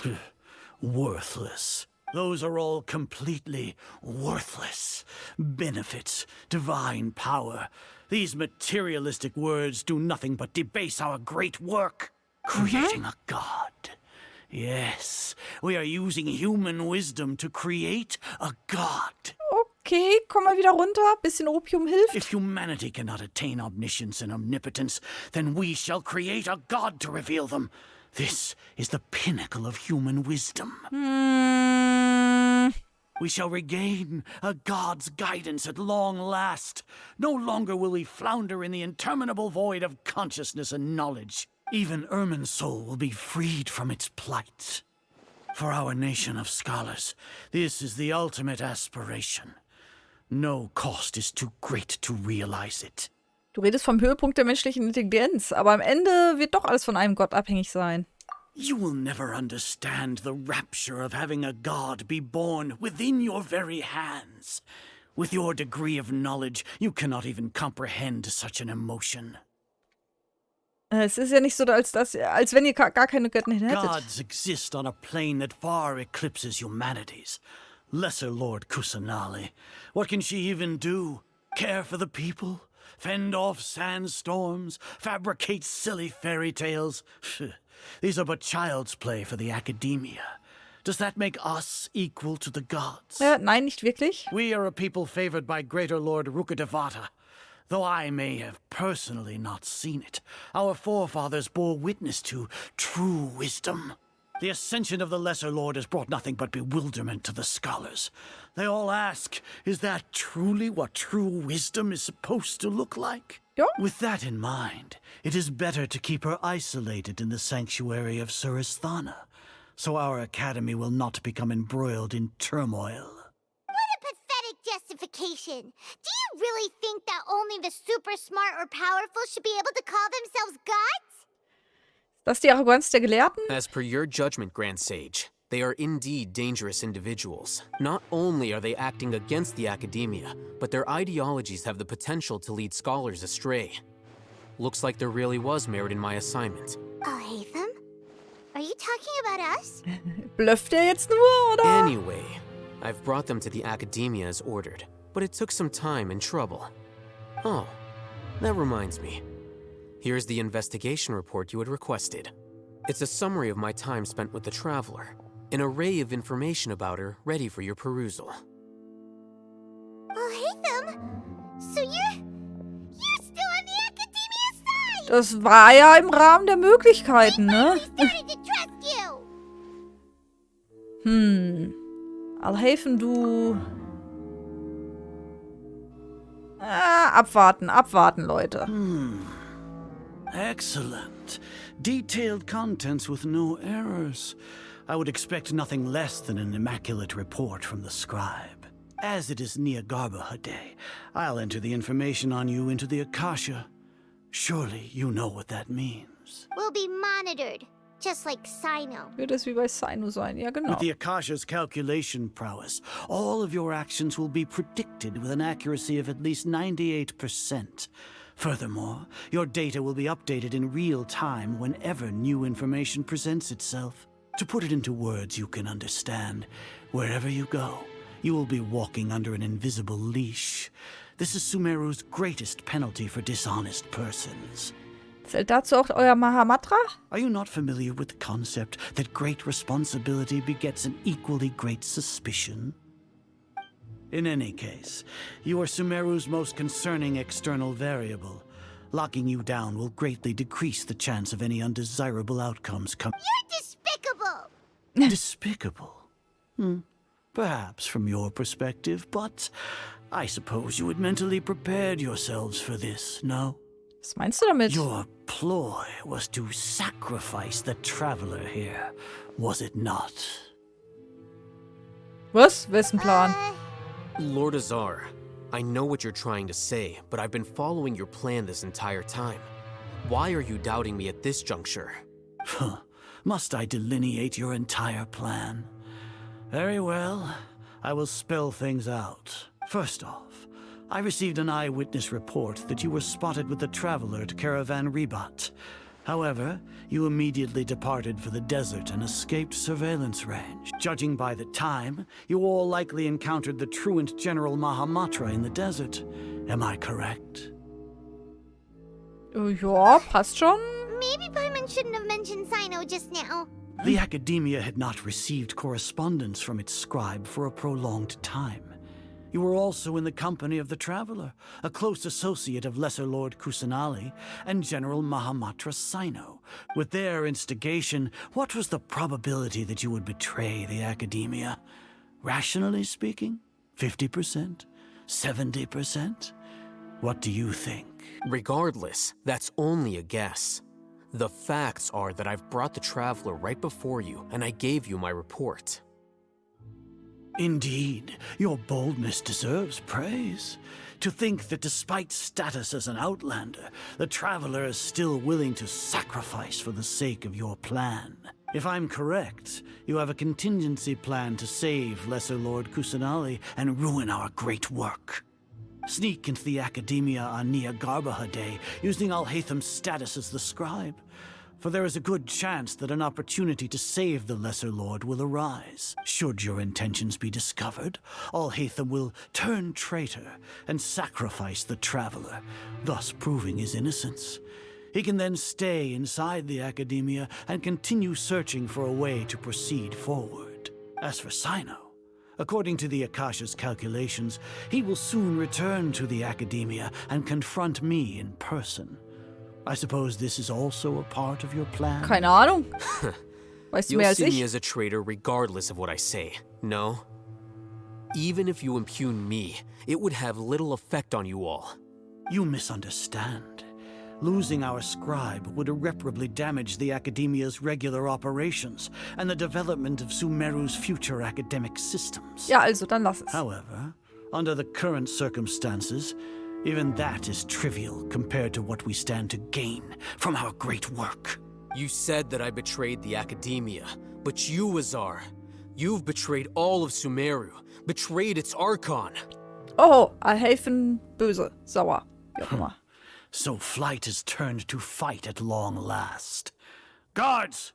Worthless. Those are all completely worthless. Benefits, divine power. These materialistic words do nothing but debase our great work. Creating a god. Yes, we are using human wisdom to create a god. Okay, komm mal wieder runter. Bisschen Opium hilft. If humanity cannot attain omniscience and omnipotence, then we shall create a god to reveal them. This is the pinnacle of human wisdom. We shall regain a god's guidance at long last. No longer will we flounder in the interminable void of consciousness and knowledge. Even Ermin's soul will be freed from its plight. For our nation of scholars, this is the ultimate aspiration. No cost is too great to realize it. Du redest vom Höhepunkt der menschlichen Intelligenz, aber am Ende wird doch alles von einem Gott abhängig sein. You will never understand the rapture of having a god be born within your very hands. With your degree of knowledge, you cannot even comprehend such an emotion. Es ist ja nicht so, als wenn ihr gar keine Götter hättet. Gods exist on a plane that far eclipses humanity's. Lesser Lord Kusanali. What can she even do? Care for the people? Fend off sandstorms? Fabricate silly fairy tales? These are but child's play for the Academia. Does that make us equal to the gods? Nein, nicht wirklich. We are a people favored by Greater Lord Rukkhadevata. Though I may have personally not seen it, our forefathers bore witness to true wisdom. The ascension of the Lesser Lord has brought nothing but bewilderment to the scholars. They all ask, is that truly what true wisdom is supposed to look like? Yeah. With that in mind, it is better to keep her isolated in the sanctuary of Surasthana, so our academy will not become embroiled in turmoil. What a pathetic justification. Do you really think that only the super smart or powerful should be able to call themselves gods? Das ist die Arroganz der Gelehrten? As per your judgment, Grand Sage, they are indeed dangerous individuals. Not only are they acting against the academia, but their ideologies have the potential to lead scholars astray. Looks like there really was merit in my assignment. Alhaitham? Are you talking about us? Blufft jetzt nur, oder? Anyway, I've brought them to the academia as ordered, but it took some time and trouble. Oh, that reminds me. Here's the investigation report you had requested. It's a summary of my time spent with the Traveler. An array of information about her ready for your perusal. Alhaitham? So you're still on the academia side? Das war ja im Rahmen der Möglichkeiten, ne? Alhaitham, du... abwarten, Leute. Excellent. Detailed contents with no errors. I would expect nothing less than an immaculate report from the scribe. As it is Jnagarbha-Tag, I'll enter the information on you into the Akasha. Surely you know what that means. We'll be monitored, just like Sino. Wird es wie bei Sino sein? Ja, genau. With the Akasha's calculation prowess, all of your actions will be predicted with an accuracy of at least 98%. Furthermore, your data will be updated in real time whenever new information presents itself. To put it into words you can understand, wherever you go, you will be walking under an invisible leash. This is Sumeru's greatest penalty for dishonest persons. Zählt dazu auch euer Mahamatra? Are you not familiar with the concept that great responsibility begets an equally great suspicion? In any case, you are Sumeru's most concerning external variable. Locking you down will greatly decrease the chance of any undesirable outcomes coming. You're despicable! Despicable? Perhaps from your perspective, but I suppose you had mentally prepared yourselves for this, no? Was meinst du damit? Your ploy was to sacrifice the Traveler here, was it not? Was? Wessen Plan? Lord Azar, I know what you're trying to say, but I've been following your plan this entire time. Why are you doubting me at this juncture? Must I delineate your entire plan? Very well, I will spell things out. First off, I received an eyewitness report that you were spotted with the Traveler at Caravan Ribat. However, you immediately departed for the desert and escaped surveillance range. Judging by the time, you all likely encountered the truant General Mahamatra in the desert. Am I correct? Ja, passt schon. Maybe Paimon shouldn't have mentioned Sino just now. The Academia had not received correspondence from its scribe for a prolonged time. You were also in the company of the Traveler, a close associate of Lesser Lord Kusanali and General Mahamatra Sino. With their instigation, what was the probability that you would betray the Academia? Rationally speaking, 50%? 70%? What do you think? Regardless, that's only a guess. The facts are that I've brought the Traveler right before you, and I gave you my report. Indeed, your boldness deserves praise. To think that despite status as an outlander, the Traveler is still willing to sacrifice for the sake of your plan. If I'm correct, you have a contingency plan to save Lesser Lord Kusanali and ruin our great work. Sneak into the Academia on Jnagarbha-Tag using Alhaitham's status as the scribe. For there is a good chance that an opportunity to save the Lesser Lord will arise. Should your intentions be discovered, Alhaitham will turn traitor and sacrifice the Traveler, thus proving his innocence. He can then stay inside the Academia and continue searching for a way to proceed forward. As for Sino, according to the Akasha's calculations, he will soon return to the Academia and confront me in person. I suppose this is also a part of your plan? Keine Ahnung. Weißt du You'll mehr als see me ich? as a traitor regardless of what I say, no? Even if you impugn me, it would have little effect on you all. You misunderstand. Losing our scribe would irreparably damage the Academia's regular operations and the development of Sumeru's future academic systems. Ja, also, dann lass es. However, under the current circumstances, even that is trivial compared to what we stand to gain from our great work. You said that I betrayed the Academia, but you, Azar, you've betrayed all of Sumeru, betrayed its Archon. Oh, Alhaitham böse, sauer. Wie auch immer. So flight is turned to fight at long last. Guards!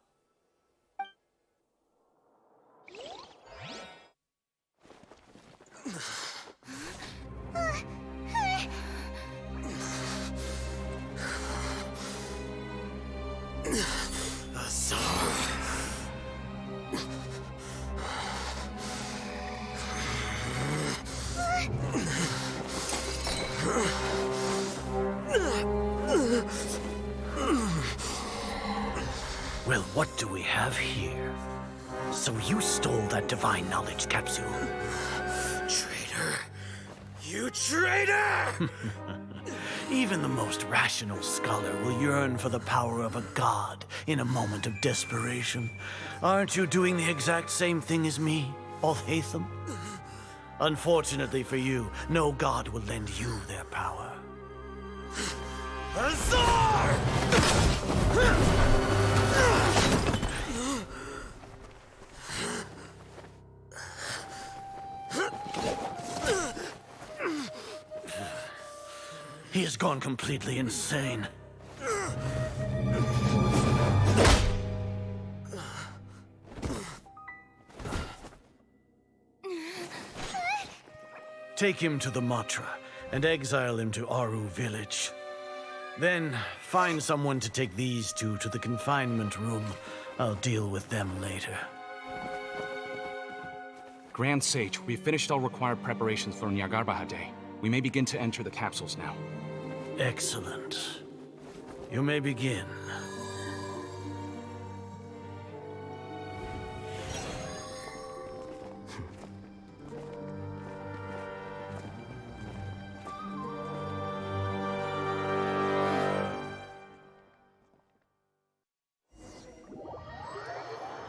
Well, what do we have here? So you stole that divine knowledge capsule. Traitor. You traitor! Even the most rational scholar will yearn for the power of a god in a moment of desperation. Aren't you doing the exact same thing as me, Alhaitham? Unfortunately for you, no god will lend you their power. Azar! He has gone completely insane. Take him to the Matra and exile him to Aru village. Then find someone to take these two to the confinement room. I'll deal with them later. Grand Sage, we've finished all required preparations for Jnagarbha-Tag. We may begin to enter the capsules now. Excellent. You may begin.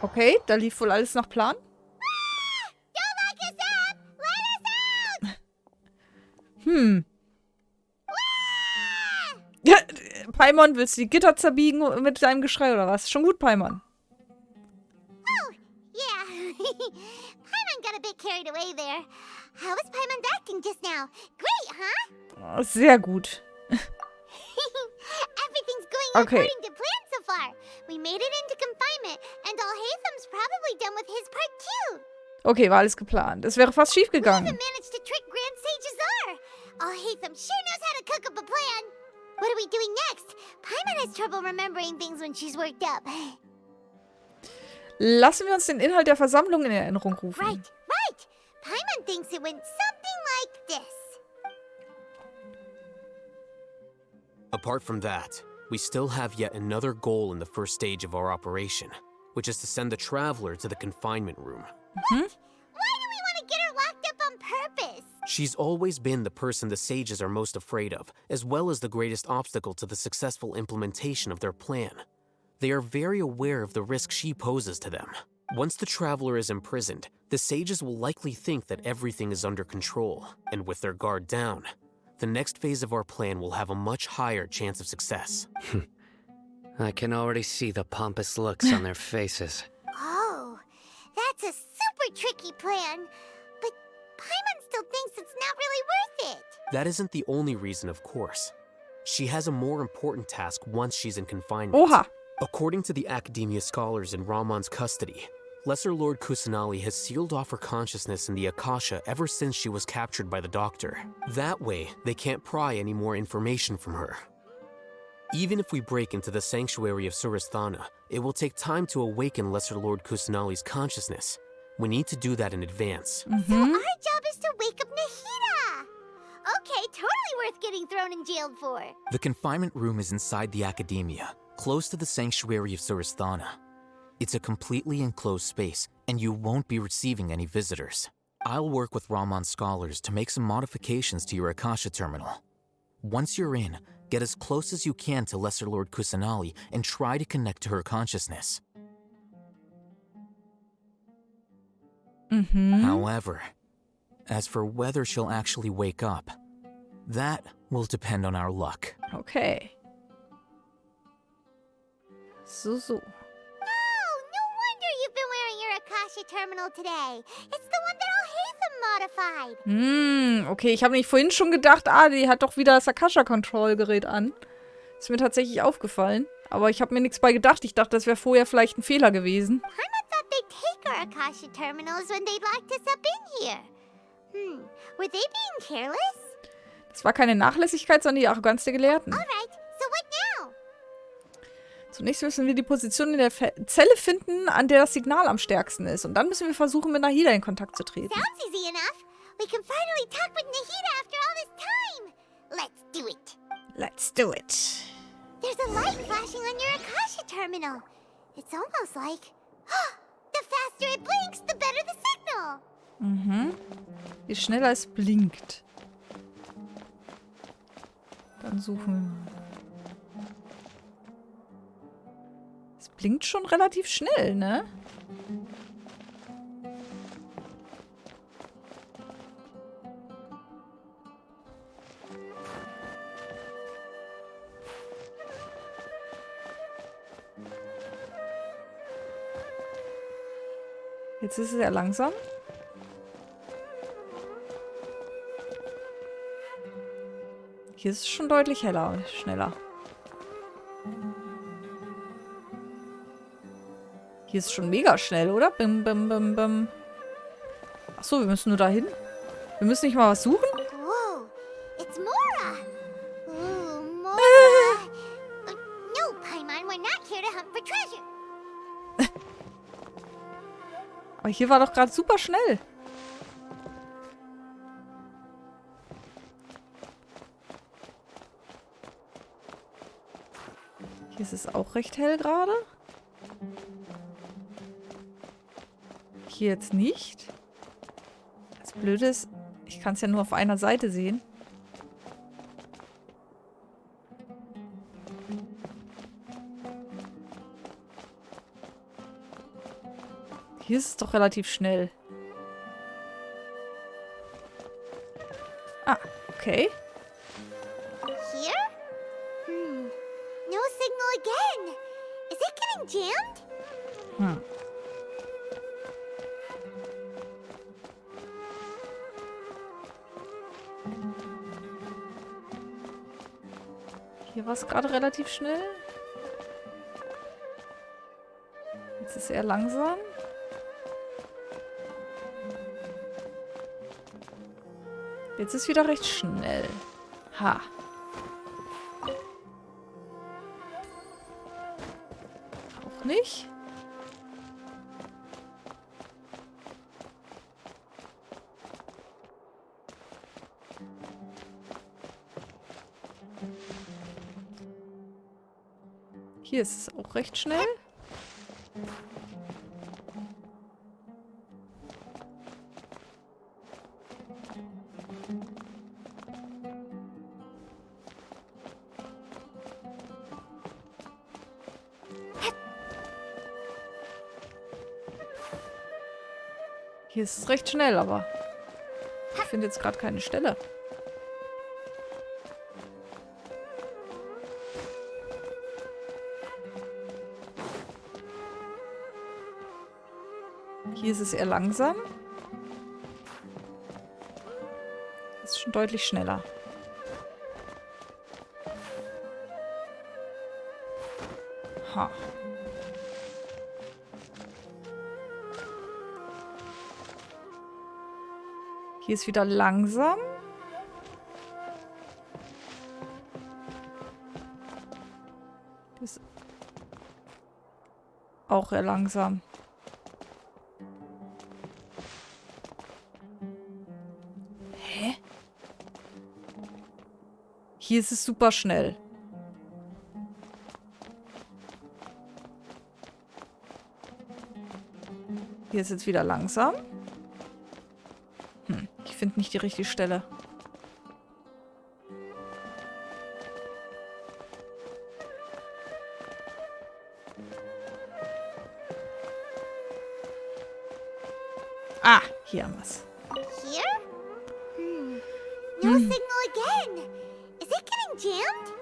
Okay, da lief wohl alles nach Plan. Ja, Paimon, willst du die Gitter zerbiegen mit deinem Geschrei oder was? Schon gut, Paimon. Oh, yeah. Paimon got a bit carried away there. How was Paimon's acting just now? Great, huh? Oh, sehr gut. Everything's going according to plan so far. We made it into confinement, and Alhaitham's probably done with his part too. Okay, war alles geplant. Es wäre fast schief We gegangen. even managed to trick Grand Sage Azar. Alhaitham sure knows how to cook up a plan. What are we doing next? Paimon has trouble remembering things when she's worked up. Lassen wir uns den Inhalt der Versammlung in Erinnerung rufen. Right. Paimon thinks it went something like this. Apart from that, we still have yet another goal in the first stage of our operation, which is to send the Traveler to the confinement room. Why do we want to get her locked up on purpose? She's always been the person the sages are most afraid of, as well as the greatest obstacle to the successful implementation of their plan. They are very aware of the risk she poses to them. Once the Traveler is imprisoned, the sages will likely think that everything is under control, and with their guard down, the next phase of our plan will have a much higher chance of success. I can already see the pompous looks on their faces. Oh, that's a super tricky plan. But Paimon still thinks it's not really worth it. That isn't the only reason, of course. She has a more important task once she's in confinement. Oha. According to the Academia scholars in Ramon's custody, Lesser Lord Kusanali has sealed off her consciousness in the Akasha ever since she was captured by the Doctor. That way, they can't pry any more information from her. Even if we break into the sanctuary of Surasthana, it will take time to awaken Lesser Lord Kusanali's consciousness. We need to do that in advance. So our job is to wake up Nahida. Okay, totally worth getting thrown in jail for. The confinement room is inside the Academia, close to the sanctuary of Surasthana. It's a completely enclosed space, and you won't be receiving any visitors. I'll work with Ramon's scholars to make some modifications to your Akasha terminal. Once you're in, get as close as you can to Lesser Lord Kusanali and try to connect to her consciousness. However, as for whether she'll actually wake up, that will depend on our luck. Okay. So. No wonder you've been wearing your Akasha terminal today. It's the one that Alhaitham modified. Okay, ich habe nämlich vorhin schon gedacht, die hat doch wieder das Akasha-Control-Gerät an. Ist mir tatsächlich aufgefallen. Aber ich habe mir nichts bei gedacht. Ich dachte, das wäre vorher vielleicht ein Fehler gewesen. Paimon thought they'd take our Akasha terminals when they locked us up in here. Were they being careless? Das war keine Nachlässigkeit, sondern die Arroganz der Gelehrten. Alright, so what now? Zunächst müssen wir die Position in der Zelle finden, an der das Signal am stärksten ist. Und dann müssen wir versuchen, mit Nahida in Kontakt zu treten. Sounds easy enough. We can finally talk with Nahida after all this time. Let's do it. Let's do it. There's a light flashing on your Akasha terminal. It's almost like... the faster it blinks, the better the signal. Je schneller es blinkt. Dann suchen wir. Es blinkt schon relativ schnell, ne? Jetzt ist es sehr langsam. Hier ist es schon deutlich heller und schneller. Hier ist es schon mega schnell, oder? Bim, bim, bim, bim. Achso, wir müssen nur dahin. Wir müssen nicht mal was suchen? Whoa, it's Mora. Ooh, Mora. No, Paimon, we're not here to hunt for treasure. Aber hier war doch gerade super schnell. Hier ist es auch recht hell gerade. Hier jetzt nicht. Das Blöde ist, ich kann es ja nur auf einer Seite sehen. Hier ist es doch relativ schnell. Ah, okay. Here? No signal again. Is it getting jammed? Hier war es gerade relativ schnell. Jetzt ist es eher langsam. Jetzt ist es wieder recht schnell. Ha. Auch nicht. Hier ist es auch recht schnell. Hier ist es recht schnell, aber ich finde jetzt gerade keine Stelle. Hier ist es eher langsam. Das ist schon deutlich schneller. Ha. Hier ist wieder langsam. Das ist auch eher langsam. Hä? Hier ist es super schnell. Hier ist jetzt wieder langsam. Ich finde nicht die richtige Stelle. Ah, hier haben wir's. Here? No signal again. Is it getting jammed?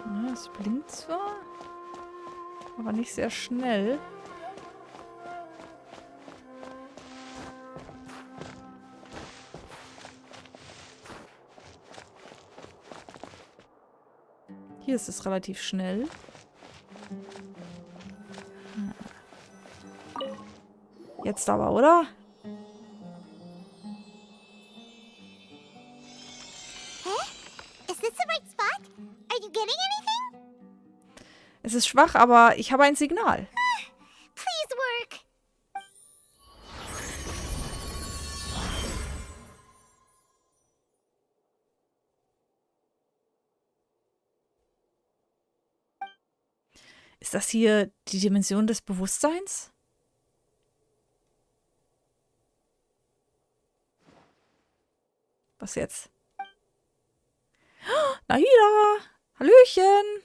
Ja, es blinkt zwar, aber nicht sehr schnell. Hier ist es relativ schnell. Jetzt aber, oder? Is this the right spot? Are you getting anything? Es ist schwach, aber ich habe ein Signal. Please work. Ist das hier die Dimension des Bewusstseins? Was jetzt? Nahida! Hallöchen!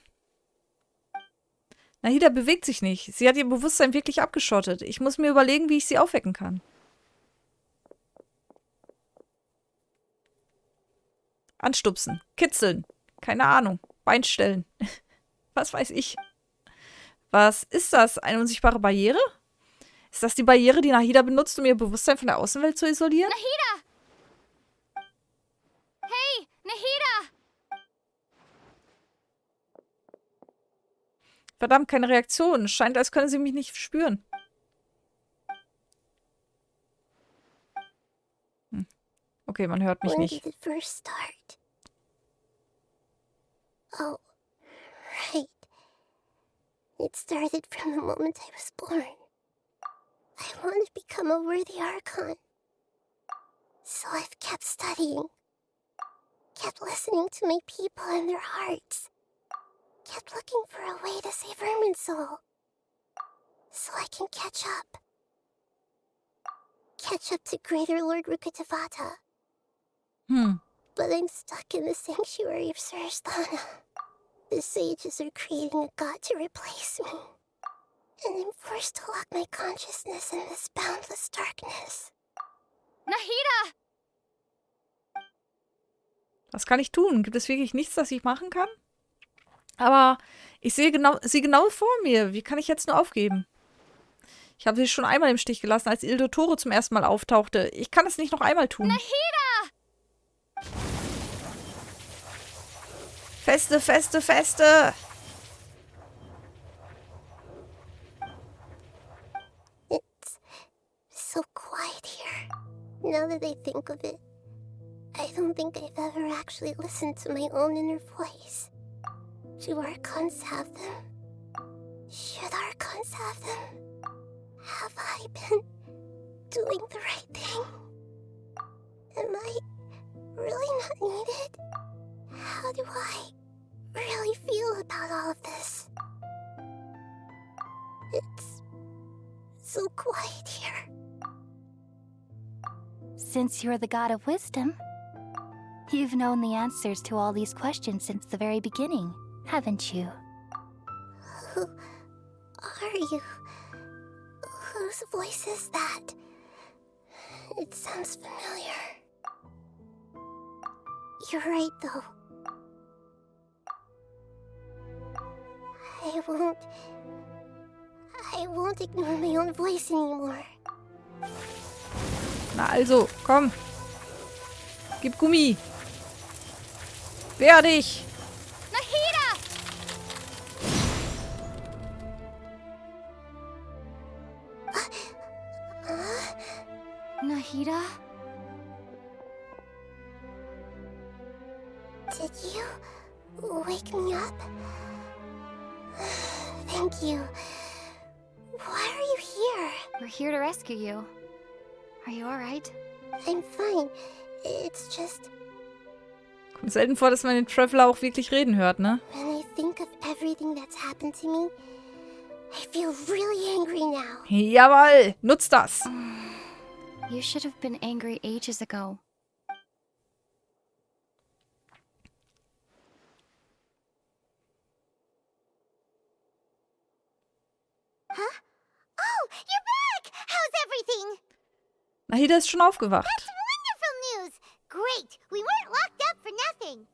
Nahida bewegt sich nicht. Sie hat ihr Bewusstsein wirklich abgeschottet. Ich muss mir überlegen, wie ich sie aufwecken kann. Anstupsen. Kitzeln. Keine Ahnung. Beinstellen. Was weiß ich. Was ist das? Eine unsichtbare Barriere? Ist das die Barriere, die Nahida benutzt, um ihr Bewusstsein von der Außenwelt zu isolieren? Nahida! Hey, Nahida! Verdammt, keine Reaktion. Scheint, als könne sie mich nicht spüren. Okay, man hört mich nicht. When did it first start? Oh, right. It started from the moment I was born. I want to become a worthy Archon. So I've kept studying. Kept listening to my people and their hearts. Kept looking for a way to save Irminsul. So I can catch up. Catch up to Greater Lord Rukkhadevata. But I'm stuck in the sanctuary of Sarasthana. The sages are creating a god to replace me. And I'm forced to lock my consciousness in this boundless darkness. Nahida! Was kann ich tun? Gibt es wirklich nichts, das ich machen kann? Aber ich sehe sie genau vor mir. Wie kann ich jetzt nur aufgeben? Ich habe sie schon einmal im Stich gelassen, als Il Dottore zum ersten Mal auftauchte. Ich kann es nicht noch einmal tun. Nahida! Feste, feste, feste! It's so quiet here. Now that I think of it, I don't think I've ever actually listened to my own inner voice. Do Archons have them? Should Archons have them? Have I been doing the right thing? Am I really not needed? How do I really feel about all of this? It's so quiet here. Since you're the god of wisdom, you've known the answers to all these questions since the very beginning, haven't you? Who are you? Whose voice is that? It sounds familiar. You're right, though. I won't ignore my own voice anymore. Na also, komm. Gib Gummi. Wehr dich. Nahida! Nahida? Did you wake me up? Thank you. Why are you We're here to rescue you. Are you alright? I'm fine. It's just... Kommt selten vor, dass man den Traveler auch wirklich reden hört, ne? When I think of everything that's happened to me, I feel really angry now. Jawohl, nutzt das. You should have been angry ages ago. Huh? Oh, you're back! How's everything? Nahida ist schon aufgewacht. That's wonderful news! Great! We weren't locked up for nothing.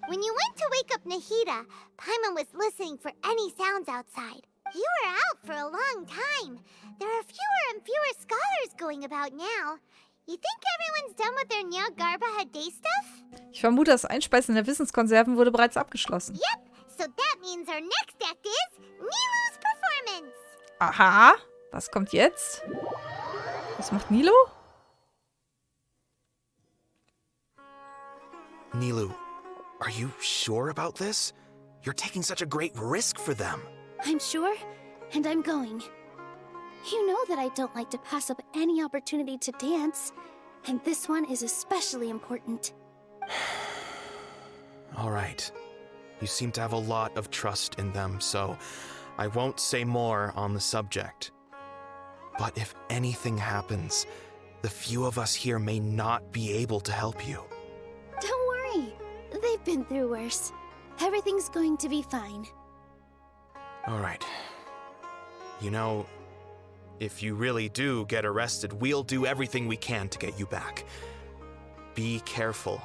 When you went to wake up Nahida, Paimon was listening for any sounds outside. You were out for a long time. There are fewer and fewer scholars going about now. You think everyone's done with their Jnagarbha-Tag stuff? Ich vermute, das Einspeisen der Wissenskonserven wurde bereits abgeschlossen. Yep, so that means our next act is Nilu's performance. Aha, was kommt jetzt? Was macht Nilo? Nilu, are you sure about this? You're taking such a great risk for them. I'm sure, and I'm going. You know that I don't like to pass up any opportunity to dance, and this one is especially important. All right. You seem to have a lot of trust in them, so I won't say more on the subject. But if anything happens, the few of us here may not be able to help you. Don't worry. They've been through worse. Everything's going to be fine. All right. You know, if you really do get arrested, we'll do everything we can to get you back. Be careful,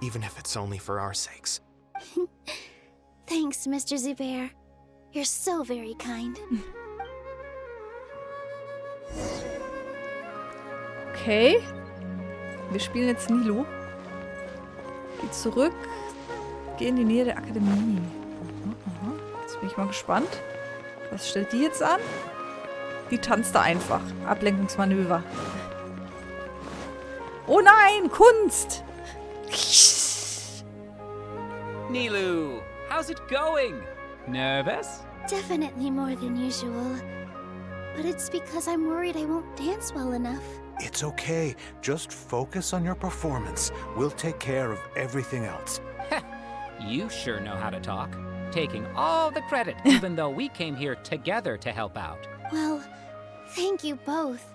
even if it's only for our sakes. Thanks, Mr. Zubair. You're so very kind. Okay. Wir spielen jetzt Nilo. Geh zurück. Geh in die Nähe der Akademie. Jetzt bin ich mal gespannt. Was stellt die jetzt an? Die tanzt da einfach. Ablenkungsmanöver. Oh nein, Kunst! Nilu, how's it going? Nervous? Definitely more than usual. But it's because I'm worried I won't dance well enough. It's okay. Just focus on your performance. We'll take care of everything else. You sure know how to talk. Taking all the credit, even though we came here together to help out. Well, thank you both.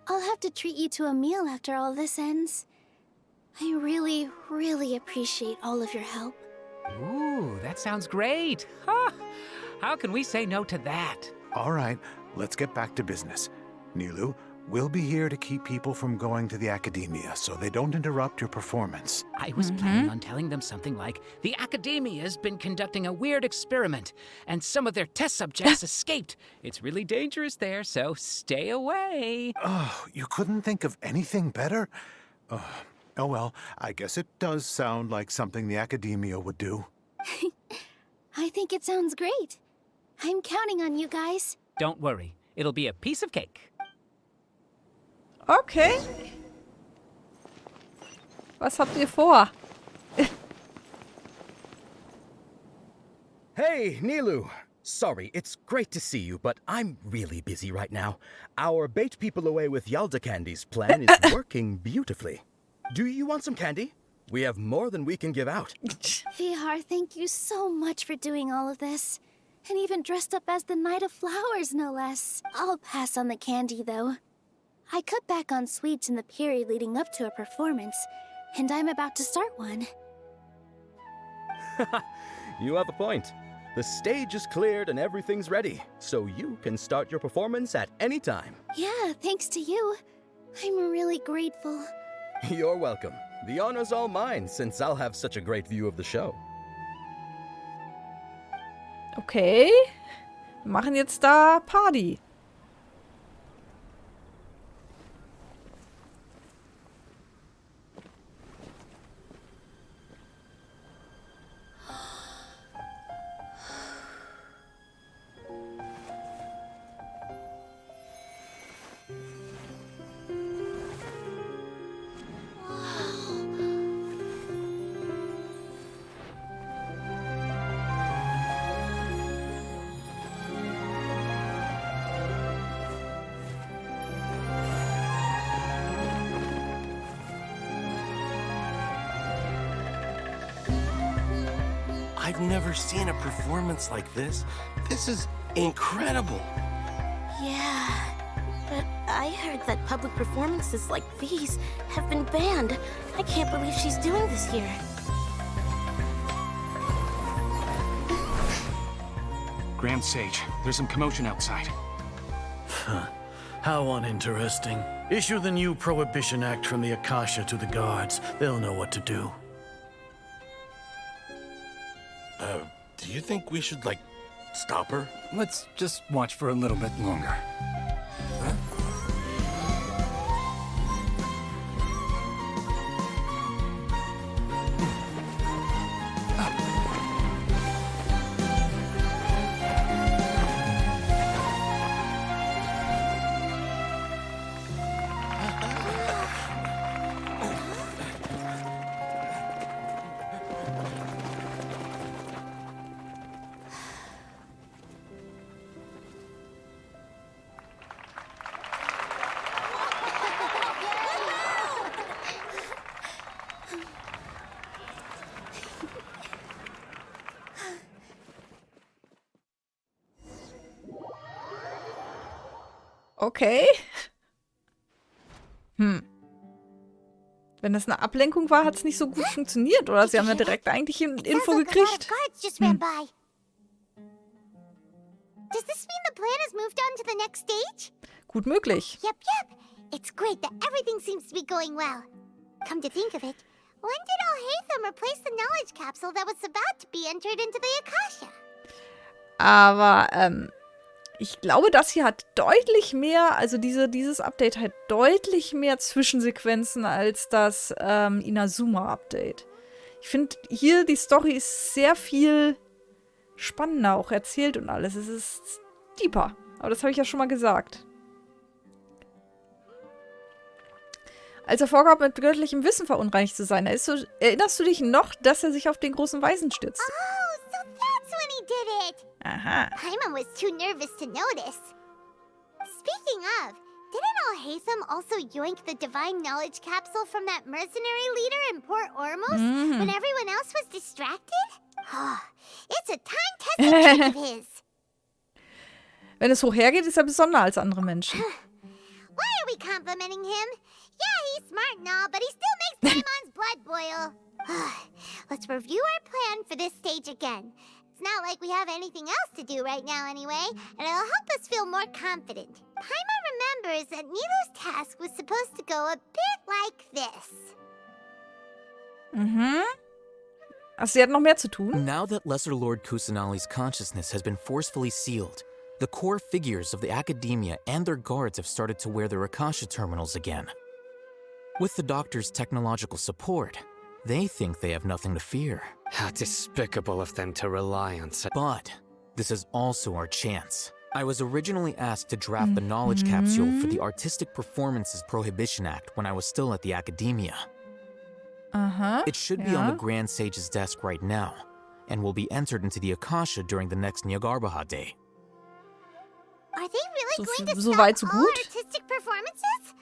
I'll have to treat you to a meal after all this ends. I really, really appreciate all of your help. Ooh, that sounds great. Huh. How can we say no to that? All right, let's get back to business. Nilu, we'll be here to keep people from going to the academia so they don't interrupt your performance. I was planning on telling them something like, the academia's been conducting a weird experiment, and some of their test subjects escaped. It's really dangerous there, so stay away. Oh, you couldn't think of anything better? Oh well, I guess it does sound like something the academia would do. I think it sounds great. I'm counting on you guys. Don't worry, it'll be a piece of cake. Okay. Was habt ihr vor? Hey, Nilu. Sorry, it's great to see you, but I'm really busy right now. Our bait people away with Yalda Candy's plan is working beautifully. Do you want some candy? We have more than we can give out. Vihar, thank you so much for doing all of this. And even dressed up as the Knight of Flowers, no less. I'll pass on the candy, though. I cut back on sweets in the period leading up to a performance, and I'm about to start one. You have a point. The stage is cleared and everything's ready, so you can start your performance at any time. Yeah, thanks to you. I'm really grateful. You're welcome. The honor's all mine, since I'll have such a great view of the show. Okay. Wir machen jetzt da Party. I've never seen a performance like this. This is incredible. Yeah, but I heard that public performances like these have been banned. I can't believe she's doing this here. Grand Sage, there's some commotion outside. How uninteresting. Issue the new Prohibition Act from the Akasha to the guards. They'll know what to do. Do you think we should, like, stop her? Let's just watch for a little bit longer. Okay. Wenn das eine Ablenkung war, hat es nicht so gut funktioniert, oder? Sie haben ja direkt eigentlich Info gekriegt. Does this mean the plan has moved on to the next stage? Gut möglich. Yep. It's great that everything seems to be going well. Come to think of it, when did Alhaitham replace the knowledge capsule that was about to be entered into the Akasha? Aber, ich glaube, das hier hat deutlich mehr, also dieses Update hat deutlich mehr Zwischensequenzen als das Inazuma-Update. Ich finde, hier die Story ist sehr viel spannender auch erzählt und alles. Es ist deeper. Aber das habe ich ja schon mal gesagt. Als er vorgab, mit göttlichem Wissen verunreinigt zu sein, erinnerst du dich noch, dass er sich auf den großen Weisen stützt? Oh, so that's when he did it! Aha. Paimon was too nervous to notice. Speaking of, didn't Alhaitham also yoink the divine knowledge capsule from that mercenary leader in Port Ormos when everyone else was distracted? Oh, it's a time-tested trick of his. Wenn es hoch hergeht, ist er besonderer als andere Menschen. Why are we complimenting him? Yeah, he's smart and all, but he still makes Paimon's blood boil. Let's review our plan for this stage again. It's not like we have anything else to do right now anyway, and it'll help us feel more confident. Paimon remembers that Nilou's task was supposed to go a bit like this. Also, sie hat noch mehr zu tun. Now that Lesser Lord Kusanali's consciousness has been forcefully sealed, the core figures of the academia and their guards have started to wear their Akasha terminals again. With the doctor's technological support, they think they have nothing to fear. How despicable of them to rely on such. But this is also our chance. I was originally asked to draft the knowledge capsule for the Artistic Performances Prohibition Act when I was still at the academia. It should be on the Grand Sage's desk right now, and will be entered into the Akasha during the next Jnagarbha-Tag. Are they really going to so stop weit, so all gut? artistic performances?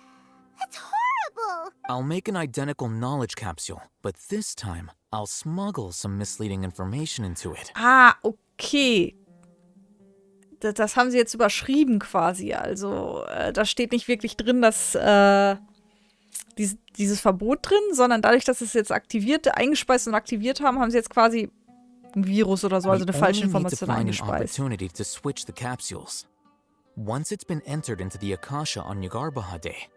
That's horrible! I'll make an identical knowledge capsule, but this time I'll smuggle some misleading information into it. Ah, okay. Das haben sie jetzt überschrieben quasi. Also, da steht nicht wirklich drin, dass dieses Verbot drin, sondern dadurch, dass es jetzt eingespeist und aktiviert haben, haben sie jetzt quasi ein Virus oder so, also eine falsche Information eingespeist. Opportunity to switch the capsules. Once it's been entered into the Akasha on Jnagarbha-Tag,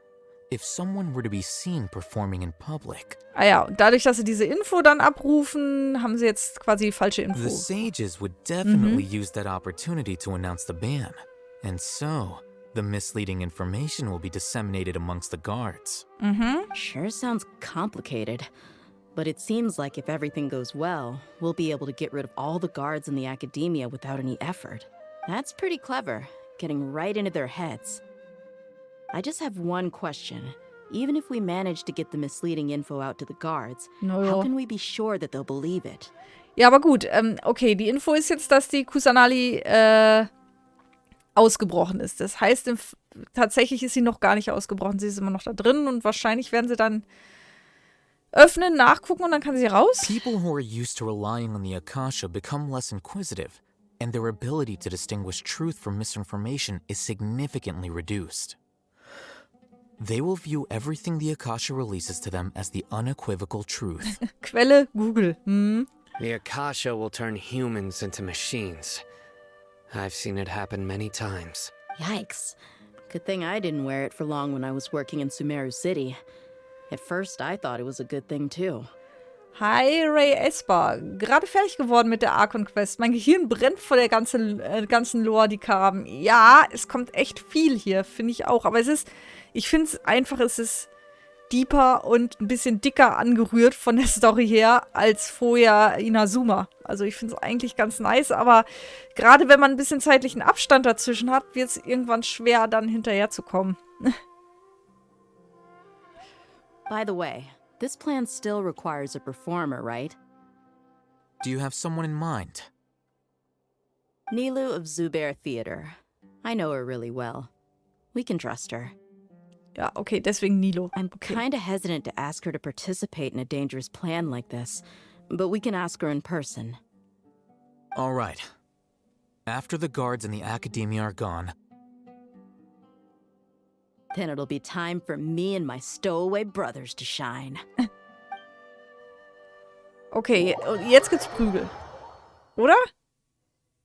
if someone were to be seen performing in public. Ah ja, und dadurch, dass sie diese Info dann abrufen, haben sie jetzt quasi falsche Info. The sages would definitely use that opportunity to announce the ban. And so, the misleading information will be disseminated amongst the guards. Sure sounds complicated. But it seems like if everything goes well, we'll be able to get rid of all the guards in the academia without any effort. That's pretty clever, getting right into their heads. I just have one question. Even if we manage to get the misleading info out to the guards, how can we be sure that they'll believe it? Ja, aber gut. Okay, die Info ist jetzt, dass die Kusanali ausgebrochen ist. Das heißt, tatsächlich ist sie noch gar nicht ausgebrochen. Sie ist immer noch da drin und wahrscheinlich werden sie dann Öffnen, nachgucken und dann kann sie raus? People who are used to relying on the Akasha become less inquisitive, and their ability to distinguish truth from misinformation is significantly reduced. They will view everything the Akasha releases to them as the unequivocal truth. Quelle Google. Hm. The Akasha will turn humans into machines. I've seen it happen many times. Yikes. Good thing I didn't wear it for long when I was working in Sumeru City. At first, I thought it was a good thing too. Hi, Ray Esper. Gerade fertig geworden mit der Archon-Quest. Mein Gehirn brennt vor der ganzen Lore, die kam. Ja, es kommt echt viel hier, finde ich auch. Aber ich finde es einfach, es ist deeper und ein bisschen dicker angerührt von der Story her als vorher Inazuma. Also ich finde es eigentlich ganz nice, aber gerade wenn man ein bisschen zeitlichen Abstand dazwischen hat, wird es irgendwann schwer, dann hinterher zu kommen. By the way, this plan still requires a performer, right? Do you have someone in mind? Nilu of Zubair Theater. I know her really well. We can trust her. Ja, okay, deswegen Nilo. I'm kinda hesitant to ask her to participate in a dangerous plan like this, but we can ask her in person. All right. After the guards and the academia are gone, then it'll be time for me and my stowaway brothers to shine. Okay, und jetzt gibt's Prügel. Oder?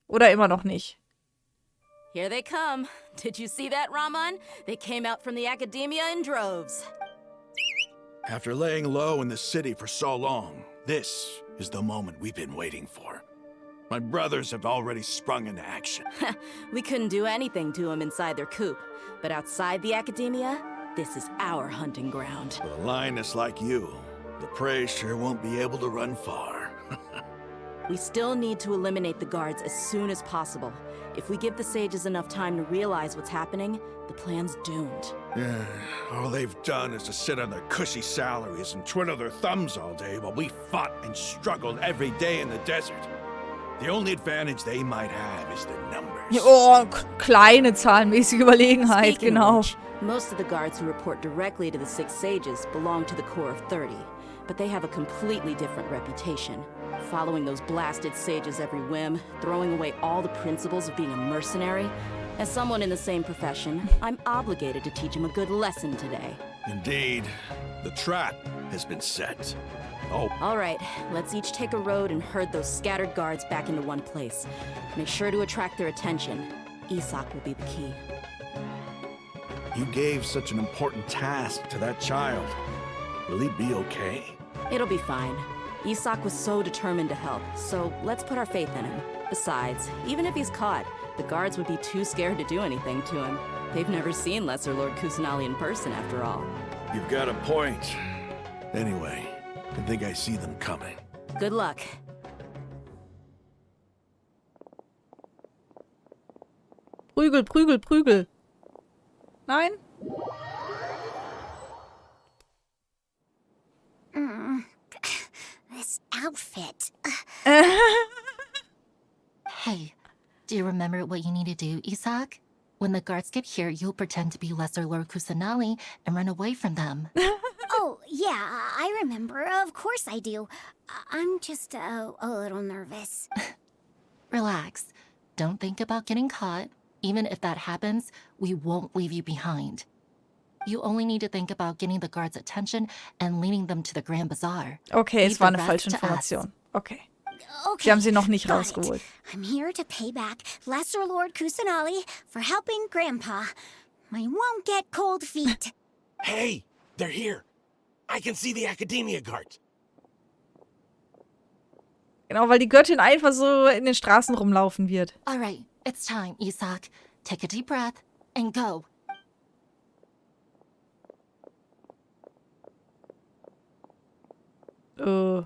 Oder immer noch nicht? Here they come. Did you see that, Raman? They came out from the academia in droves. After laying low in the city for so long, this is the moment we've been waiting for. My brothers have already sprung into action. We couldn't do anything to them inside their coop, but outside the academia, this is our hunting ground. With a lioness like you, the prey sure won't be able to run far. We still need to eliminate the guards as soon as possible. If we give the sages enough time to realize what's happening, the plan's doomed. Yeah, all they've done is to sit on their cushy salaries and twiddle their thumbs all day while we fought and struggled every day in the desert. The only advantage they might have is their numbers. Oh, kleine zahlenmäßige Überlegenheit, Speaking genau. of which, most of the guards who report directly to the 6 sages belong to the core of 30, but they have a completely different reputation. Following those blasted sages every whim, throwing away all the principles of being a mercenary. As someone in the same profession, I'm obligated to teach them a good lesson today. Indeed, the trap has been set. Oh. All right, let's each take a road and herd those scattered guards back into one place. Make sure to attract their attention. Isak will be the key. You gave such an important task to that child. Will he be okay? It'll be fine. Isak was so determined to help, so let's put our faith in him. Besides, even if he's caught, the guards would be too scared to do anything to him. They've never seen Lesser Lord Kusanali in person, after all. You've got a point. Anyway, I think I see them coming. Good luck. Prügel, Prügel, Prügel. Nein? This outfit. Hey, do you remember what you need to do, Isak? When the guards get here, you'll pretend to be Lesser Lord Kusanali and run away from them. Oh, yeah, I remember. Of course I do. I'm just a little nervous. Relax. Don't think about getting caught. Even if that happens, we won't leave you behind. You only need to think about getting the guards' attention and leading them to the Grand Bazaar. Okay, es Leave war the eine rest falsche to us. Information. Okay. Okay, Sie haben sie noch nicht got rausgeholt. it. I'm here to pay back Lesser Lord Kusanali for helping Grandpa. I won't get cold feet. Hey, they're here. I can see the academia guards. Genau, weil die Göttin einfach so in den Straßen rumlaufen wird. All right, it's time, Isak. Take a deep breath and go. Oh.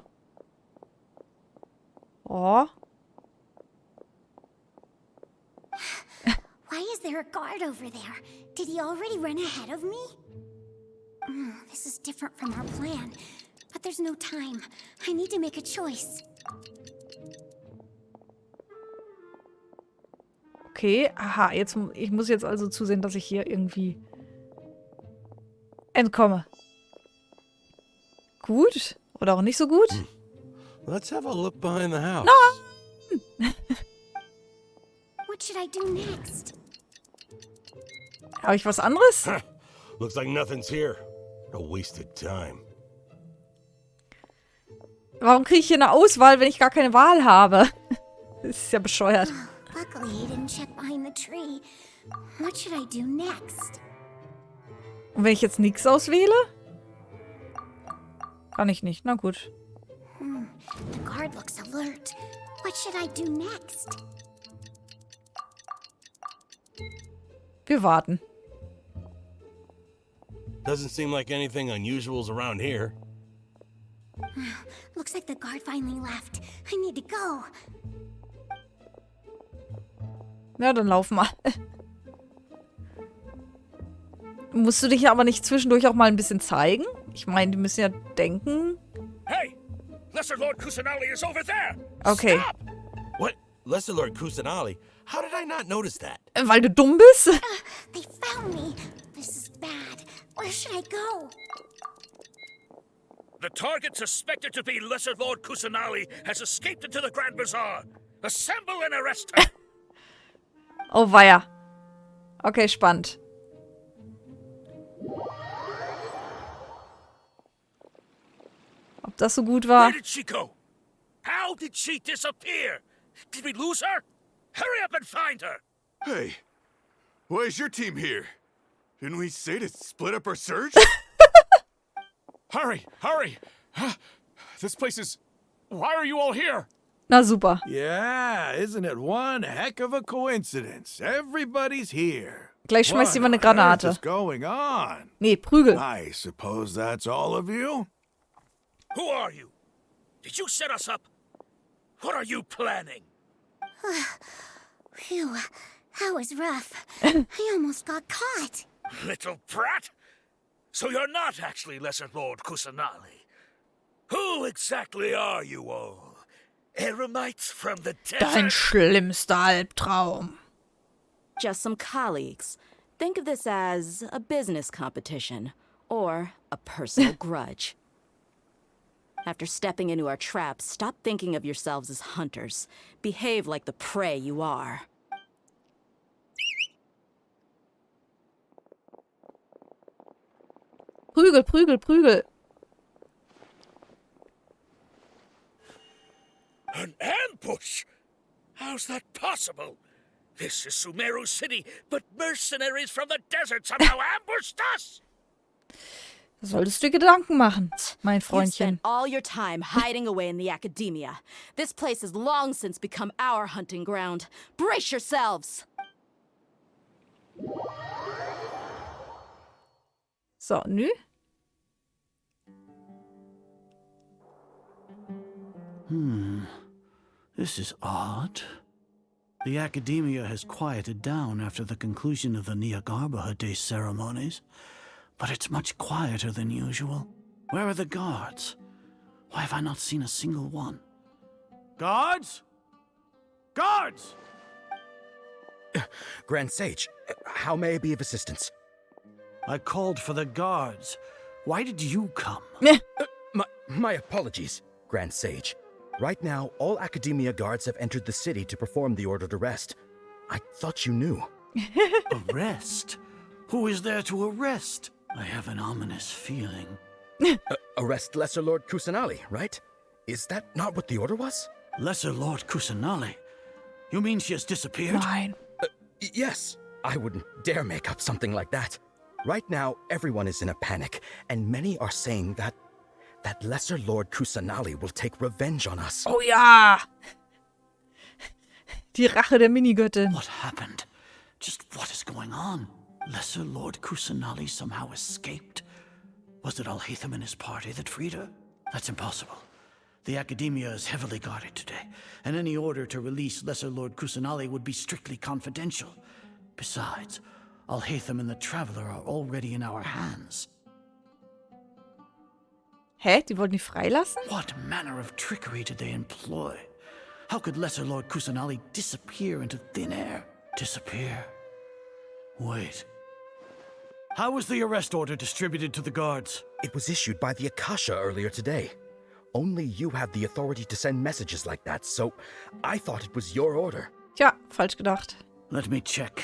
Why is there a guard over there? Did he already run ahead of me? This is different from our plan. But there's no time. I need to make a choice. Okay, aha, ich muss jetzt also zusehen, dass ich hier irgendwie entkomme. gut oder auch nicht so gut. Let's have a look behind the house. Nein! What should I do next? Habe ich was anderes? Looks like nothing's here. A wasted time. Warum kriege ich hier eine Auswahl, wenn ich gar keine Wahl habe? Das ist ja bescheuert. Luckily, he didn't check behind the tree. What should I do next? Und wenn ich jetzt nichts auswähle? Kann ich nicht. Na gut. The guard looks alert. What should I do next? Wir warten. Doesn't seem like anything unusual's around here. Looks like the guard finally left. I need to go. Ja, dann lauf mal. Musst du dich aber nicht zwischendurch auch mal ein bisschen zeigen? Ich meine, die müssen ja denken. Hey! Lesser Lord Kusanali is over there! Okay. Stop! What? Lesser Lord Kusanali? How did I not notice that? Weil du dumm bist? They found me. This is bad. Where should I go? The target suspected to be Lesser Lord Kusanali has escaped into the Grand Bazaar. Assemble and arrest her! Oh weia. Okay, spannend. Ob das so gut war? Where did she go? How did she disappear? Did we lose her? Hurry up and find her! Hey, why is your team here? Didn't we say to split up our search? Hurry, hurry! This place is... Why are you all here? Na super. Yeah, isn't it one heck of a coincidence? Everybody's here. Gleich schmeißt jemand eine Granate. What is going on? Nee, Prügel. I suppose that's all of you? Who are you? Did you set us up? What are you planning? Phew, that was rough. I almost got caught. Little brat? So you're not actually Lesser Lord Kusanali. Who exactly are you all? Eremites from the desert? Dein schlimmster Albtraum. Just some colleagues. Think of this as a business competition or a personal grudge. After stepping into our traps, stop thinking of yourselves as hunters. Behave like the prey you are. Prügel, Prügel, Prügel. An ambush? How's that possible? This is Sumeru City, but mercenaries from the desert somehow ambushed us! Da solltest du dir Gedanken machen, mein You've Freundchen. spent all your time hiding away in the academia. This place has long since become our hunting ground. Brace yourselves! So, nü? This is odd. The academia has quieted down after the conclusion of the Jnagarbha-Tag ceremonies, but it's much quieter than usual. Where are the guards? Why have I not seen a single one? Guards? Guards! Grand Sage, how may I be of assistance? I called for the guards. Why did you come? My apologies, Grand Sage. Right now, all Academia guards have entered the city to perform the ordered arrest. I thought you knew. Arrest? Who is there to arrest? I have an ominous feeling. Arrest Lesser Lord Kusanali, right? Is that not what the order was? Lesser Lord Kusanali? You mean she has disappeared? Nein. Yes. I wouldn't dare make up something like that. Right now, everyone is in a panic, and many are saying that Lesser Lord Kusanali will take revenge on us. Oh ja! Die Rache der Minigöttin. What happened? Just what is going on? Lesser Lord Kusanali somehow escaped? Was it Alhaitham and his party that freed her? That's impossible. The Academia is heavily guarded today, and any order to release Lesser Lord Kusanali would be strictly confidential. Besides, Alhaitham and the Traveler are already in our hands. Hä? Die wollten die freilassen? What manner of trickery did they employ? How could Lesser Lord Kusanali disappear into thin air? Disappear? Wait. How was the arrest order distributed to the guards? It was issued by the Akasha earlier today. Only you have the authority to send messages like that, so I thought it was your order. Tja, falsch gedacht. Let me check.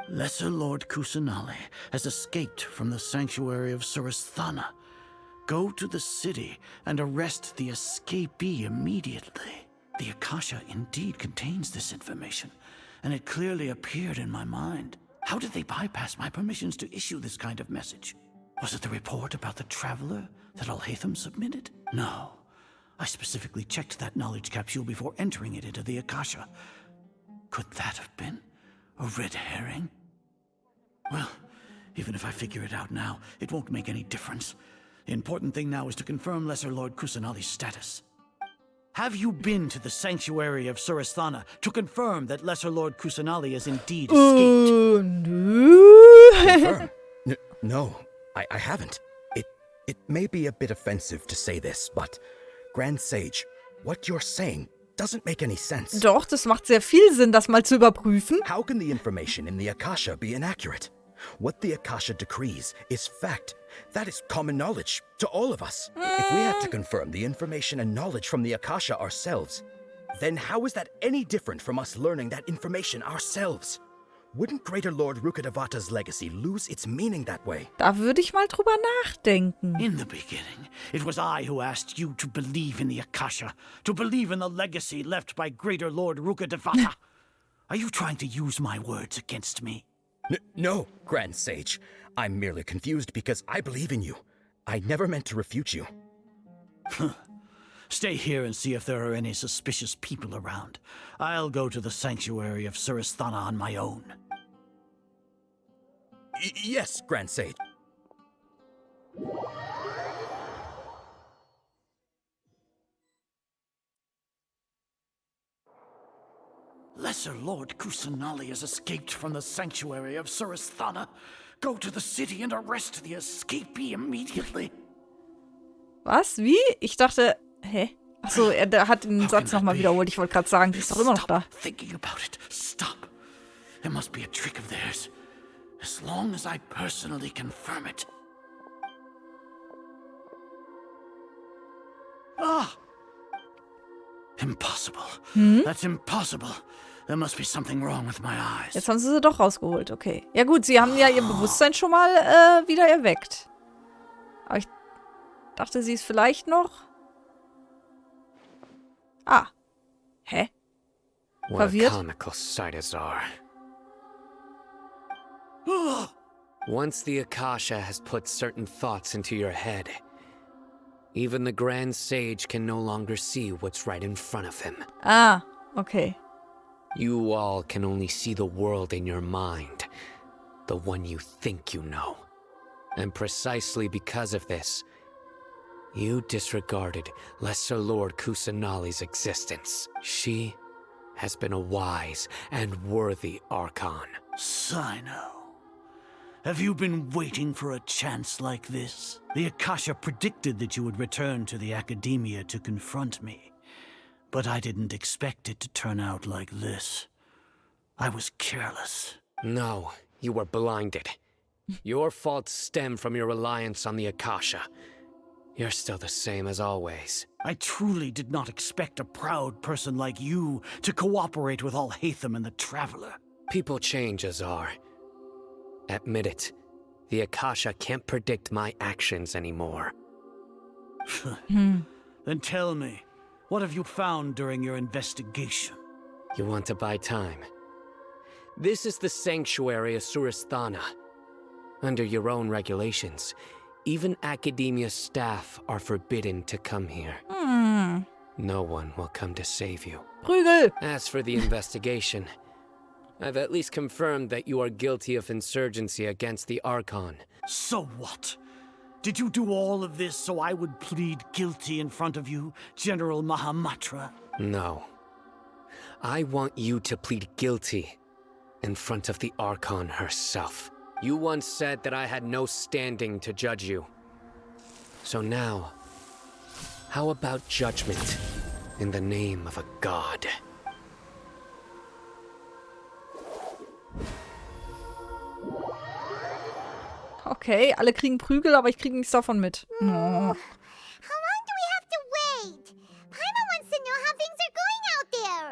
Lesser Lord Kusanali has escaped from the sanctuary of Surasthana. Go to the city and arrest the escapee immediately. The Akasha indeed contains this information, and it clearly appeared in my mind. How did they bypass my permissions to issue this kind of message? Was it the report about the traveler that Alhaithams submitted? No. I specifically checked that knowledge capsule before entering it into the Akasha. Could that have been a red herring? Well, even if I figure it out now, it won't make any difference. The important thing now is to confirm Lesser Lord Kusanali's status. Have you been to the sanctuary of Surasthana to confirm that Lesser Lord Kusanali has indeed escaped? Confirm? No, I haven't. It may be a bit offensive to say this, but Grand Sage, what you're saying doesn't make any sense. Doch, das macht sehr viel Sinn, das mal zu überprüfen. How can the information in the Akasha be inaccurate? What the Akasha decrees is fact. That is common knowledge to all of us. If we had to confirm the information and knowledge from the Akasha ourselves, then how is that any different from us learning that information ourselves? Wouldn't Greater Lord Rukkhadevata's legacy lose its meaning that way? Da würde ich mal drüber nachdenken. In the beginning, it was I who asked you to believe in the Akasha, to believe in the legacy left by Greater Lord Rukkhadevata. Are you trying to use my words against me? No, Grand Sage. I'm merely confused because I believe in you. I never meant to refute you. Stay here and see if there are any suspicious people around. I'll go to the sanctuary of Surasthana on my own. Yes, Grand Sage. Lesser Lord Kusanali has escaped from the sanctuary of Surasthana. Go to the city and arrest the escapee immediately. Was? Wie? Ich dachte... Hä? Achso, er hat den Satz nochmal wiederholt. Ich wollte gerade sagen, die ist doch immer noch da. Thinking about it. Stop. It must be a trick of theirs. As long as I personally confirm it. Ah! Impossible. That's impossible. There must be something wrong with my eyes. Jetzt haben sie doch rausgeholt, okay. Ja gut, sie haben ja ihr Bewusstsein schon mal wieder erweckt. Aber ich dachte, sie ist vielleicht noch... Ah. Hä? Verwirrt? What a comical sight is are. Once the Akasha has put certain thoughts into your head, even the Grand Sage can no longer see what's right in front of him. Ah, okay. You all can only see the world in your mind, the one you think you know. And precisely because of this, you disregarded Lesser Lord Kusanali's existence. She has been a wise and worthy Archon. Sino, have you been waiting for a chance like this? The Akasha predicted that you would return to the Academia to confront me. But I didn't expect it to turn out like this. I was careless. No, you were blinded. Your faults stem from your reliance on the Akasha. You're still the same as always. I truly did not expect a proud person like you to cooperate with Alhaitham and the Traveler. People change, Azar. Admit it. The Akasha can't predict my actions anymore. Then tell me, what have you found during your investigation? You want to buy time? This is the sanctuary of Surasthana. Under your own regulations, even Academia staff are forbidden to come here. No one will come to save you. Prügel! As for the investigation, I've at least confirmed that you are guilty of insurgency against the Archon. So what? Did you do all of this so I would plead guilty in front of you, General Mahamatra? No. I want you to plead guilty in front of the Archon herself. You once said that I had no standing to judge you. So now, how about judgment in the name of a god. Okay, alle kriegen Prügel, aber ich kriege nichts davon mit. Oh. How long do we have to wait? Paimon wants to know how things are going out there.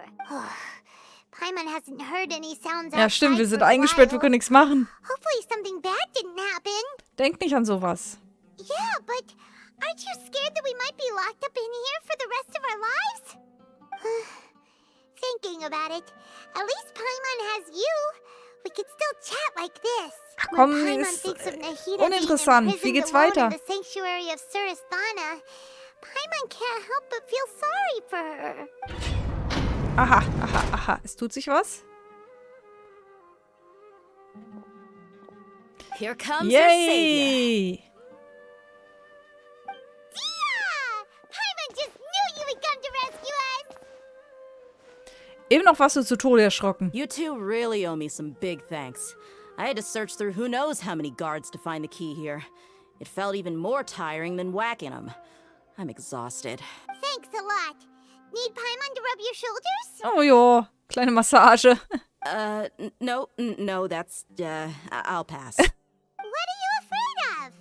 Paimon hasn't heard any sounds Ja, stimmt, wir sind eingesperrt, wir können nichts machen. Hopefully something bad didn't happen. Denk nicht an sowas. Yeah, but aren't you scared that we might be locked up in here for the rest of our lives? Thinking about it, at least Paimon has you. We could still chat like this. Ach komm, ist uninteressant. Wie geht's weiter? The sanctuary of Surasthana. Paimon can't help but feel sorry for her. Aha, aha, aha. Es tut sich was. Here comes your savior. Yay! Paimon just knew you would come to rescue us. Eben noch warst du zu Tode erschrocken. You two really owe me some big thanks. I had to search through who knows how many guards to find the key here. It felt even more tiring than whacking them. I'm exhausted. Thanks a lot. Need Paimon to rub your shoulders? Oh ja, kleine Massage. No, that's, I'll pass. What are you afraid of?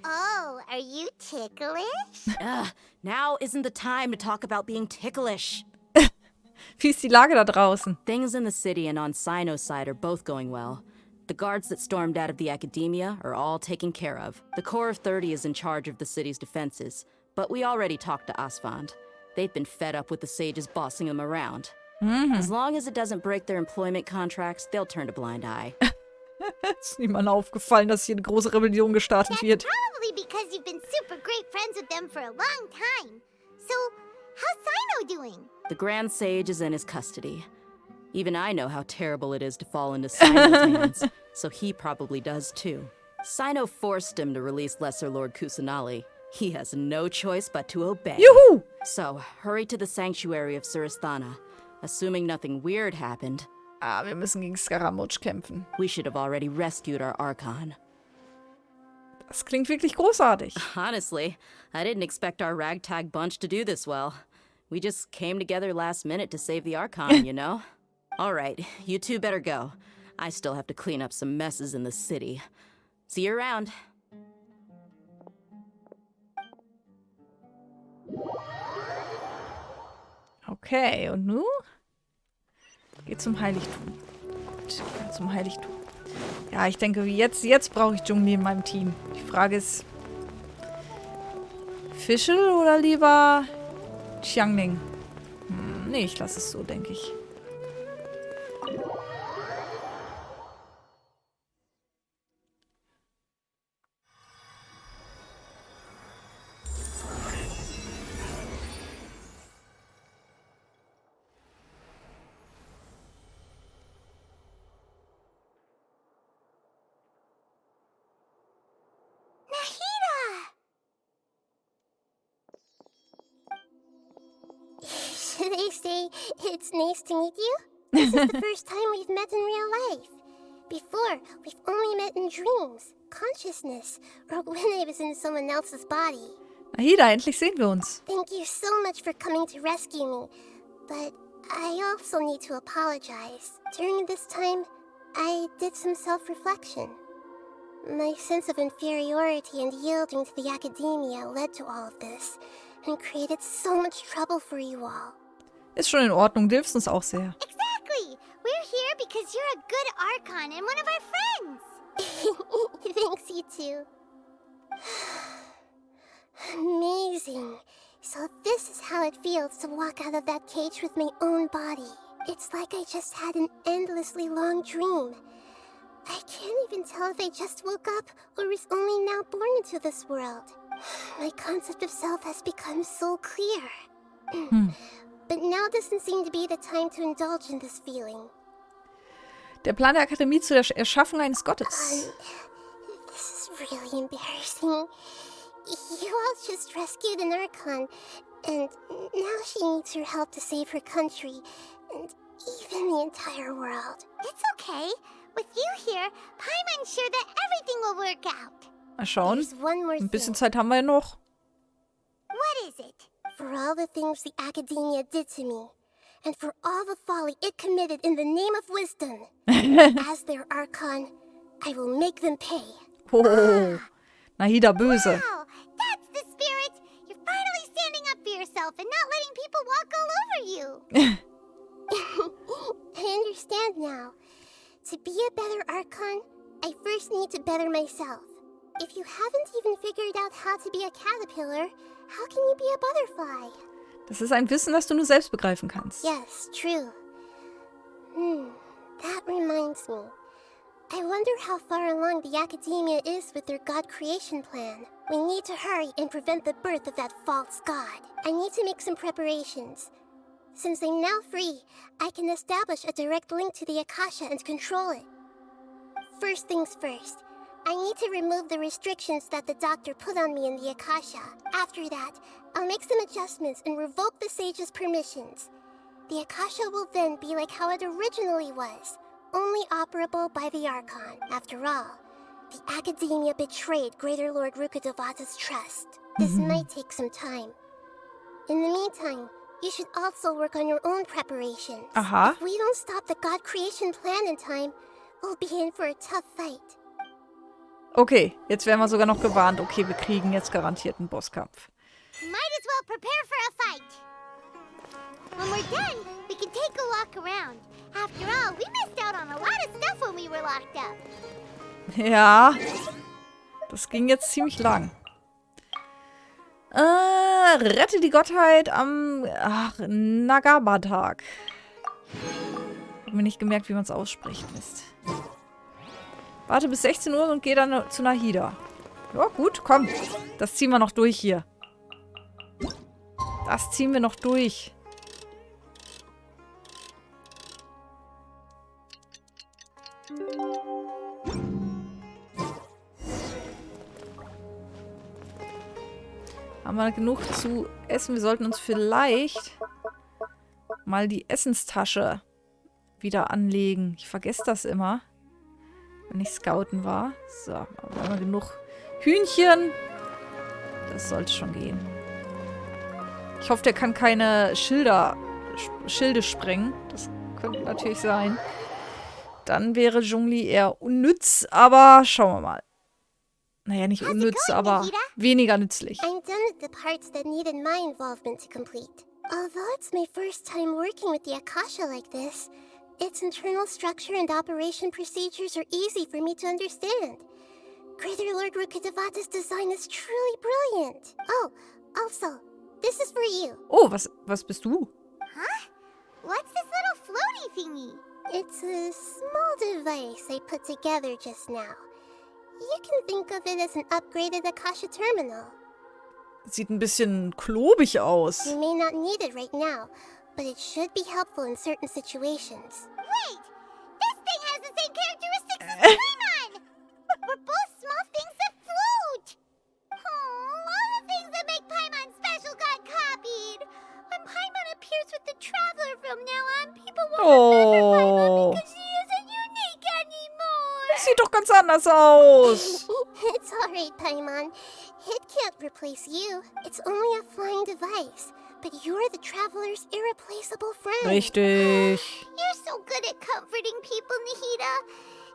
Oh, are you ticklish? Now isn't the time to talk about being ticklish. Wie ist die Lage da draußen? Things in the city and on Sino's side are both going well. The guards that stormed out of the academia are all taken care of. The Corps of 30 is in charge of the city's defenses, but we already talked to Asfand. They've been fed up with the sages bossing them around. As long as it doesn't break their employment contracts, they'll turn a blind eye. Ist niemandem aufgefallen, dass hier eine große Rebellion gestartet wird. Probably because you've been super great friends with them for a long time. So, how's Sino doing? The Grand Sage is in his custody. Even I know how terrible it is to fall into Sino's hands, so he probably does too. Sino forced him to release Lesser Lord Kusanali. He has no choice but to obey. Juhu! So, hurry to the sanctuary of Surasthana. Assuming nothing weird happened. Wir müssen gegen Scaramouche kämpfen. We should have already rescued our Archon. Das klingt wirklich großartig. Honestly, I didn't expect our ragtag bunch to do this well. We just came together last minute to save the Archon, you know? All right, you two better go. I still have to clean up some messes in the city. See you around. Okay, und nun? Geht zum Heiligtum. Gut, zum Heiligtum. Ja, ich denke, jetzt brauche ich Zhongli in meinem Team. Die Frage ist, Fischl oder lieber Xiangling? Nee, ich lasse es so, denke ich. They say it's nice to meet you. This is the first time we've met in real life. Before, we've only met in dreams, consciousness, or when I was in someone else's body. Nahida, endlich sehen wir uns. Thank you so much for coming to rescue me, but I also need to apologize. During this time, I did some self-reflection. My sense of inferiority and yielding to the academia led to all of this, and created so much trouble for you all. Ist schon in Ordnung, du hilfst uns auch sehr. Exactly! We're here because you're a good Archon and one of our friends! Thanks, you two. Amazing. So this is how it feels to walk out of that cage with my own body. It's like I just had an endlessly long dream. I can't even tell if I just woke up or was only now born into this world. My concept of self has become so clear. But now doesn't seem to be the time to indulge in this feeling. Der Plan der Akademie zur Erschaffung eines Gottes. This is really embarrassing. You all just rescued an Archon, and now she needs your help to save her country, and even the entire world. It's okay. With you here, Paimon's sure that everything will work out. Mal schauen. Ein bisschen Zeit haben wir ja noch. What is it? For all the things the Academia did to me, and for all the folly it committed in the name of wisdom. As their Archon, I will make them pay. Oh, Nahida böse. Wow, that's the spirit! You're finally standing up for yourself and not letting people walk all over you. I understand now. To be a better Archon, I first need to better myself. If you haven't even figured out how to be a caterpillar, how can you be a butterfly? Das ist ein Wissen, das du nur selbst begreifen kannst. Yes, true. That reminds me. I wonder how far along the Academia is with their god creation plan. We need to hurry and prevent the birth of that false god. I need to make some preparations. Since I'm now free, I can establish a direct link to the Akasha and control it. First things first, I need to remove the restrictions that the doctor put on me in the Akasha. After that, I'll make some adjustments and revoke the sage's permissions. The Akasha will then be like how it originally was, only operable by the Archon. After all, the Academia betrayed Greater Lord Rukkhadevata's trust. This might take some time. In the meantime, you should also work on your own preparations. If we don't stop the god creation plan in time, we'll be in for a tough fight. Okay, jetzt werden wir sogar noch gewarnt. Okay, wir kriegen jetzt garantiert einen Bosskampf. Might as well prepare for a fight. When we're done, we can take a walk around. After all, we missed out on a lot of stuff when we were locked up. Ja, das ging jetzt ziemlich lang. Rette die Gottheit am Jnagarbha-Tag. Hab mir nicht gemerkt, wie man es ausspricht. Mist. Warte bis 16 Uhr und geh dann zu Nahida. Ja, gut, komm. Das ziehen wir noch durch hier. Das ziehen wir noch durch. Haben wir genug zu essen? Wir sollten uns vielleicht mal die Essenstasche wieder anlegen. Ich vergesse das immer, wenn ich scouten war. So, haben wir genug Hühnchen. Das sollte schon gehen. Ich hoffe, der kann keine Schilde sprengen. Das könnte natürlich sein. Dann wäre Zhongli eher unnütz, aber schauen wir mal. Naja, nicht unnütz, aber weniger nützlich. I'm done with the parts that needed my involvement to complete. Although it's my first time working with the Akasha like this, its internal structure and operation procedures are easy for me to understand. Greater Lord Rukkhadevata's design is truly brilliant. Oh, also, this is for you. Oh, was bist du? Huh? What's this little floaty thingy? It's a small device I put together just now. You can think of it as an upgraded Akasha terminal. Sieht ein bisschen klobig aus. You may not need it right now, but it should be helpful in certain situations. Wait! This thing has the same characteristics as Paimon! We're both small things that float! Oh, all the things that make Paimon special got copied! When Paimon appears with the Traveler from now on, people won't remember Paimon because she isn't unique anymore! Das sieht doch ganz anders aus! It's alright, Paimon. It can't replace you. It's only a flying device. But you're the Traveler's irreplaceable friend. Richtig. You're so good at comforting people, Nahida.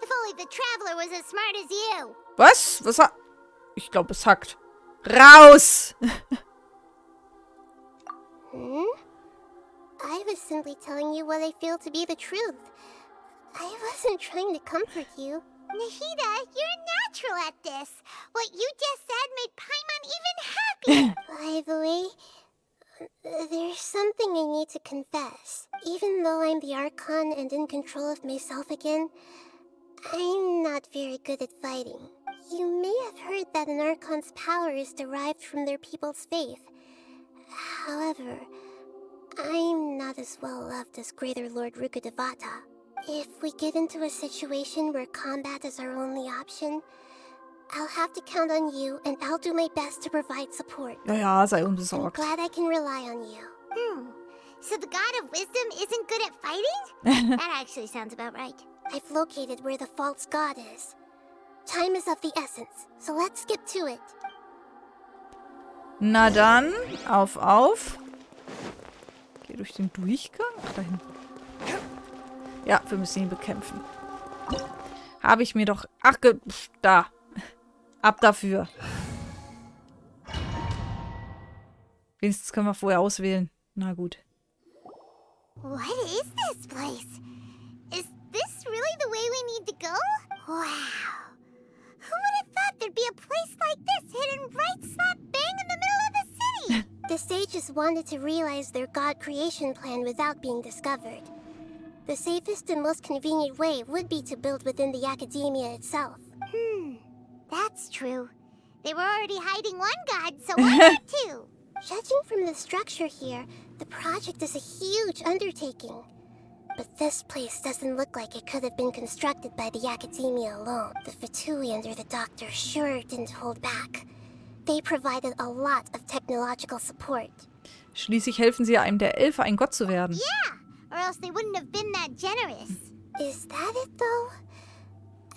If only the Traveler was as smart as you. Was? Was hat... Ich glaube, es hackt. Raus! I was simply telling you what I feel to be the truth. I wasn't trying to comfort you. Nahida, you're natural at this. What you just said made Paimon even happier. By the way, there's something I need to confess. Even though I'm the Archon and in control of myself again, I'm not very good at fighting. You may have heard that an Archon's power is derived from their people's faith. However, I'm not as well loved as Greater Lord Rukkhadevata. If we get into a situation where combat is our only option, I'll have to count on you, and I'll do my best to provide support. Ja, sei I'm unbesorgt. glad I can rely on you. So the God of Wisdom isn't good at fighting? That actually sounds about right. I've located where the false god is. Time is of the essence, so let's skip to it. Na dann, auf. Hier durch den Durchgang? Ach, dahin. Ja, wir müssen ihn bekämpfen. Habe ich mir doch... Ach, da. Ab dafür. Wenigstens können wir vorher auswählen. Na gut. What is this place? Is this really the way we need to go? Wow. Who would have thought there'd be a place like this hidden right slap bang in the middle of the city? The sages wanted to realize their god creation plan without being discovered. The safest and most convenient way would be to build within the academia itself. That's true. They were already hiding one god, so why not two? Judging from the structure here, the project is a huge undertaking. But this place doesn't look like it could have been constructed by the academia alone. The Fatui under the doctor sure didn't hold back. They provided a lot of technological support. Schließlich helfen sie einem der Elfe, ein Gott zu werden. Yeah, or else they wouldn't have been that generous. Is that it, though?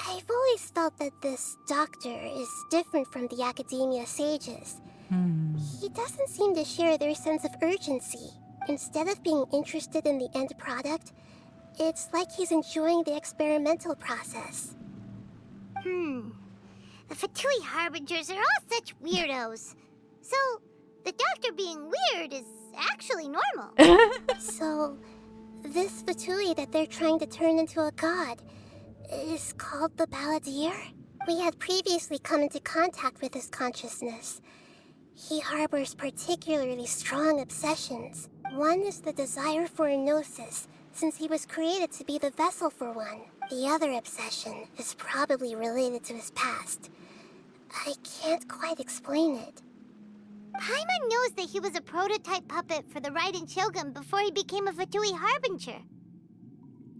I've always felt that this doctor is different from the academia sages. He doesn't seem to share their sense of urgency. Instead of being interested in the end product, it's like he's enjoying the experimental process. The Fatui Harbingers are all such weirdos. So, the doctor being weird is actually normal. So, this Fatui that they're trying to turn into a god is called the Balladeer? We had previously come into contact with his consciousness. He harbors particularly strong obsessions. One is the desire for a gnosis, since he was created to be the vessel for one. The other obsession is probably related to his past. I can't quite explain it. Paimon knows that he was a prototype puppet for the Raiden Shogun before he became a Fatui Harbinger.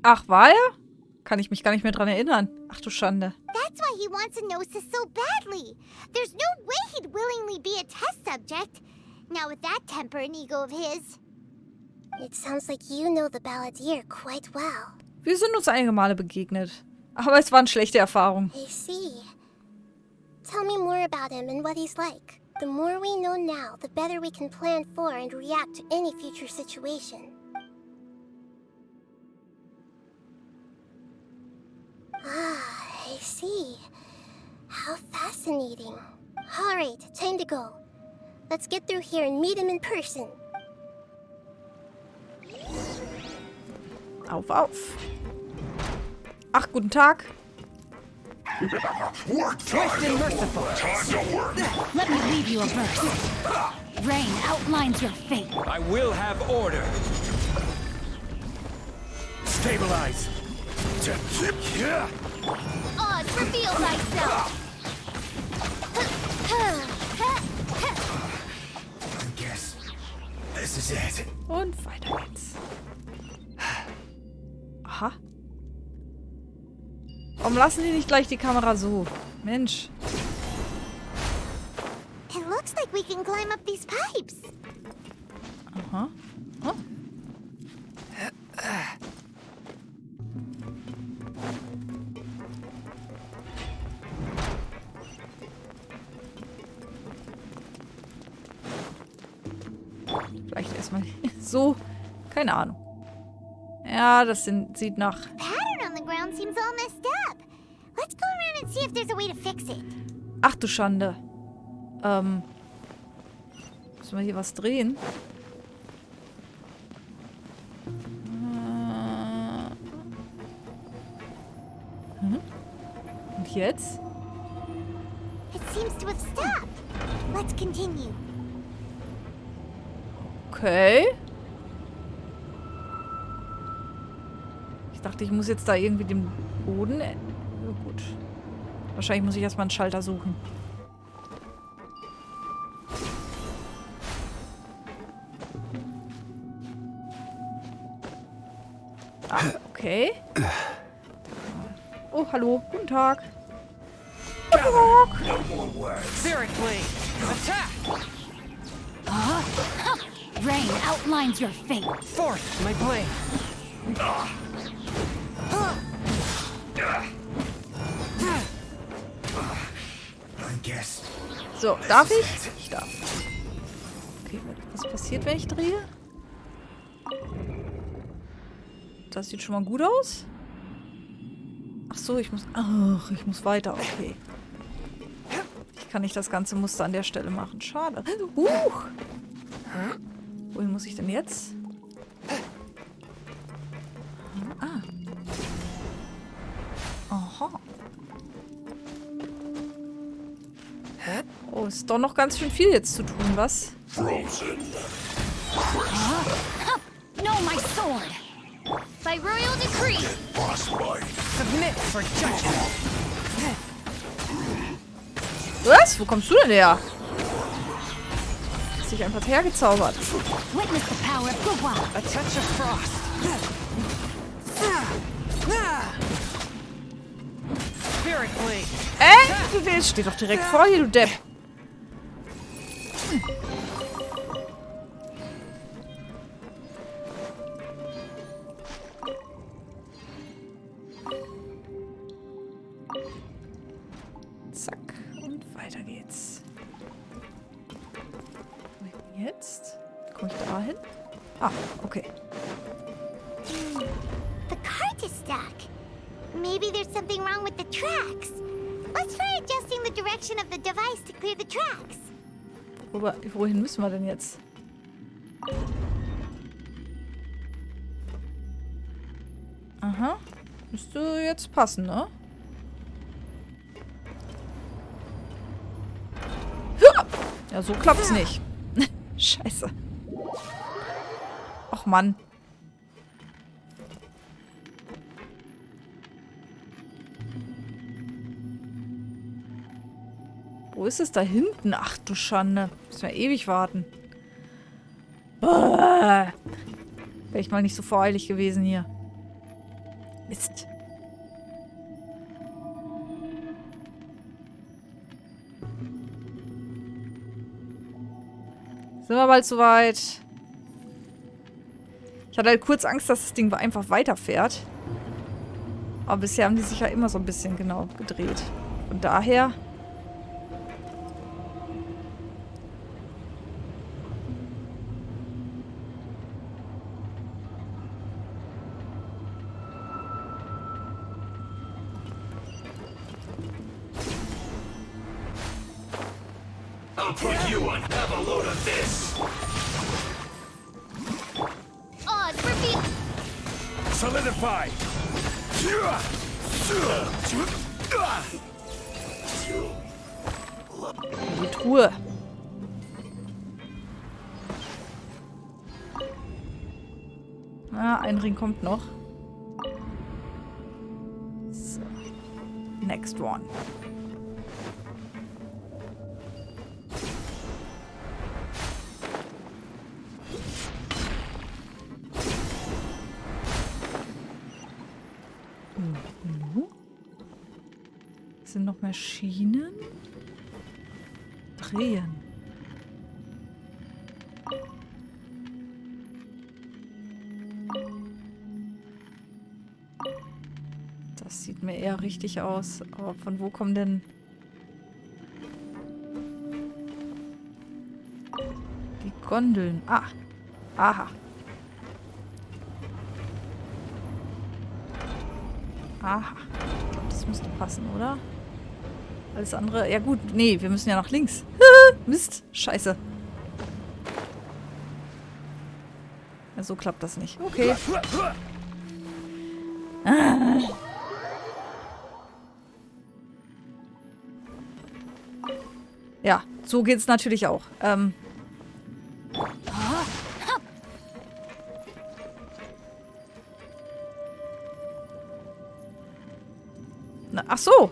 Ach, war er? Kann ich mich gar nicht mehr dran erinnern. Ach du Schande. That's why he wants a gnosis so badly. There's no way he'd willingly be a test subject. Now with that temper and ego of his. It sounds like you know the Balladeer quite well. Wir sind uns einige Male begegnet. Aber es waren schlechte Erfahrungen. I see. Tell me more about him and what he's like. The more we know now, the better we can plan for and react to any future situation. Ah, I see. How fascinating. Alright, time to go. Let's get through here and meet him in person. Auf, auf. Ach, guten Tag. Swift and merciful. Let me leave you a verse. Rain outlines your fate. I will have order. Stabilize. Oz, reveal thyself. I guess this is it. Und weiter geht's. Aha. Warum lassen die nicht gleich die Kamera so? Mensch. It looks like we can climb up these pipes. Aha. Oh. Vielleicht erstmal so. Keine Ahnung. Ja, das sieht nach... Pattern on the ground seems all messed up. Let's go around and see if there's a way to fix it. Ach du Schande. Müssen wir hier was drehen? Und jetzt? It seems to have stopped. Let's continue. Okay. Ich dachte, ich muss jetzt da irgendwie den Boden... Ja, gut. Wahrscheinlich muss ich erstmal einen Schalter suchen. Ah, okay. Oh, hallo. Guten Tag. Seriously, attack! Rain outlines your fate. Forth, my blade. So, darf ich? Ich darf. Okay, was passiert, wenn ich drehe? Das sieht schon mal gut aus. Ach so, ich muss... Ach, ich muss weiter. Okay. Ich kann nicht das ganze Muster an der Stelle machen. Schade. Wohin muss ich denn jetzt? Ah. Aha. Oh, ist doch noch ganz schön viel jetzt zu tun, was? Frozen. No, my sword. By royal decree. Submit for judgment. Was? Wo kommst du denn her? Hast dich einfach hergezaubert. Witness the power of Gugwa. A touch of frost. Spirit blade. Du steht doch direkt vor dir, du Depp. Zack. Und weiter geht's. Wohin jetzt? Komme ich da hin? Ah, okay. The cart is stuck. Maybe there's something wrong with the tracks. Let's try adjusting the direction of the device to clear the tracks. Wohin müssen wir denn jetzt? Aha. Müsste jetzt passen, ne? Ja, so klappt's nicht. Scheiße. Och, Mann. Wo ist es da hinten? Ach du Schande. Müssen wir ewig warten. Wäre ich mal nicht so voreilig gewesen hier. Mist. Sind wir bald soweit? Ich hatte halt kurz Angst, dass das Ding einfach weiterfährt. Aber bisher haben die sich ja immer so ein bisschen genau gedreht. Von daher... I'll put you on. Have a load of this. Odds reveal. Solidify. Die Truhe. Ah, ein Ring kommt noch. So. Next one. Sind noch Maschinen? Drehen. Das sieht mir eher richtig aus. Aber von wo kommen denn... die Gondeln? Ah. Aha. Aha. Ich glaube, das müsste passen, oder? Alles andere... Ja gut, nee, wir müssen ja nach links. Mist. Scheiße. Ja, so klappt das nicht. Okay. Ah. Ja, so geht's natürlich auch. Na, ach so.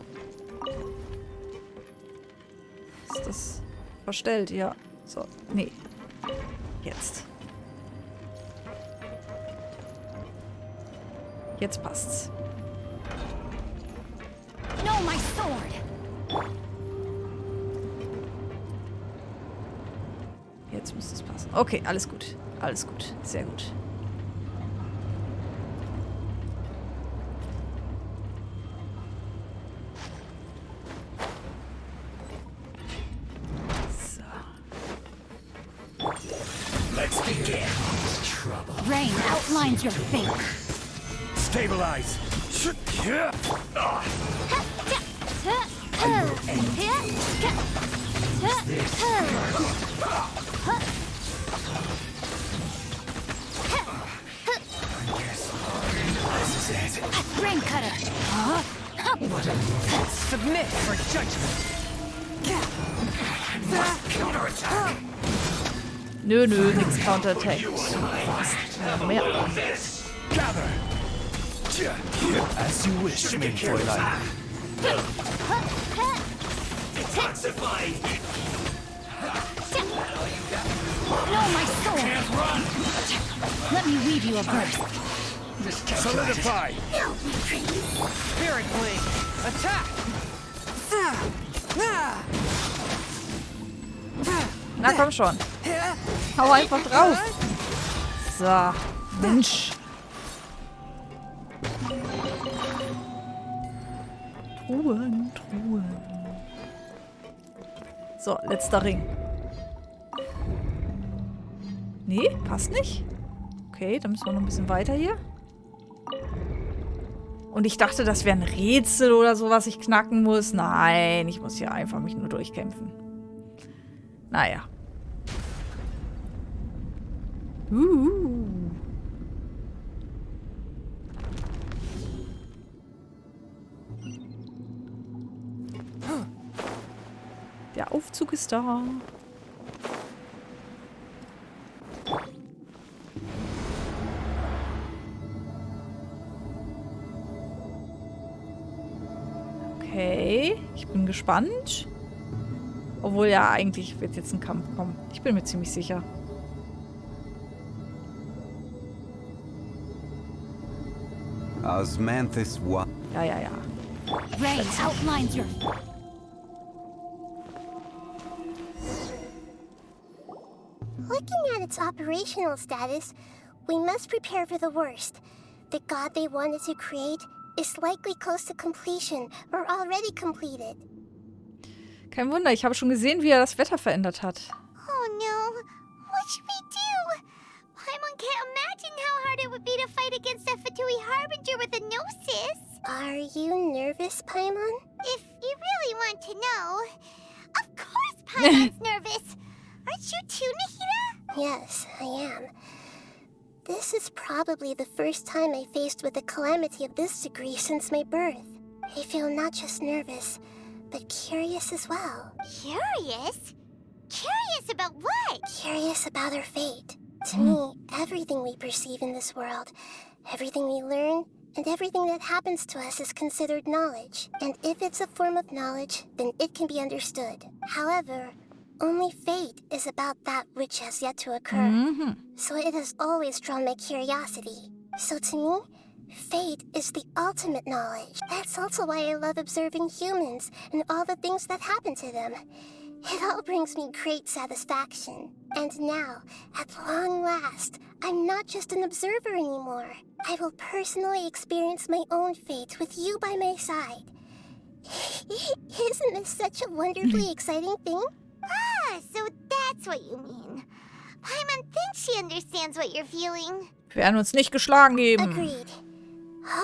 Ist das verstellt? Ja. So, nee. Jetzt. Jetzt passt's. No, my sword. Jetzt müsste es passen. Okay, alles gut. Alles gut. Sehr gut. Let's begin. Trouble. Rain outlines your fate. Stabilize. Rain cutter. Submit for judgment. Counterattack. Nö, nix Counterattack. Mehr. Gather. As you wish, main Fräulein. Detoxifying. No, my soul. Can't run. Let me weave you a verse. Solidify. Spirit Blade. Attack. Na komm schon. Hau einfach drauf. So. Mensch. Truhen. So, letzter Ring. Nee, passt nicht. Okay, dann müssen wir noch ein bisschen weiter hier. Und ich dachte, das wäre ein Rätsel oder so, was ich knacken muss. Nein, ich muss hier einfach mich nur durchkämpfen. Naja. Der Aufzug ist da. Okay, ich bin gespannt. Obwohl ja, eigentlich wird jetzt ein Kampf kommen. Ich bin mir ziemlich sicher. Osmanthus what? Ja. Rain outlines your... Looking at its operational status, we must prepare for the worst. The god they wanted to create is likely close to completion or already completed. Kein Wunder, ich habe schon gesehen, wie er das Wetter verändert hat. Oh no, what should we do? Paimon can't imagine how hard it would be to fight against a Fatui Harbinger with a gnosis. Are you nervous, Paimon? If you really want to know, of course Paimon's nervous. Aren't you too, Nahida? Yes, I am. This is probably the first time I faced with a calamity of this degree since my birth. I feel not just nervous, but curious as well. Curious? Curious about what? Curious about our fate. To me, everything we perceive in this world, everything we learn, and everything that happens to us is considered knowledge. And if it's a form of knowledge, then it can be understood. However, only fate is about that which has yet to occur. So it has always drawn my curiosity. So to me, fate is the ultimate knowledge. That's also why I love observing humans and all the things that happen to them. It all brings me great satisfaction. And now, at long last, I'm not just an observer anymore. I will personally experience my own fate with you by my side. Isn't this such a wonderfully exciting thing? Ah, so that's what you mean. Paimon thinks she understands what you're feeling. Wir werden uns nicht geschlagen geben. Agreed.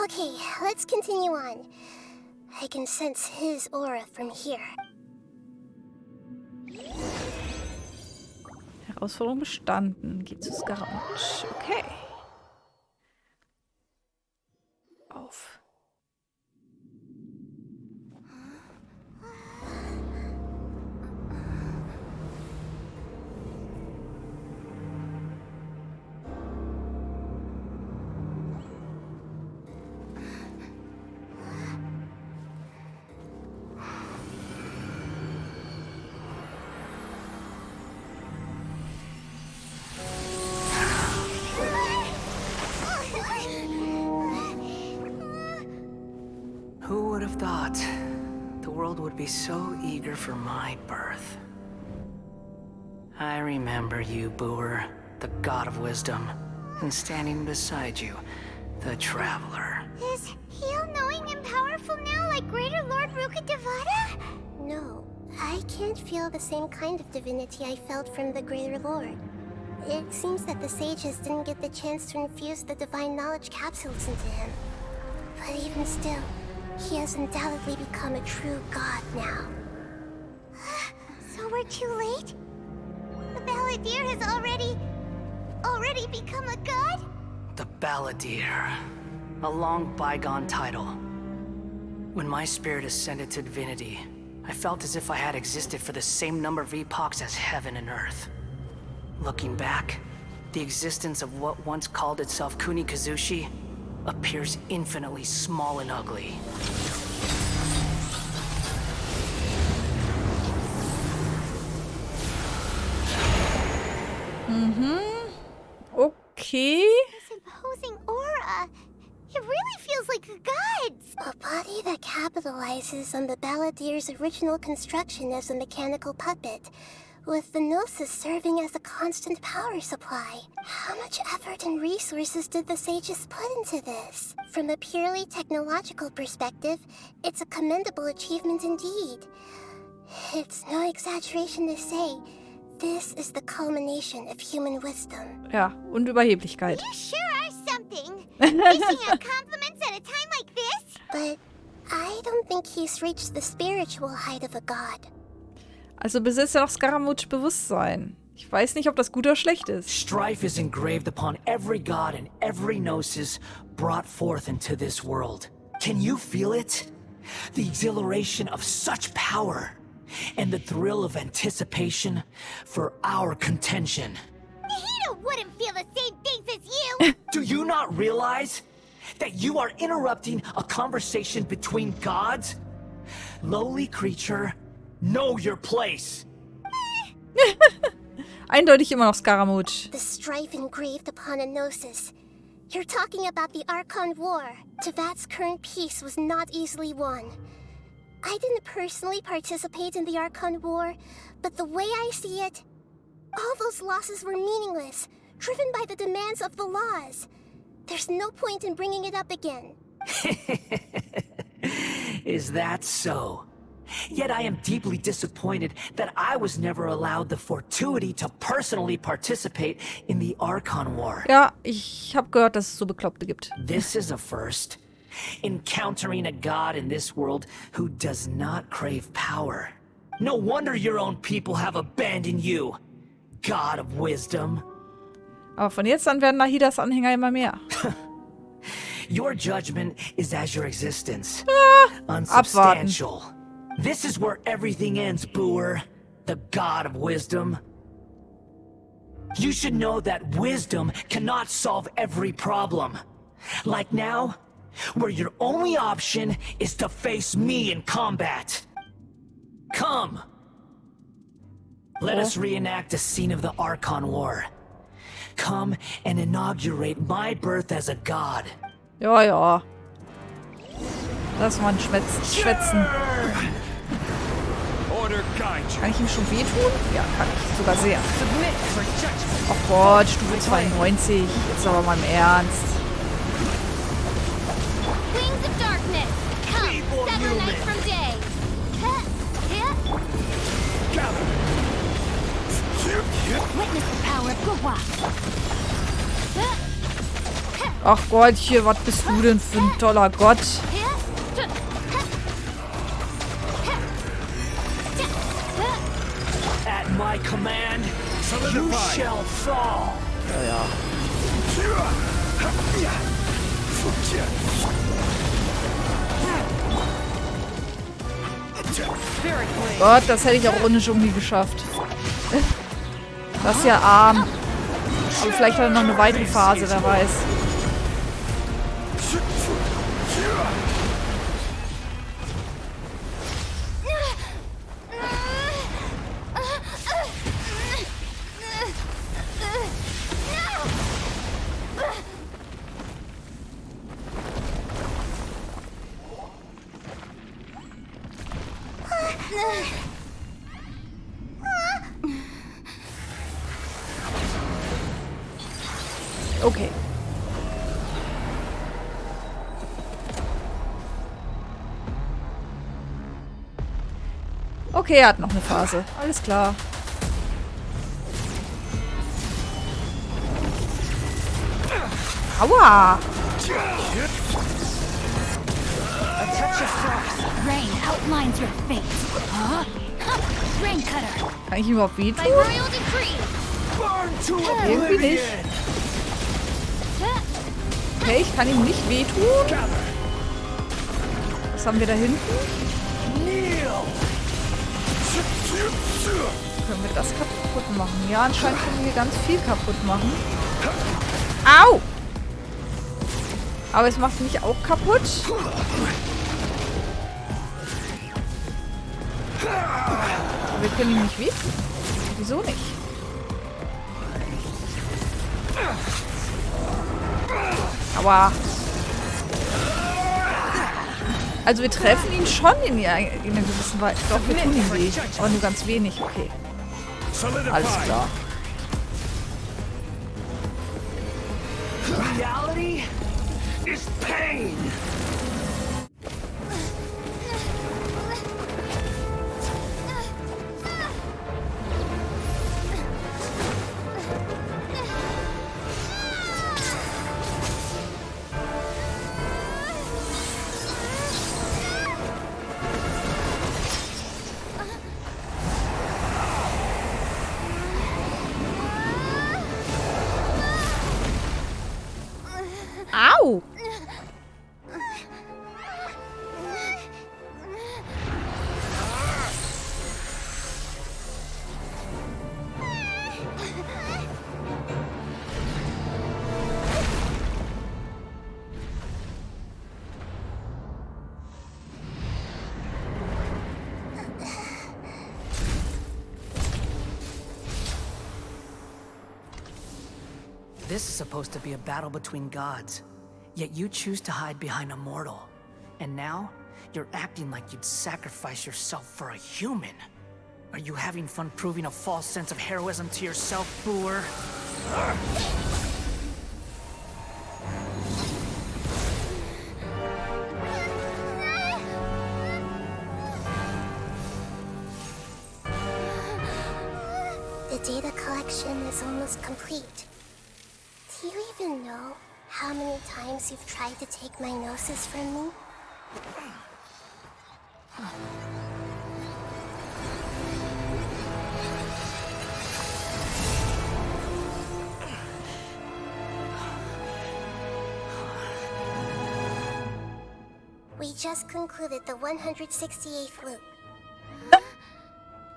Okay, let's continue on. I can sense his aura from here. Herausforderung bestanden. Geht zu Garage. Okay. Auf. Who would have thought the world would be so eager for my birth? I remember you, Booer, the god of wisdom, and standing beside you, the traveler. Is he all-knowing and powerful now like Greater Lord Rukkhadevata? No, I can't feel the same kind of divinity I felt from the Greater Lord. It seems that the sages didn't get the chance to infuse the divine knowledge capsules into him. But even still, he has undoubtedly become a true god now. So we're too late? The Balladeer has already become a god? The Balladeer. A long bygone title. When my spirit ascended to divinity, I felt as if I had existed for the same number of epochs as heaven and earth. Looking back, the existence of what once called itself Kunikazushi appears infinitely small and ugly. Okay. This imposing aura. It really feels like a god's. A body that capitalizes on the Balladeer's original construction as a mechanical puppet, with the Gnosis serving as a constant power supply. How much effort and resources did the sages put into this? From a purely technological perspective, it's a commendable achievement indeed. It's no exaggeration to say, this is the culmination of human wisdom. Ja, und Überheblichkeit. You sure are something. Dishing out compliments at a time like this? But I don't think he's reached the spiritual height of a god. Also besitzt er noch Scaramouche Bewusstsein. Ich weiß nicht, ob das gut oder schlecht ist. Strife is engraved upon every god and every gnosis brought forth into this world. Can you feel it? The exhilaration of such power and the thrill of anticipation for our contention. Nahida wouldn't feel the same things as you. Do you not realize that you are interrupting a conversation between gods? Lowly creature, know your place. Eindeutig immer noch Scaramouche. The strife engraved upon a gnosis. You're talking about the Archon War. Tevat's current peace was not easily won. I didn't personally participate in the Archon War, but the way I see it, all those losses were meaningless, driven by the demands of the laws. There's no point in bringing it up again. Is that so? Yet I am deeply disappointed that I was never allowed the fortuity to personally participate in the Archon War. Ja, ich habe gehört, dass es so Bekloppte gibt. This is a first. Encountering a god in this world who does not crave power. No wonder your own people have abandoned you, God of wisdom. Aber von jetzt an werden Nahidas Anhänger immer mehr. Your judgment is as your existence. Abwarten. Unsubstantial. This is where everything ends, Booer. The God of wisdom. You should know that wisdom cannot solve every problem. Like now, where your only option is to face me in combat. Come. Let us reenact a scene of the Archon War. Come and inaugurate my birth as a god. Ja, ja. Lass mal schwätzen. Kann ich ihm schon wehtun? Ja, kann ich. Sogar sehr. Oh Gott, Stufe 92. Jetzt aber mal im Ernst. Wings of darkness, come, sever night from day. Witness the power of Gurwa. Ach Gottchen, was bist du denn für ein toller Gott? At my command, you shall fall. Ja, ja. Gott, das hätte ich auch ohne Dschungel geschafft. Das ist ja arm. Aber vielleicht hat er noch eine weitere Phase, wer weiß. Okay. Okay, er hat noch eine Phase. Alles klar. Aua! A touch of frost. Rain outlines your fate. Huh? Rain cutter. Kann ich ihm überhaupt wehtun? By royal decree. Burn to Irgendwie nicht. Okay, ich kann ihm nicht wehtun. Was haben wir da hinten? Können wir das kaputt machen? Ja, anscheinend können wir ganz viel kaputt machen. Au! Aber es macht mich auch kaputt. Aber wir können ihn nicht wehtun. Wieso nicht? Aua. Also wir treffen ihn schon in einer gewissen Weise. Doch, wir tun ihm weh. Aber nur ganz wenig. Okay. Alles klar. Reality is pain. Au! This is supposed to be a battle between gods, yet you choose to hide behind a mortal. And now, you're acting like you'd sacrifice yourself for a human. Are you having fun proving a false sense of heroism to yourself, Boer? The data collection is almost complete. Do you even know how many times you've tried to take my gnosis from me? We just concluded the 168th loop.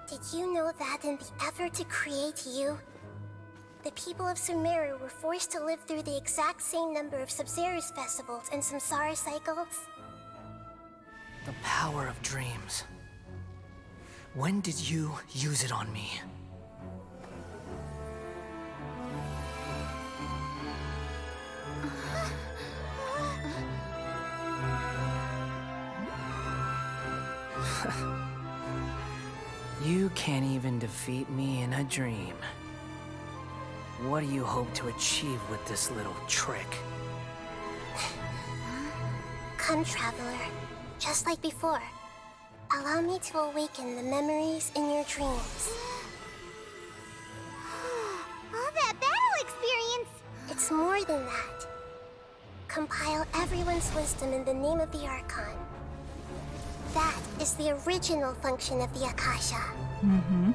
Did you know that in the effort to create you, the people of Sumeru were forced to live through the exact same number of Sub-Zerus festivals and samsara cycles? The power of dreams. When did you use it on me? You can't even defeat me in a dream. What do you hope to achieve with this little trick? Come, traveler. Just like before. Allow me to awaken the memories in your dreams. All that battle experience! It's more than that. Compile everyone's wisdom in the name of the Archon. That is the original function of the Akasha. Mm-hmm.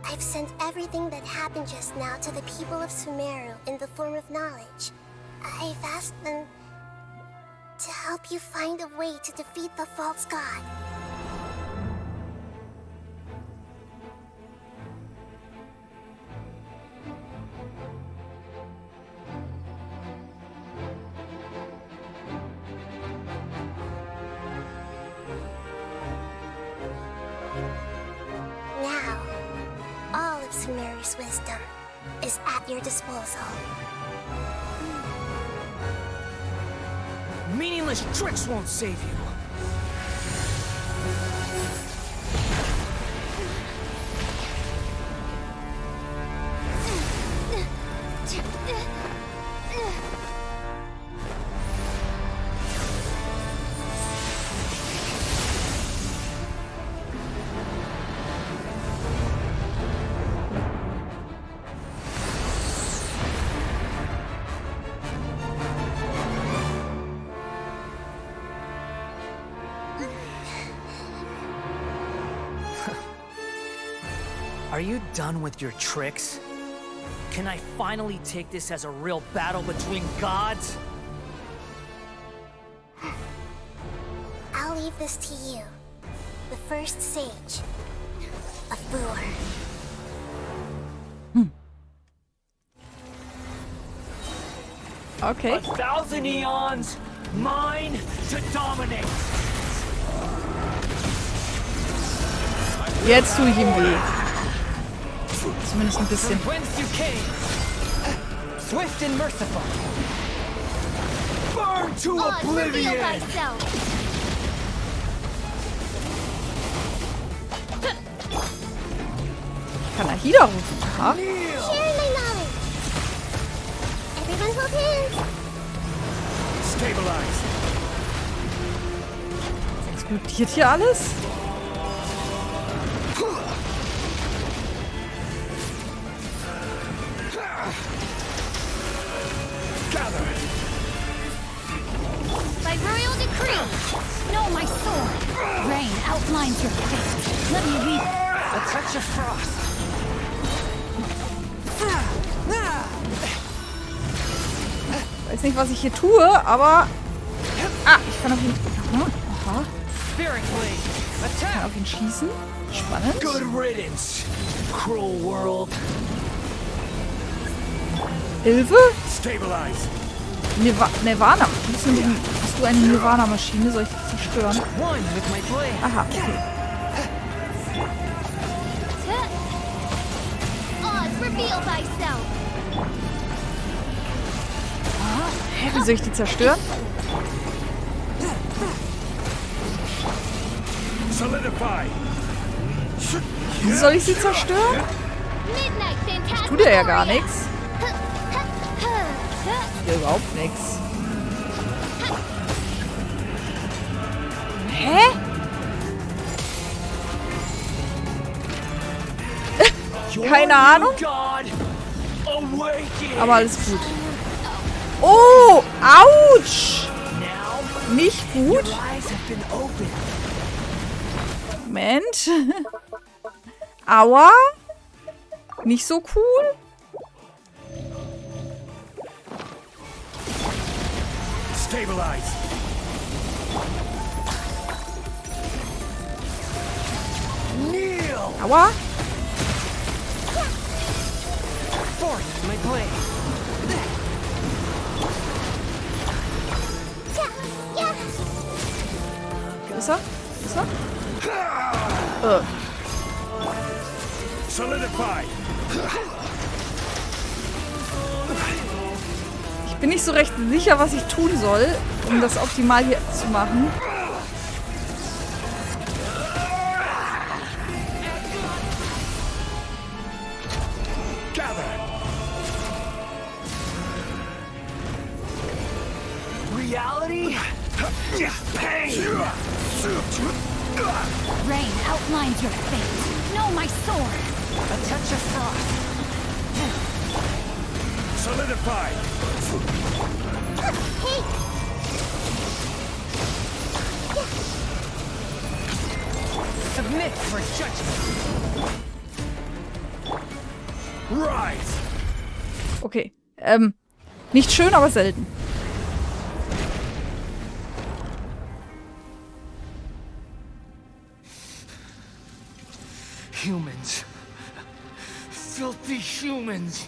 I've sent everything that happened just now to the people of Sumeru in the form of knowledge. I've asked them to help you find a way to defeat the false god. Now, all of Sumeru's wisdom is at your disposal. Meaningless tricks won't save you. Are you done with your tricks? Can I finally take this as a real battle between gods? I'll leave this to you. The first sage of Boer. Okay. 1,000 eons, mine to dominate. Jetzt tue ich ihm weh. Zumindest ein bisschen. From whence you came, swift and merciful. Burn to oblivion. Kann Nahida rufen? Aha. Share my knowledge. Everyone hold hands. Stabilize. Explodiert hier alles? Gather. By royal decree, know my sword. Rain outlines your fate. Let me read A touch of frost. Weiß nicht, was ich hier tue, aber... Ah, ich kann auf ihn... Aha. Ich kann auf ihn schießen. Spannend. Good riddance, cruel world. Hilfe? Stabilize. Nirvana. Hast du eine Nirvana-Maschine? Soll ich die zerstören? One with my blade. Aha, okay. Oz, reveal thyself. Hä, wie soll ich die zerstören? Solidify. Wie soll ich sie zerstören? Ich tue dir ja gar nichts. Ja, überhaupt nichts. Hä? Keine Ahnung. Aber alles gut. Oh, ouch. Nicht gut. Moment. Aua. Nicht so cool. Stabilize. Aua. Force my blade. Wo ist er? Wo ist er? Solidify. Ich bin nicht so recht sicher, was ich tun soll, um das optimal hier zu machen. Reality? Pain! Rain outlines your fate. Know my sword. A touch of frost. Solidify. Submit for judgment. Rise. Okay. Nicht schön, aber selten. Humans. Filthy humans.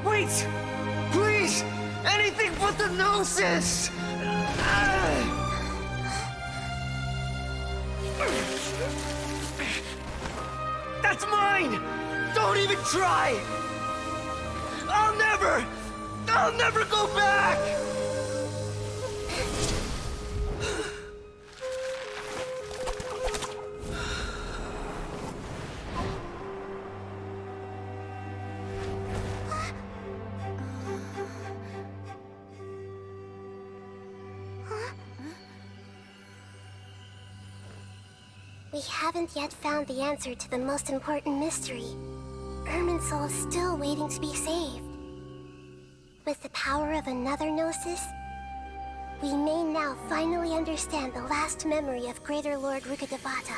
Wait! Please! Anything but the gnosis! That's mine! Don't even try! I'll never go back! We haven't yet found the answer to the most important mystery. Irminsul is still waiting to be saved. With the power of another Gnosis, we may now finally understand the last memory of Greater Lord Rukkhadevata.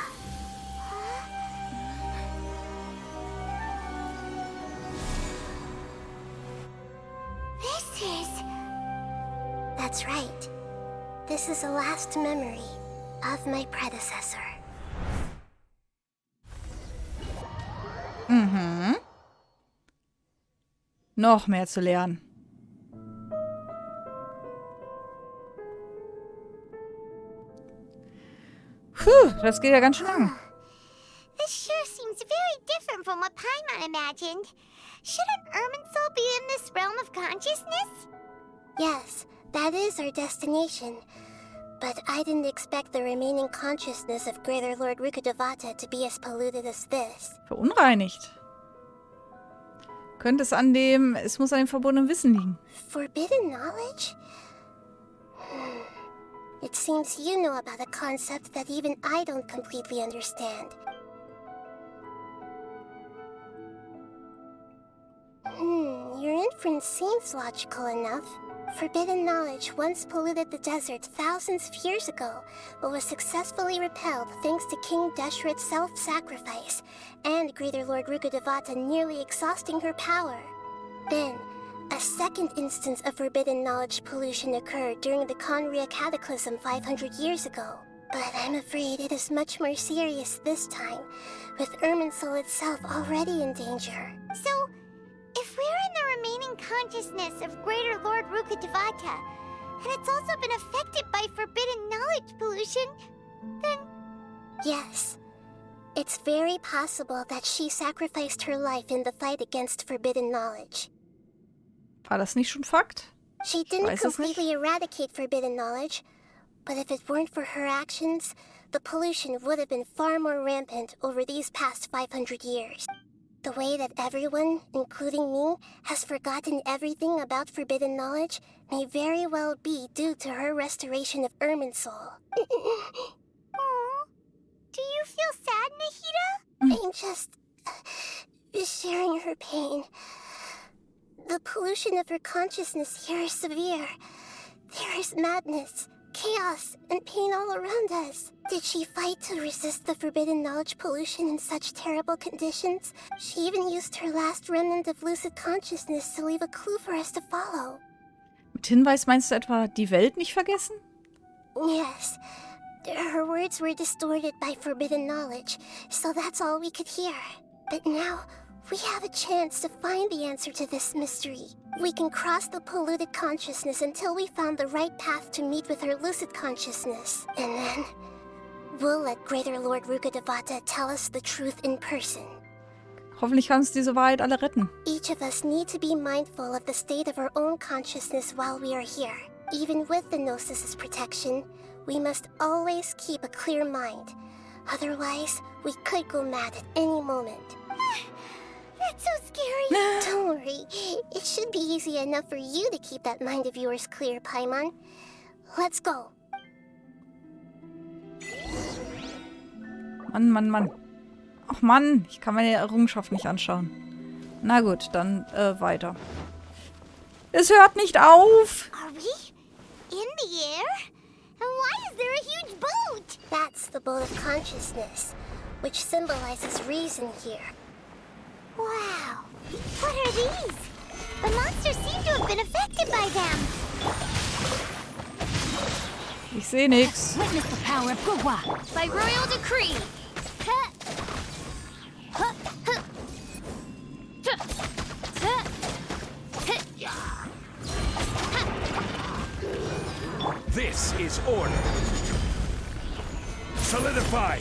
This is... That's right. This is the last memory of my predecessor. Mhm. Noch mehr zu lernen. Puh, das geht ja ganz schön lang. This sure seems very different from what Paimon imagined. Shouldn't Irminsul be in this realm of consciousness? Yes, that is our destination. But I didn't expect the remaining consciousness of Greater Lord Rukkhadevata to be as polluted as this. Verunreinigt. Könnte es muss an dem verbundenen Wissen liegen. Forbidden knowledge? It seems you know about a concept that even I don't completely understand. Your inference seems logical enough. Forbidden knowledge once polluted the desert thousands of years ago, but was successfully repelled thanks to King Deshret's self-sacrifice, and Greater Lord Rukkhadevata nearly exhausting her power. Then, a second instance of forbidden knowledge pollution occurred during the Conria Cataclysm 500 years ago. But I'm afraid it is much more serious this time, with Irminsul itself already in danger. So, if we're in the remaining consciousness of Greater Lord Rukkhadevata, and it's also been affected by forbidden knowledge pollution, then... Yes. It's very possible that she sacrificed her life in the fight against forbidden knowledge. War das nicht schon Fakt? She didn't completely eradicate forbidden knowledge, but if it weren't for her actions, the pollution would have been far more rampant over these past 500 years. The way that everyone, including me, has forgotten everything about forbidden knowledge may very well be due to her restoration of Irminsul. Aww. Do you feel sad, Nahida? I'm just sharing her pain. The pollution of her consciousness here is severe. There is madness, chaos, and pain all around us. Did she fight to resist the forbidden knowledge pollution in such terrible conditions? She even used her last remnant of lucid consciousness to leave a clue for us to follow. Mit Hinweis meinst du etwa die Welt nicht vergessen? Yes. Her words were distorted by forbidden knowledge, so that's all we could hear. But now, we have a chance to find the answer to this mystery. We can cross the polluted consciousness until we found the right path to meet with her lucid consciousness. And then, we'll let Greater Lord Rukkhadevata tell us the truth in person. Hoffentlich kann uns diese Wahrheit alle retten. Each of us need to be mindful of the state of our own consciousness while we are here. Even with the Gnosis's protection, we must always keep a clear mind. Otherwise, we could go mad at any moment. That's so scary. Don't worry. It should be easy enough for you to keep that mind of yours clear, Paimon. Let's go. Mann, Mann, Mann. Ach Mann, ich kann meine Errungenschaft nicht anschauen. Na gut, dann weiter. Es hört nicht auf! Are we in the air? And why is there a huge boat? That's the boat of consciousness, which symbolizes reason here. Wow. What are these? The monsters seem to have been affected by them. Ich sehe nix. Witness the power of Gugwa. By royal decree. This is order. Solidify.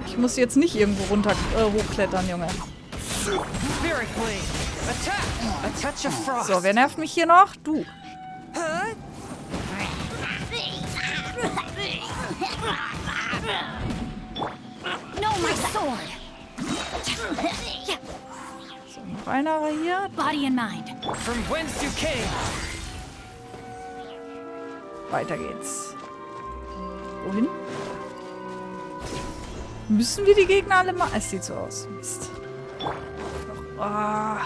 Ich muss jetzt nicht irgendwo runter hochklettern, Junge. Spirit Blade. Attack. A touch of frost. So, wer nervt mich hier noch? Du. No, my sword. So, noch einer war hier. Body and mind. From whence you came. Weiter geht's. Wohin? Müssen wir die Gegner alle mal... Es sieht so aus. Mist. Oh.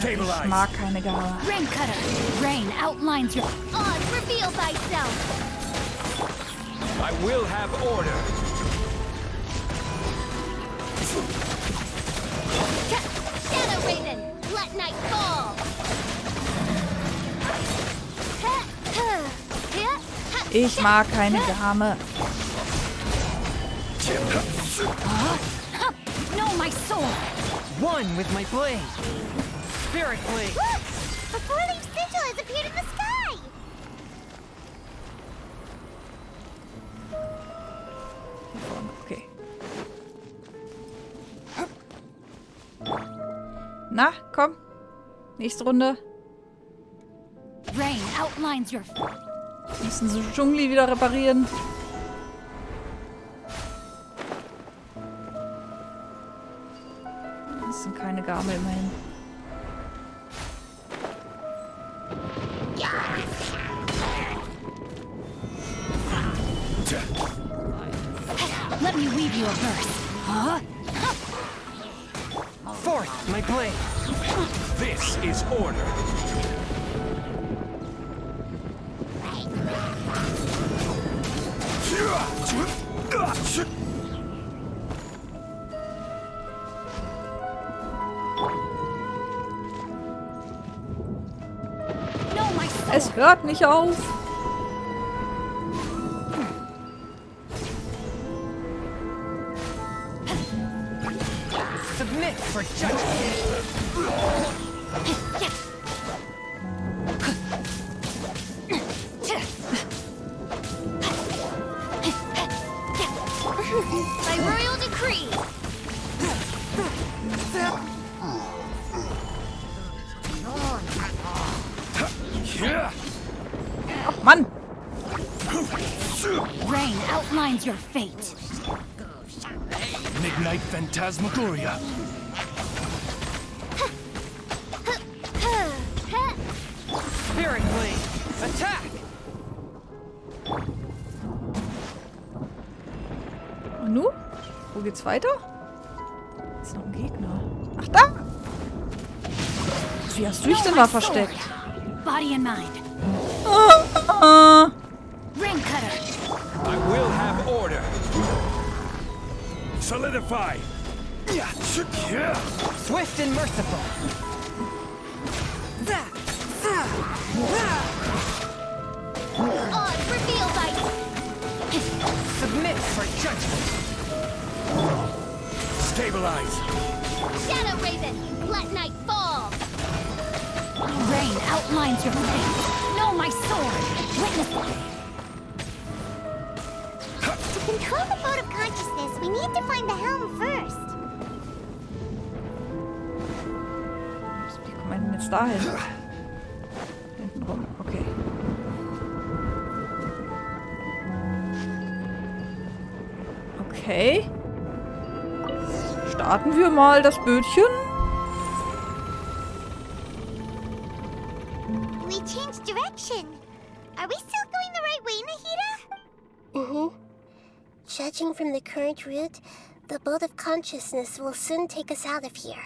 Ich mag keine Gabe. Rain Cutter. Rain outlines your... Oz, reveal thyself. I will have order. Shadow Raven, let night fall. Ich mag keine Gabe. No, my sword. One with my blade. Spirit blade. Look! A four-leaf sigil has appeared in the sky! Okay. Na, komm. Nächste Runde. Rain outlines your... Müssen so Dschungli wieder reparieren. Das sind keine Gabe immerhin. Let me weave you a verse. Huh? Fourth, my blade. This is order. Es hört nicht auf. Submit for judgment. By royal decree. Ach, Mann. Rain outlines your fate. Midnight Phantasmagoria. Spirit blade. Attack. Und nun? Wo geht's weiter? Das ist noch ein Gegner. Ach, da! Wie hast du dich denn da versteckt? Body and mind. Rain Cutter. I will have order. Solidify. Swift and merciful. Oz, reveal thyself. Submit for judgment. Stabilize. Shadow Raven, let night fall. Rain outlines your fate. No, my sword. Witness. To control the boat of consciousness, we need to find the helm first. Wie kommen wir denn jetzt dahin? Hinten rum, okay. Okay. Starten wir mal das Bötchen. We changed direction. Are we still going the right way, Nahida? Mm-hmm. Judging from the current route, the boat of consciousness will soon take us out of here.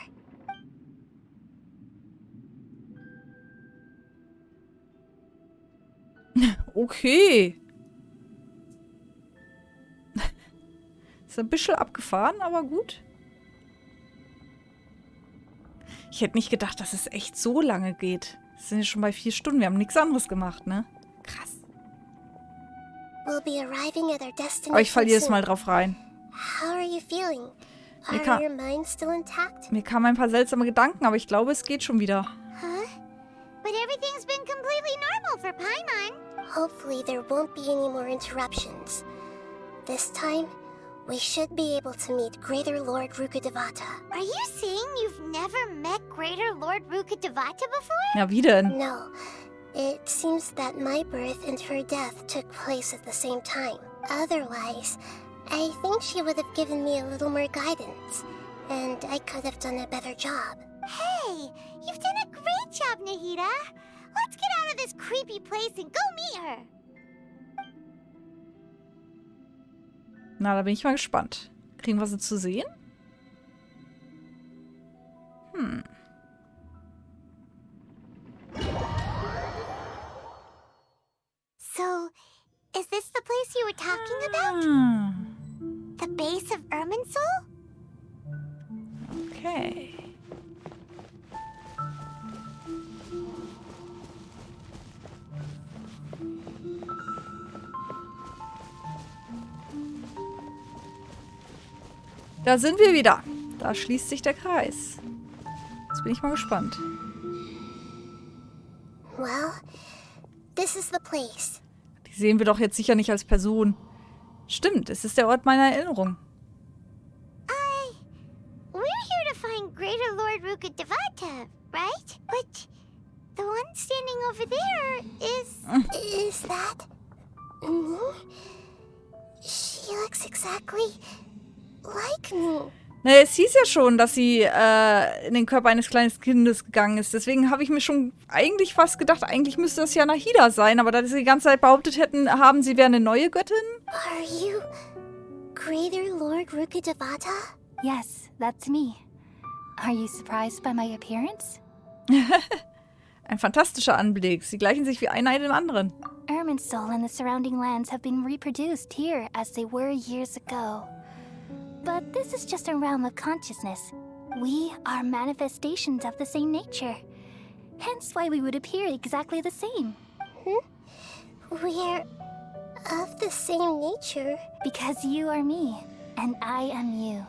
Okay. Ist ein bisschen abgefahren, aber gut. Ich hätte nicht gedacht, dass es echt so lange geht. Wir sind ja schon bei 4 Stunden. Wir haben nichts anderes gemacht, ne? Krass. We'll be arriving at our destination. Aber ich falle jedes Mal drauf rein. How are you feeling? Mir Are your minds still intact? Mir kamen ein paar seltsame Gedanken, aber ich glaube, es geht schon wieder. Huh? But everything's been completely normal for Paimon. Hopefully there won't be any more interruptions. This time, we should be able to meet Greater Lord Rukkhadevata. Are you saying you've never met Greater Lord Rukkhadevata before? Ja, wie denn? No. It seems that my birth and her death took place at the same time. Otherwise, I think she would have given me a little more guidance, and I could have done a better job. Hey, you've done a great job, Nahida. Let's get out of this creepy place and go meet her. Na, da bin ich mal gespannt. Kriegen wir sie zu sehen? So, is this the place you were talking about? The base of Irminsul? Okay. Da sind wir wieder. Da schließt sich der Kreis. Jetzt bin ich mal gespannt. Well, this is the place. Die sehen wir doch jetzt sicher nicht als Person. Stimmt, es ist der Ort meiner Erinnerung. We're here to find Greater Lord Rukkhadevata, right? But the one standing over there is... Is that... me? She looks exactly like me. Naja, es hieß ja schon, dass sie in den Körper eines kleinen Kindes gegangen ist. Deswegen habe ich mir schon eigentlich fast gedacht, eigentlich müsste das ja Nahida sein. Aber da sie die ganze Zeit behauptet hätten, haben sie wäre eine neue Göttin. Are you Greater Lord Rukkhadevata? Yes, that's me. Are you surprised by my appearance? Ein fantastischer Anblick. Sie gleichen sich wie einer dem anderen. Irminsul and the surrounding lands have been reproduced here as they were years ago. But this is just a realm of consciousness. We are manifestations of the same nature. Hence why we would appear exactly the same. We're of the same nature. Because you are me, and I am you.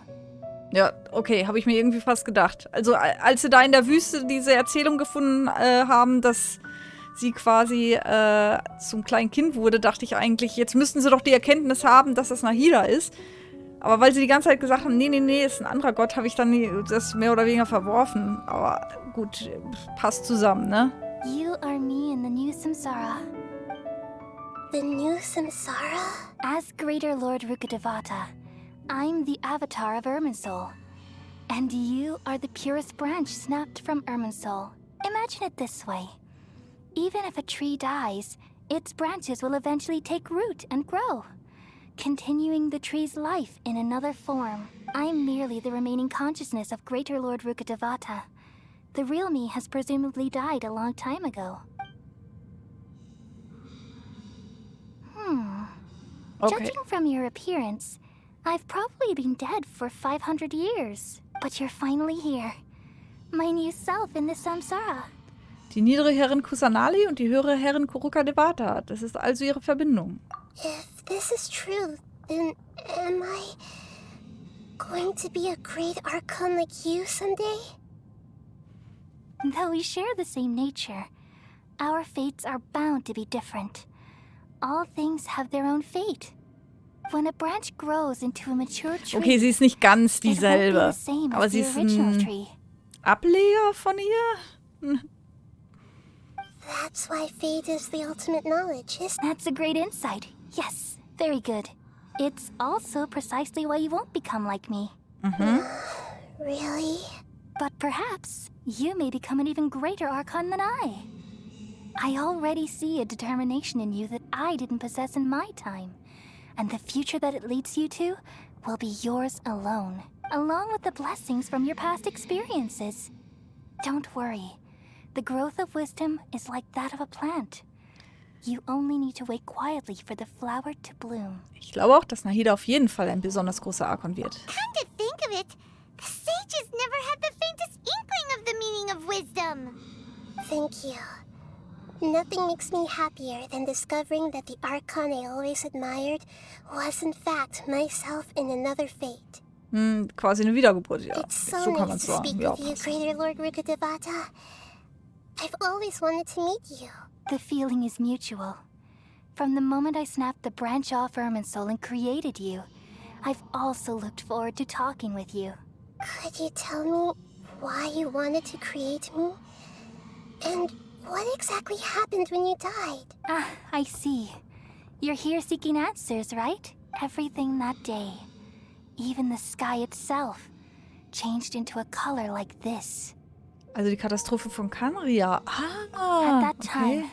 Ja, okay, habe ich mir irgendwie fast gedacht. Also als sie da in der Wüste diese Erzählung gefunden haben, dass sie quasi zum kleinen Kind wurde, dachte ich eigentlich, jetzt müssten sie doch die Erkenntnis haben, dass das Nahida ist. Aber weil sie die ganze Zeit gesagt haben, nee, ist ein anderer Gott, habe ich dann das mehr oder weniger verworfen. Aber gut, passt zusammen, ne? You are me in the new samsara. The new samsara? As Greater Lord Rukkhadevata, I'm the avatar of Irminsul. And you are the purest branch snapped from Irminsul. Imagine it this way. Even if a tree dies, its branches will eventually take root and grow, continuing the tree's life in another form. I'm merely the remaining consciousness of Greater Lord Rukkhadevata. The real me has presumably died a long time ago. Okay. Judging from your appearance, I've probably been dead for 500 years. But you're finally here. My new self in the samsara. Die niedere Herrin Kusanali und die höhere Herrin Rukkhadevata. Das ist also ihre Verbindung. If this is true, then am I going to be a great archon like you someday? Though we share the same nature, our fates are bound to be different. All things have their own fate. When a branch grows into a mature tree, Okay, sie ist nicht ganz it won't be dieselbe. the same Aber as sie the ist original ein tree. Ableger von ihr? That's why fate is the ultimate knowledge, isn't it? That's a great insight. Yes, very good. It's also precisely why you won't become like me. Really? But perhaps you may become an even greater archon than I. I already see a determination in you that I didn't possess in my time. And the future that it leads you to will be yours alone, along with the blessings from your past experiences. Don't worry. The growth of wisdom is like that of a plant. You only need to wait quietly for the flower to bloom. Ich glaube auch, dass Nahida auf jeden Fall ein besonders großer Archon wird. Come to think of it, the sages never had the faintest inkling of the meaning of wisdom. Thank you. Nothing makes me happier than discovering that the archon I always admired was in fact myself in another fate. Quasi eine Wiedergeburt, ja. It's so So kann man nice to sagen. speak Ja, with you, Greater Lord Rukkhadevata. I've always wanted to meet you. The feeling is mutual. From the moment I snapped the branch off Irminsul and created you, I've also looked forward to talking with you. Could you tell me why you wanted to create me? And what exactly happened when you died? Ah, I see. You're here seeking answers, right? Everything that day, even the sky itself, changed into a color like this. Also die Katastrophe von Kanria. At that time, okay.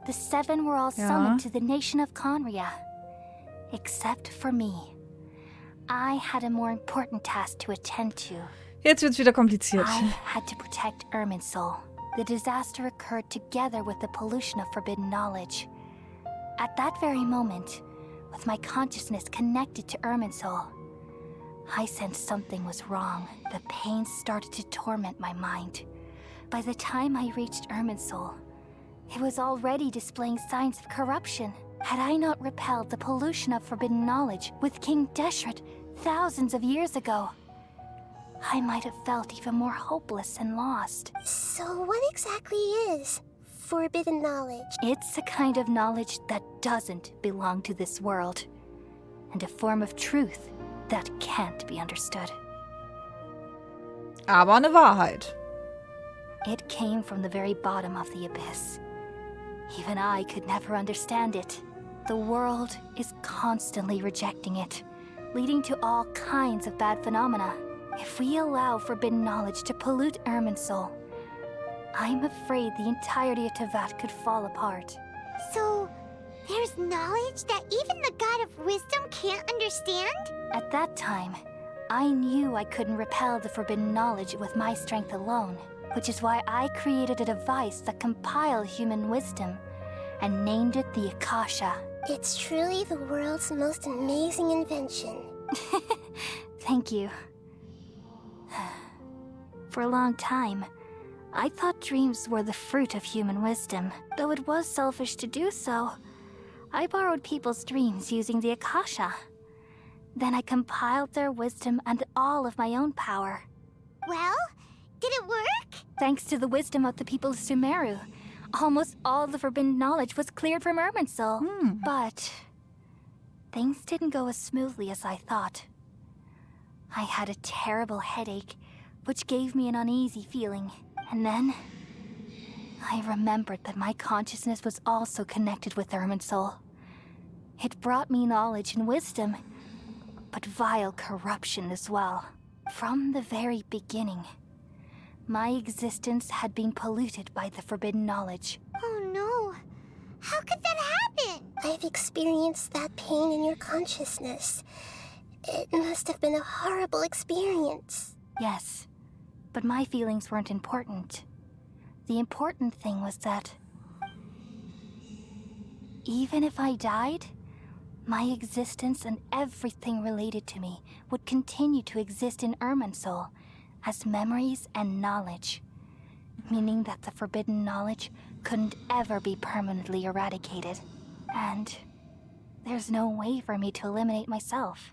the seven were all Ja. summoned to the nation of Conria. Except for me. I had a more important task to attend to. Jetzt wird's wieder kompliziert. I had to protect Irminsul. The disaster occurred together with the pollution of forbidden knowledge. At that very moment, with my consciousness connected to Irminsul, I sensed something was wrong. The pain started to torment my mind. By the time I reached Irminsul, it was already displaying signs of corruption. Had I not repelled the pollution of forbidden knowledge with King Deshret thousands of years ago, I might have felt even more hopeless and lost. So what exactly is forbidden knowledge? It's a kind of knowledge that doesn't belong to this world, and a form of truth that can't be understood. Aber eine Wahrheit. It came from the very bottom of the abyss. Even I could never understand it. The world is constantly rejecting it, leading to all kinds of bad phenomena. If we allow forbidden knowledge to pollute Irminsul, I'm afraid the entirety of Teyvat could fall apart. So, there's knowledge that even the God of Wisdom can't understand? At that time, I knew I couldn't repel the forbidden knowledge with my strength alone, which is why I created a device that compiled human wisdom and named it the Akasha. It's truly the world's most amazing invention. Thank you. For a long time, I thought dreams were the fruit of human wisdom. Though it was selfish to do so, I borrowed people's dreams using the Akasha. Then I compiled their wisdom and all of my own power. Well, did it work? Thanks to the wisdom of the people of Sumeru, almost all the forbidden knowledge was cleared from Irminsul. But things didn't go as smoothly as I thought. I had a terrible headache, which gave me an uneasy feeling. And then I remembered that my consciousness was also connected with Irminsul. It brought me knowledge and wisdom, but vile corruption as well. From the very beginning, my existence had been polluted by the forbidden knowledge. Oh no! How could that happen? I've experienced that pain in your consciousness. It must have been a horrible experience. Yes, but my feelings weren't important. The important thing was that even if I died, my existence and everything related to me would continue to exist in Irminsul as memories and knowledge, meaning that the forbidden knowledge couldn't ever be permanently eradicated. And there's no way for me to eliminate myself.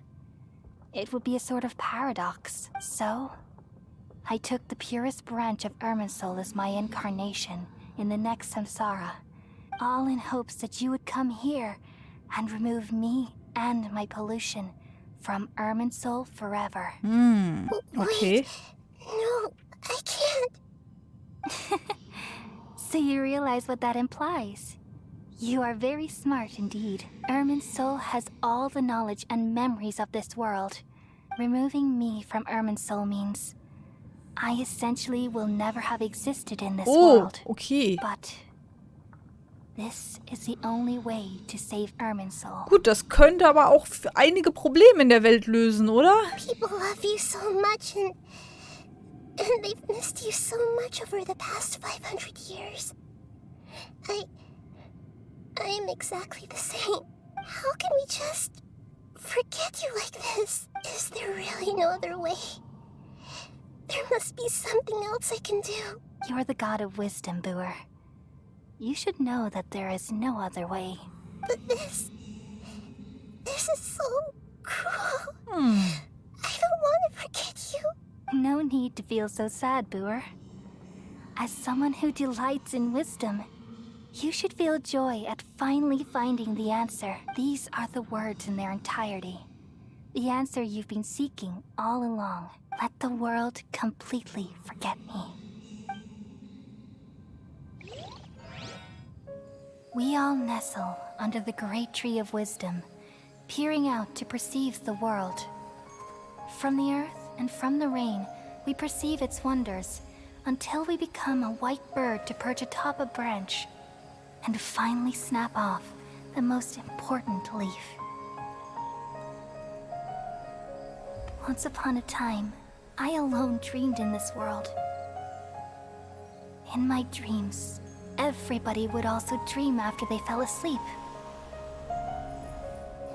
It would be a sort of paradox. So, I took the purest branch of Irminsul as my incarnation in the next samsara, all in hopes that you would come here and remove me and my pollution from Irminsul forever. Okay. No, I can't. So you realize what that implies? You are very smart indeed. Irminsul has all the knowledge and memories of this world. Removing me from Irminsul means I essentially will never have existed in this world. Okay. But this is the only way to save Irminsul. Gut, das könnte aber auch einige Probleme in der Welt lösen, oder? People love you so much and they've missed you so much over the past 500 years. I'm exactly the same. How can we just forget you like this? Is there really no other way? There must be something else I can do. You're the god of wisdom, Boer. You should know that there is no other way. But this is so cruel. I don't want to forget you. No need to feel so sad, Boer. As someone who delights in wisdom, you should feel joy at finally finding the answer. These are the words in their entirety. The answer you've been seeking all along. Let the world completely forget me. We all nestle under the great tree of wisdom, peering out to perceive the world. From the earth and from the rain, we perceive its wonders, until we become a white bird to perch atop a branch, and finally snap off the most important leaf. Once upon a time, I alone dreamed in this world. In my dreams, everybody would also dream after they fell asleep.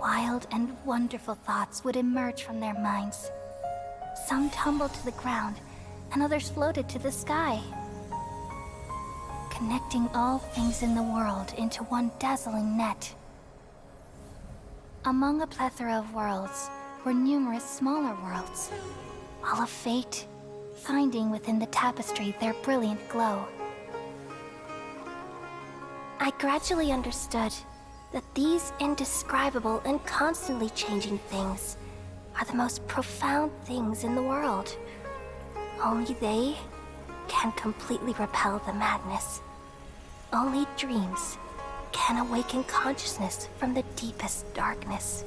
Wild and wonderful thoughts would emerge from their minds. Some tumbled to the ground, and others floated to the sky, connecting all things in the world into one dazzling net. Among a plethora of worlds were numerous smaller worlds, all of fate, finding within the tapestry their brilliant glow. I gradually understood that these indescribable and constantly changing things are the most profound things in the world. Only they can completely repel the madness. Only dreams can awaken consciousness from the deepest darkness.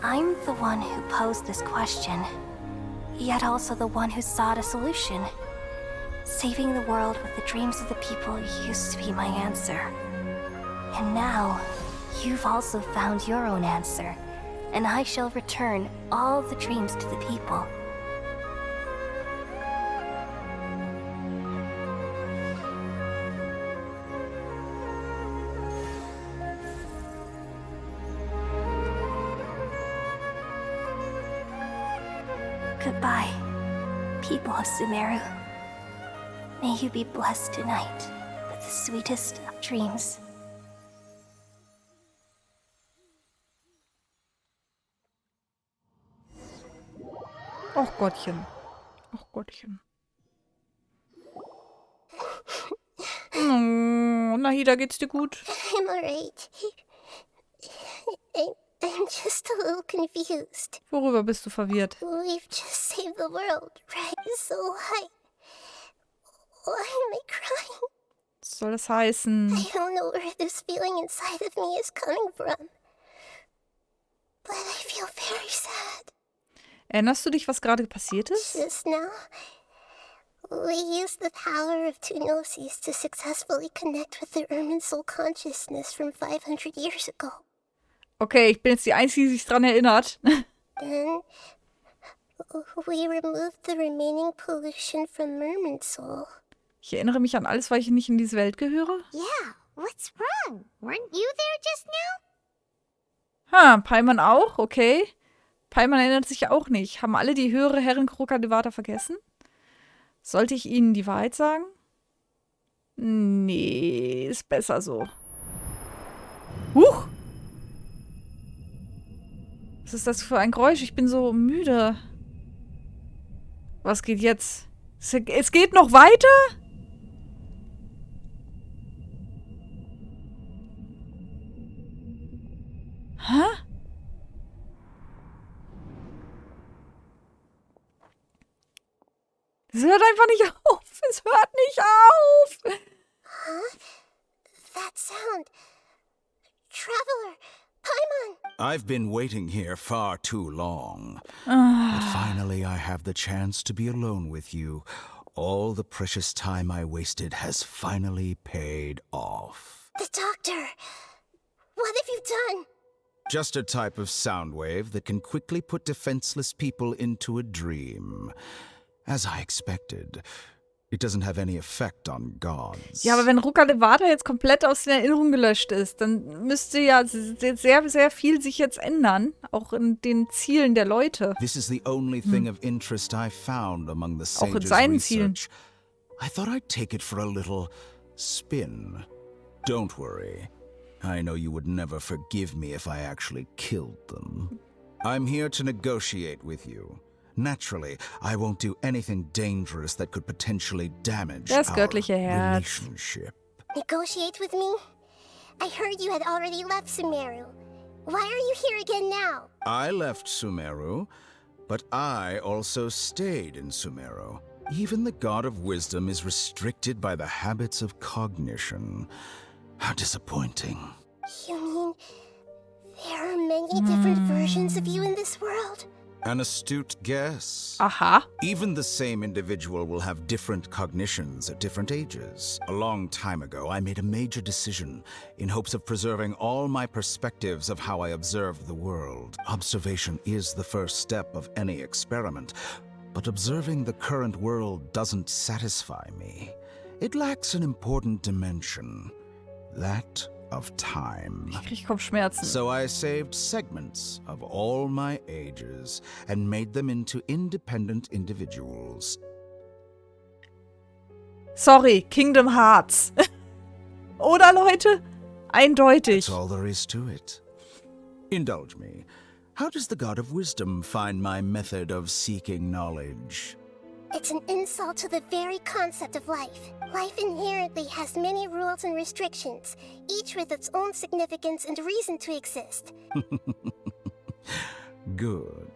I'm the one who posed this question, yet also the one who sought a solution. Saving the world with the dreams of the people used to be my answer. And now, you've also found your own answer, and I shall return all the dreams to the people. Goodbye, people of Sumeru. May you be blessed tonight with the sweetest of dreams. Och Gottchen. Och Gottchen. Oh, Nahida, geht's dir gut? I'm alright. I'm just a little confused. Worüber bist du verwirrt? We've just saved the world, right? So why am I crying? Was soll das heißen? I don't know where this feeling inside of me is coming from. But I feel very sad. Erinnerst du dich, was gerade passiert ist? Just now, we used the power of two gnosis to successfully connect with the Ermin soul consciousness from 500 years ago. Okay, ich bin jetzt die Einzige, die sich dran erinnert. Then, we removed the remaining pollution from Merman soul. Ich erinnere mich an alles, weil ich nicht in diese Welt gehöre. Yeah, what's wrong? Weren't you there just now? Ha, Paimon auch? Okay. Paimon erinnert sich auch nicht. Haben alle die höhere Herrin Krokadevata vergessen? Sollte ich ihnen die Wahrheit sagen? Nee, ist besser so. Huch! Was ist das für ein Geräusch? Ich bin so müde. Was geht jetzt? Es geht noch weiter? Hä? Es hört einfach nicht auf. Es hört nicht auf. Huh? That sound. Traveler. Paimon! I've been waiting here far too long. But finally I have the chance to be alone with you. All the precious time I wasted has finally paid off. The doctor! What have you done? Just a type of sound wave that can quickly put defenseless people into a dream. As I expected. It doesn't have any effect on gods. Ja, aber wenn Krokadevata jetzt komplett aus den Erinnerungen gelöscht ist, dann müsste ja sehr, sehr viel sich jetzt ändern. Auch in den Zielen der Leute. This is the only thing of interest I found among the Auch in sages' seinen Zielen. research. I thought I'd take it for a little spin. Don't worry. I know you would never forgive me if I actually killed them. I'm here to negotiate with you. Naturally, I won't do anything dangerous that could potentially damage Das our göttliche Herz. relationship. Negotiate with me? I heard you had already left Sumeru. Why are you here again now? I left Sumeru, but I also stayed in Sumeru. Even the god of wisdom is restricted by the habits of cognition. How disappointing. You mean many different versions of you in this world? An astute guess. Aha. Even the same individual will have different cognitions at different ages. A long time ago, I made a major decision in hopes of preserving all my perspectives of how I observe the world. Observation is the first step of any experiment, but observing the current world doesn't satisfy me. It lacks an important dimension, that of time. Ich krieg Kopfschmerzen. So I saved segments of all my ages and made them into independent individuals. Sorry, Kingdom Hearts. Oder, Leute? Eindeutig. That's all there is to it. Indulge me. How does the God of Wisdom find my method of seeking knowledge? It's an insult to the very concept of life. Life inherently has many rules and restrictions, each with its own significance and reason to exist. Good.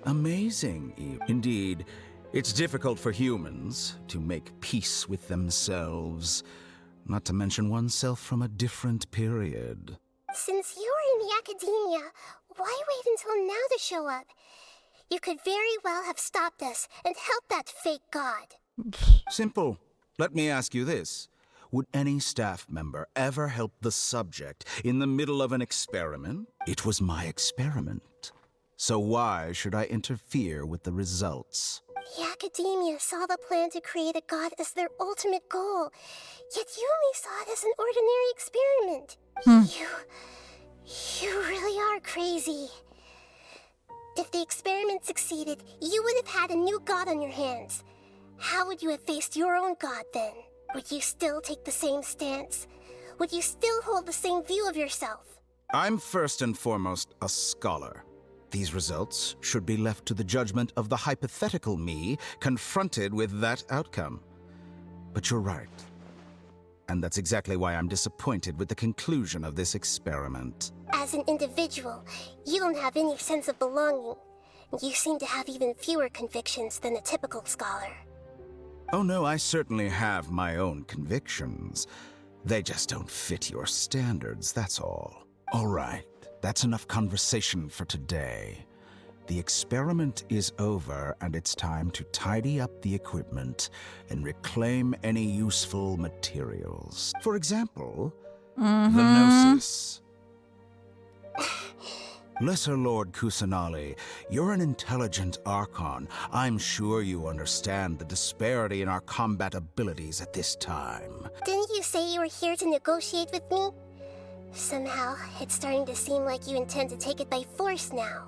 Amazing. Indeed, it's difficult for humans to make peace with themselves, not to mention oneself from a different period. Since you were in the academia, why wait until now to show up? You could very well have stopped us and helped that fake god. Simple. Let me ask you this. Would any staff member ever help the subject in the middle of an experiment? It was my experiment. So why should I interfere with the results? The academia saw the plan to create a god as their ultimate goal, yet you only saw it as an ordinary experiment. You really are crazy. If the experiment succeeded, you would have had a new god on your hands. How would you have faced your own god then? Would you still take the same stance? Would you still hold the same view of yourself? I'm first and foremost a scholar. These results should be left to the judgment of the hypothetical me confronted with that outcome. But you're right. And that's exactly why I'm disappointed with the conclusion of this experiment. As an individual, you don't have any sense of belonging. You seem to have even fewer convictions than a typical scholar. Oh no, I certainly have my own convictions. They just don't fit your standards, that's all. All right, that's enough conversation for today. The experiment is over, and it's time to tidy up the equipment and reclaim any useful materials. For example, the Gnosis. Lesser Lord Kusanali, you're an intelligent Archon. I'm sure you understand the disparity in our combat abilities at this time. Didn't you say you were here to negotiate with me? Somehow, it's starting to seem like you intend to take it by force now.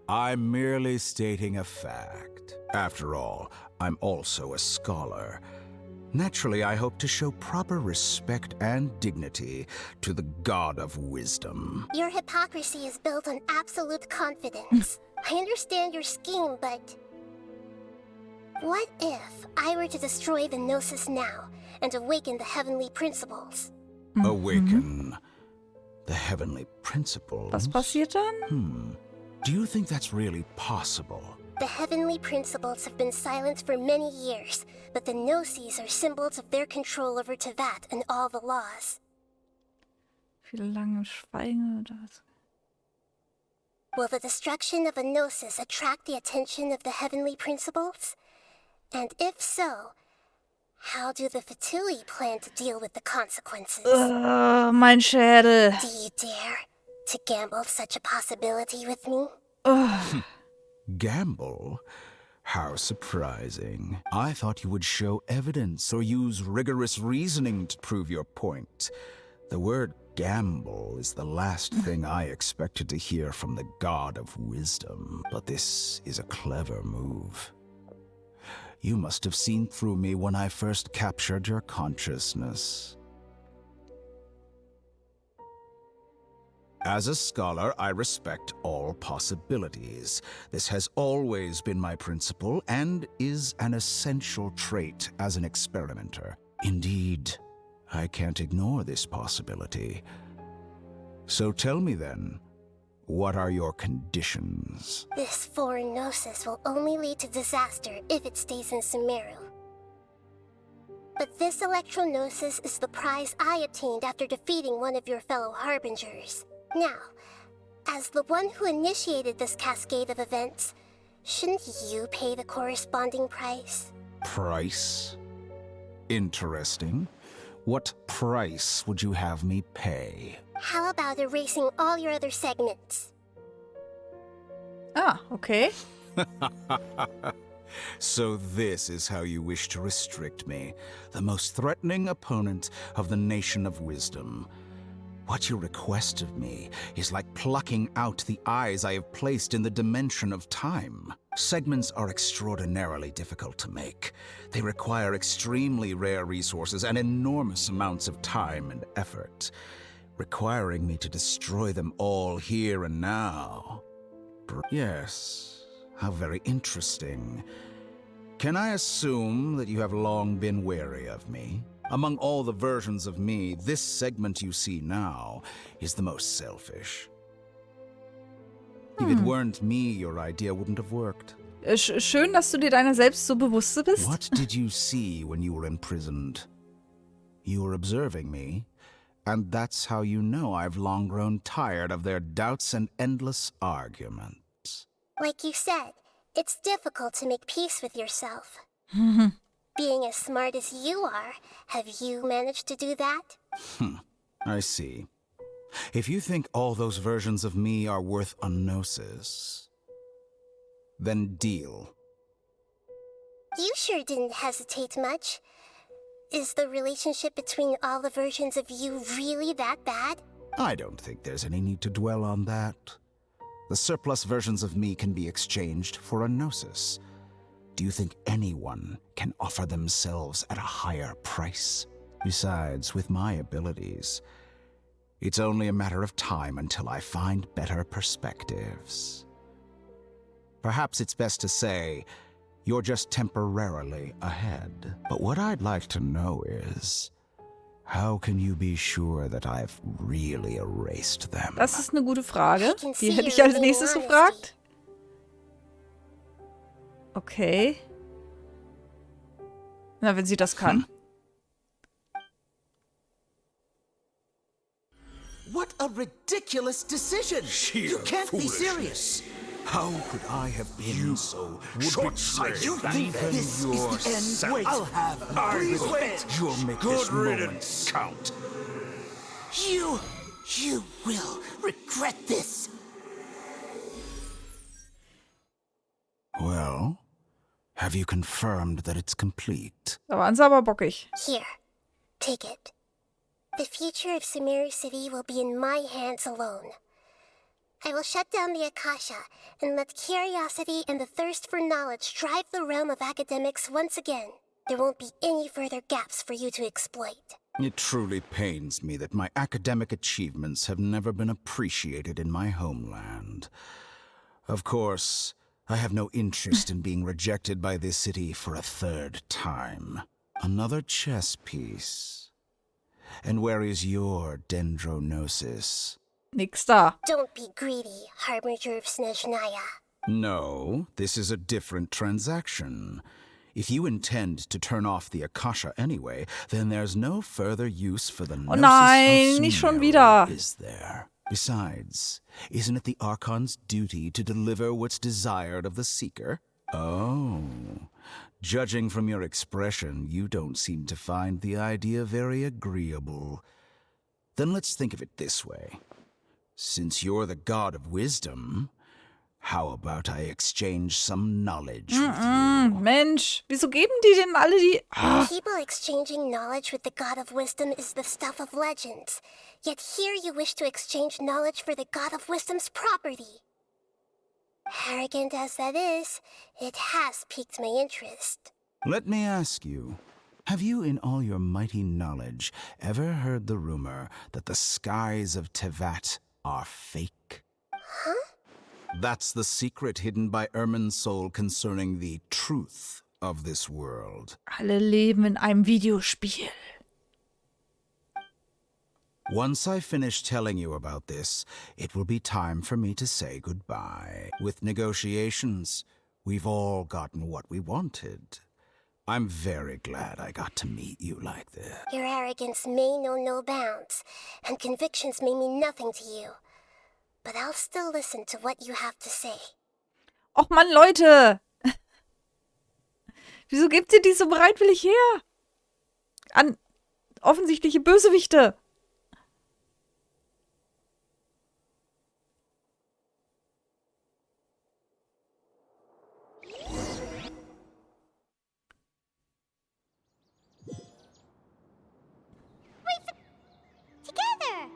I'm merely stating a fact. After all, I'm also a scholar. Naturally, I hope to show proper respect and dignity to the God of Wisdom. Your hypocrisy is built on absolute confidence. I understand your scheme, but... what if I were to destroy the Gnosis now and awaken the heavenly principles? Awaken the heavenly principles? Was passiert dann? Do you think that's really possible? The heavenly principles have been silent for many years, but the Gnosis are symbols of their control over Tevat and all the laws. Wie lange Schweigen das? Will the destruction of a Gnosis attract the attention of the heavenly principles? And if so, how do the Fatui plan to deal with the consequences? Mein Schädel. Do you dare to gamble such a possibility with me? Gamble? How surprising. I thought you would show evidence or use rigorous reasoning to prove your point. The word gamble is the last thing I expected to hear from the God of Wisdom. But this is a clever move. You must have seen through me when I first captured your consciousness. As a scholar, I respect all possibilities. This has always been my principle and is an essential trait as an experimenter. Indeed, I can't ignore this possibility. So tell me then, what are your conditions? This foreign Gnosis will only lead to disaster if it stays in Sumeru. But this Electro-Gnosis is the prize I obtained after defeating one of your fellow Harbingers. Now, as the one who initiated this cascade of events, shouldn't you pay the corresponding price? Price? Interesting. What price would you have me pay? How about erasing all your other segments? Ah, okay. So this is how you wish to restrict me, the most threatening opponent of the Nation of Wisdom. What you request of me is like plucking out the eyes I have placed in the dimension of time. Segments are extraordinarily difficult to make. They require extremely rare resources and enormous amounts of time and effort, requiring me to destroy them all here and now. Yes, how very interesting. Can I assume that you have long been wary of me? Among all the versions of me, this segment you see now is the most selfish. If it weren't me, your idea wouldn't have worked. Schön, dass du dir deiner selbst so bewusst bist. What did you see when you were imprisoned? You were observing me, and that's how you know I've long grown tired of their doubts and endless arguments. Like you said, it's difficult to make peace with yourself. Being as smart as you are, have you managed to do that? I see. If you think all those versions of me are worth a gnosis, then deal. You sure didn't hesitate much. Is the relationship between all the versions of you really that bad? I don't think there's any need to dwell on that. The surplus versions of me can be exchanged for a gnosis. Do you think anyone can offer themselves at a higher price? Besides, with my abilities, it's only a matter of time until I find better perspectives. Perhaps it's best to say, you're just temporarily ahead. But what I'd like to know is, how can you be sure that I've really erased them? Das ist eine gute Frage. Die hätte ich als nächstes gefragt. Okay. Na, wenn sie das kann. What a ridiculous decision! You can't be serious! How could I have been so short-sighted? You think this is the end? Wait, I'll have wait. You'll make this moment count. You will regret this. Well, have you confirmed that it's complete? Da waren sie aber bockig. Here, take it. The future of Sumeru City will be in my hands alone. I will shut down the Akasha and let curiosity and the thirst for knowledge drive the realm of academics once again. There won't be any further gaps for you to exploit. It truly pains me that my academic achievements have never been appreciated in my homeland. Of course, I have no interest in being rejected by this city for a third time. Another chess piece. And where is your dendronosis? Nix da. Don't be greedy, Harbinger of Snezhnaya. No, this is a different transaction. If you intend to turn off the Akasha anyway, then there's no further use for the Gnosis nein, nicht schon wieder. Is there? Besides, isn't it the Archon's duty to deliver what's desired of the Seeker? Oh, judging from your expression, you don't seem to find the idea very agreeable. Then let's think of it this way. Since you're the god of wisdom, how about I exchange some knowledge with you? Mensch, wieso geben die denn alle die... People exchanging knowledge with the god of wisdom is the stuff of legends. Yet here you wish to exchange knowledge for the god of wisdom's property. Arrogant as that is, it has piqued my interest. Let me ask you, have you in all your mighty knowledge ever heard the rumor that the skies of Tevat are fake? Huh? That's the secret hidden by Irminsul concerning the truth of this world. Alle leben in einem Videospiel. Once I finish telling you about this, it will be time for me to say goodbye. With negotiations, we've all gotten what we wanted. I'm very glad I got to meet you like this. Your arrogance may know no bounds, and convictions may mean nothing to you. but I'll still listen to what you have to say. Och Mann, Leute! Wieso gebt ihr die so bereitwillig her? An offensichtliche Bösewichte. Together!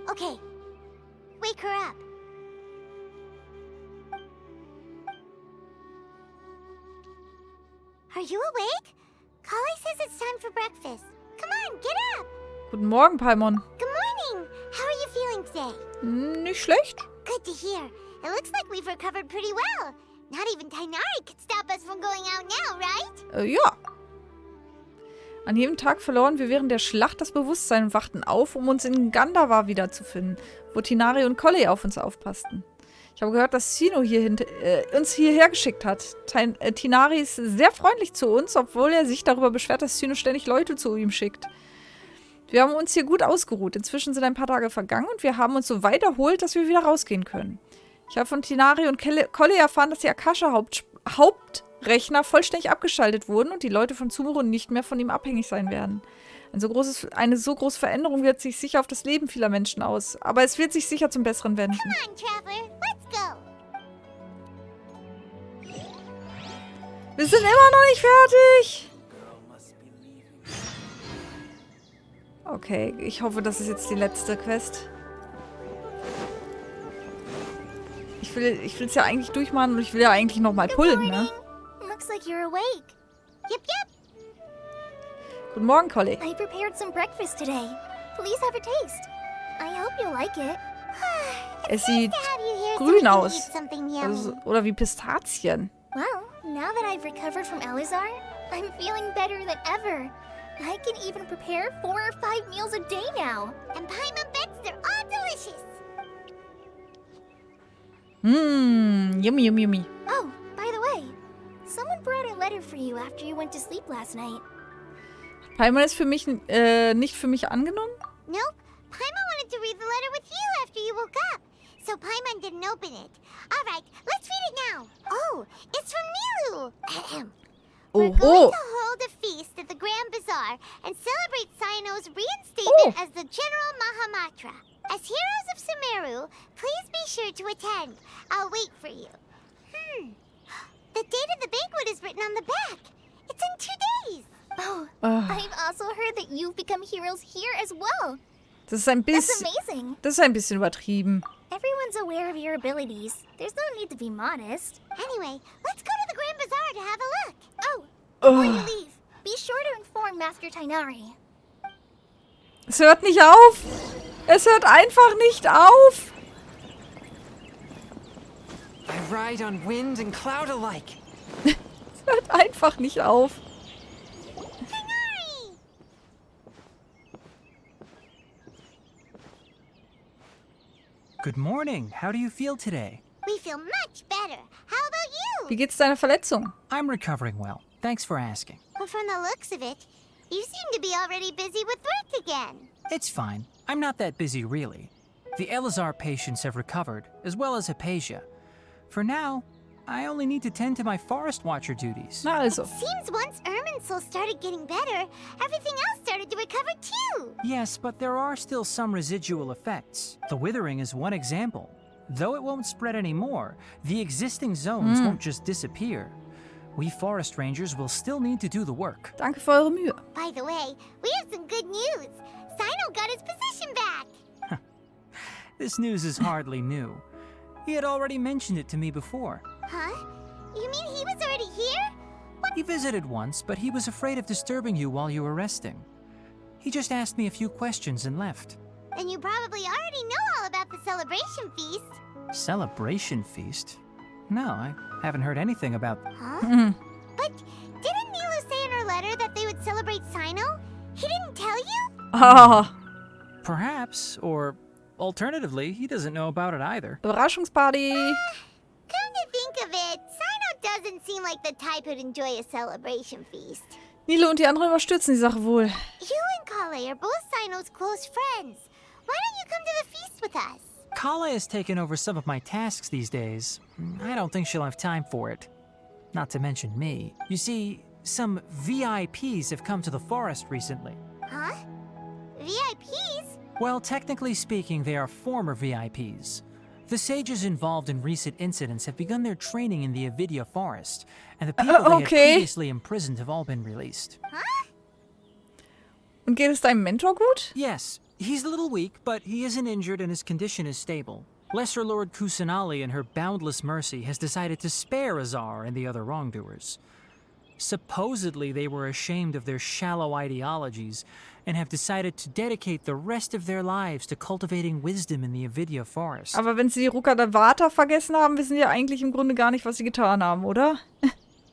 Okay. Wake her up. Are you awake? Kali says it's time for breakfast. Come on, get up! Guten Morgen, Paimon. Good morning! How are you feeling today? Nicht schlecht. Good to hear. It looks like we've recovered pretty well. Not even Tainari could stop us from going out now, right? Ja. An jedem Tag verloren wir während der Schlacht das Bewusstsein und wachten auf, um uns in Gandharva wiederzufinden, wo Tinari und Collei auf uns aufpassten. Ich habe gehört, dass Sino uns hierher geschickt hat. Tinari ist sehr freundlich zu uns, obwohl er sich darüber beschwert, dass Sino ständig Leute zu ihm schickt. Wir haben uns hier gut ausgeruht. Inzwischen sind ein paar Tage vergangen und wir haben uns so weit erholt, dass wir wieder rausgehen können. Ich habe von Tinari und Collei erfahren, dass die Akasha-Hauptrechner vollständig abgeschaltet wurden und die Leute von Sumeru nicht mehr von ihm abhängig sein werden. Eine so große Veränderung wirkt sich sicher auf das Leben vieler Menschen aus. Aber es wird sich sicher zum Besseren wenden. Come on, Traveler. Let's go. Wir sind immer noch nicht fertig. Okay, ich hoffe, das ist jetzt die letzte Quest. Ich will es ja eigentlich durchmachen und ich will ja eigentlich nochmal pullen, ne? Looks like you're awake. Yep, yep. Guten Morgen, Collei. I prepared some breakfast today. Please have a taste. I hope you like it. Es sieht grün aus. Oder wie Pistazien. Well, now that I've recovered from Alizar, I'm feeling better than ever. I can even prepare 4 or 5 meals a day now. And Paimon bets they're all delicious. Yummy, yummy, yummy. Oh, by the way, someone brought a letter for you after you went to sleep last night. Paimon ist für mich nicht für mich angenommen? Nope. Paimon wanted to read the letter with you after you woke up. So Paimon didn't open it. All right, let's read it now. Oh, it's from Nilu. We're going to hold a feast at the Grand Bazaar and celebrate Sino's reinstatement as the General Mahamatra. As heroes of Sumeru, please be sure to attend. I'll wait for you. The date of the banquet is written on the back. It's in 2 days. Oh, I've also heard that you've become heroes here as well. Das ist ein bisschen, That's amazing. Das ist ein bisschen übertrieben. Everyone's aware of your abilities. There's no need to be modest. Anyway, let's go to the Grand Bazaar to have a look. Oh, before you leave, be sure to inform Master Tainari. Es hört nicht auf. Es hört einfach nicht auf. I ride on wind and cloud alike. Es hört einfach nicht auf. Good morning. How do you feel today? We feel much better. How about you? Wie geht's deiner Verletzung? I'm recovering well. Thanks for asking. But from the looks of it, you seem to be already busy with work again. It's fine. I'm not that busy, really. The Elazar patients have recovered, as well as Hypatia. For now, I only need to tend to my Forest Watcher duties. Na also. It seems once Irminsul started getting better, everything else started to recover too. Yes, but there are still some residual effects. The withering is one example. Though it won't spread anymore, the existing zones won't just disappear. We forest rangers will still need to do the work. Danke für eure Mühe. By the way, we have some good news. Sino got his position back. This news is hardly new. He had already mentioned it to me before. Huh? You mean he was already here? What? He visited once, but he was afraid of disturbing you while you were resting. He just asked me a few questions and left. Then you probably already know all about the celebration feast. Celebration feast? No, I haven't heard anything about... Huh? But didn't Nilu say in her letter that they would celebrate Sino? He didn't tell you? Perhaps, or alternatively, he doesn't know about it either. Überraschungsparty. Come to think of it, Sino doesn't seem like the type who'd enjoy a celebration feast. Nilo und die anderen überstürzen die Sache wohl. You and Collei are both Sino's close friends. Why don't you come to the feast with us? Kala has taken over some of my tasks these days. I don't think she'll have time for it. Not to mention me. You see, some VIPs have come to the forest recently. Huh? VIPs? Well, technically speaking, they are former VIPs. The sages involved in recent incidents have begun their training in the Avidya forest, and the people they had previously imprisoned have all been released. Huh? Und geht es deinem Mentor gut? Yes, he's a little weak, but he isn't injured and his condition is stable. Lesser Lord Kusanali, in her boundless mercy, has decided to spare Azar and the other wrongdoers. Supposedly, they were ashamed of their shallow ideologies and have decided to dedicate the rest of their lives to cultivating wisdom in the Avidya forest. Aber wenn sie die Rukadavata vergessen haben, wissen sie ja eigentlich im Grunde gar nicht, was sie getan haben, oder?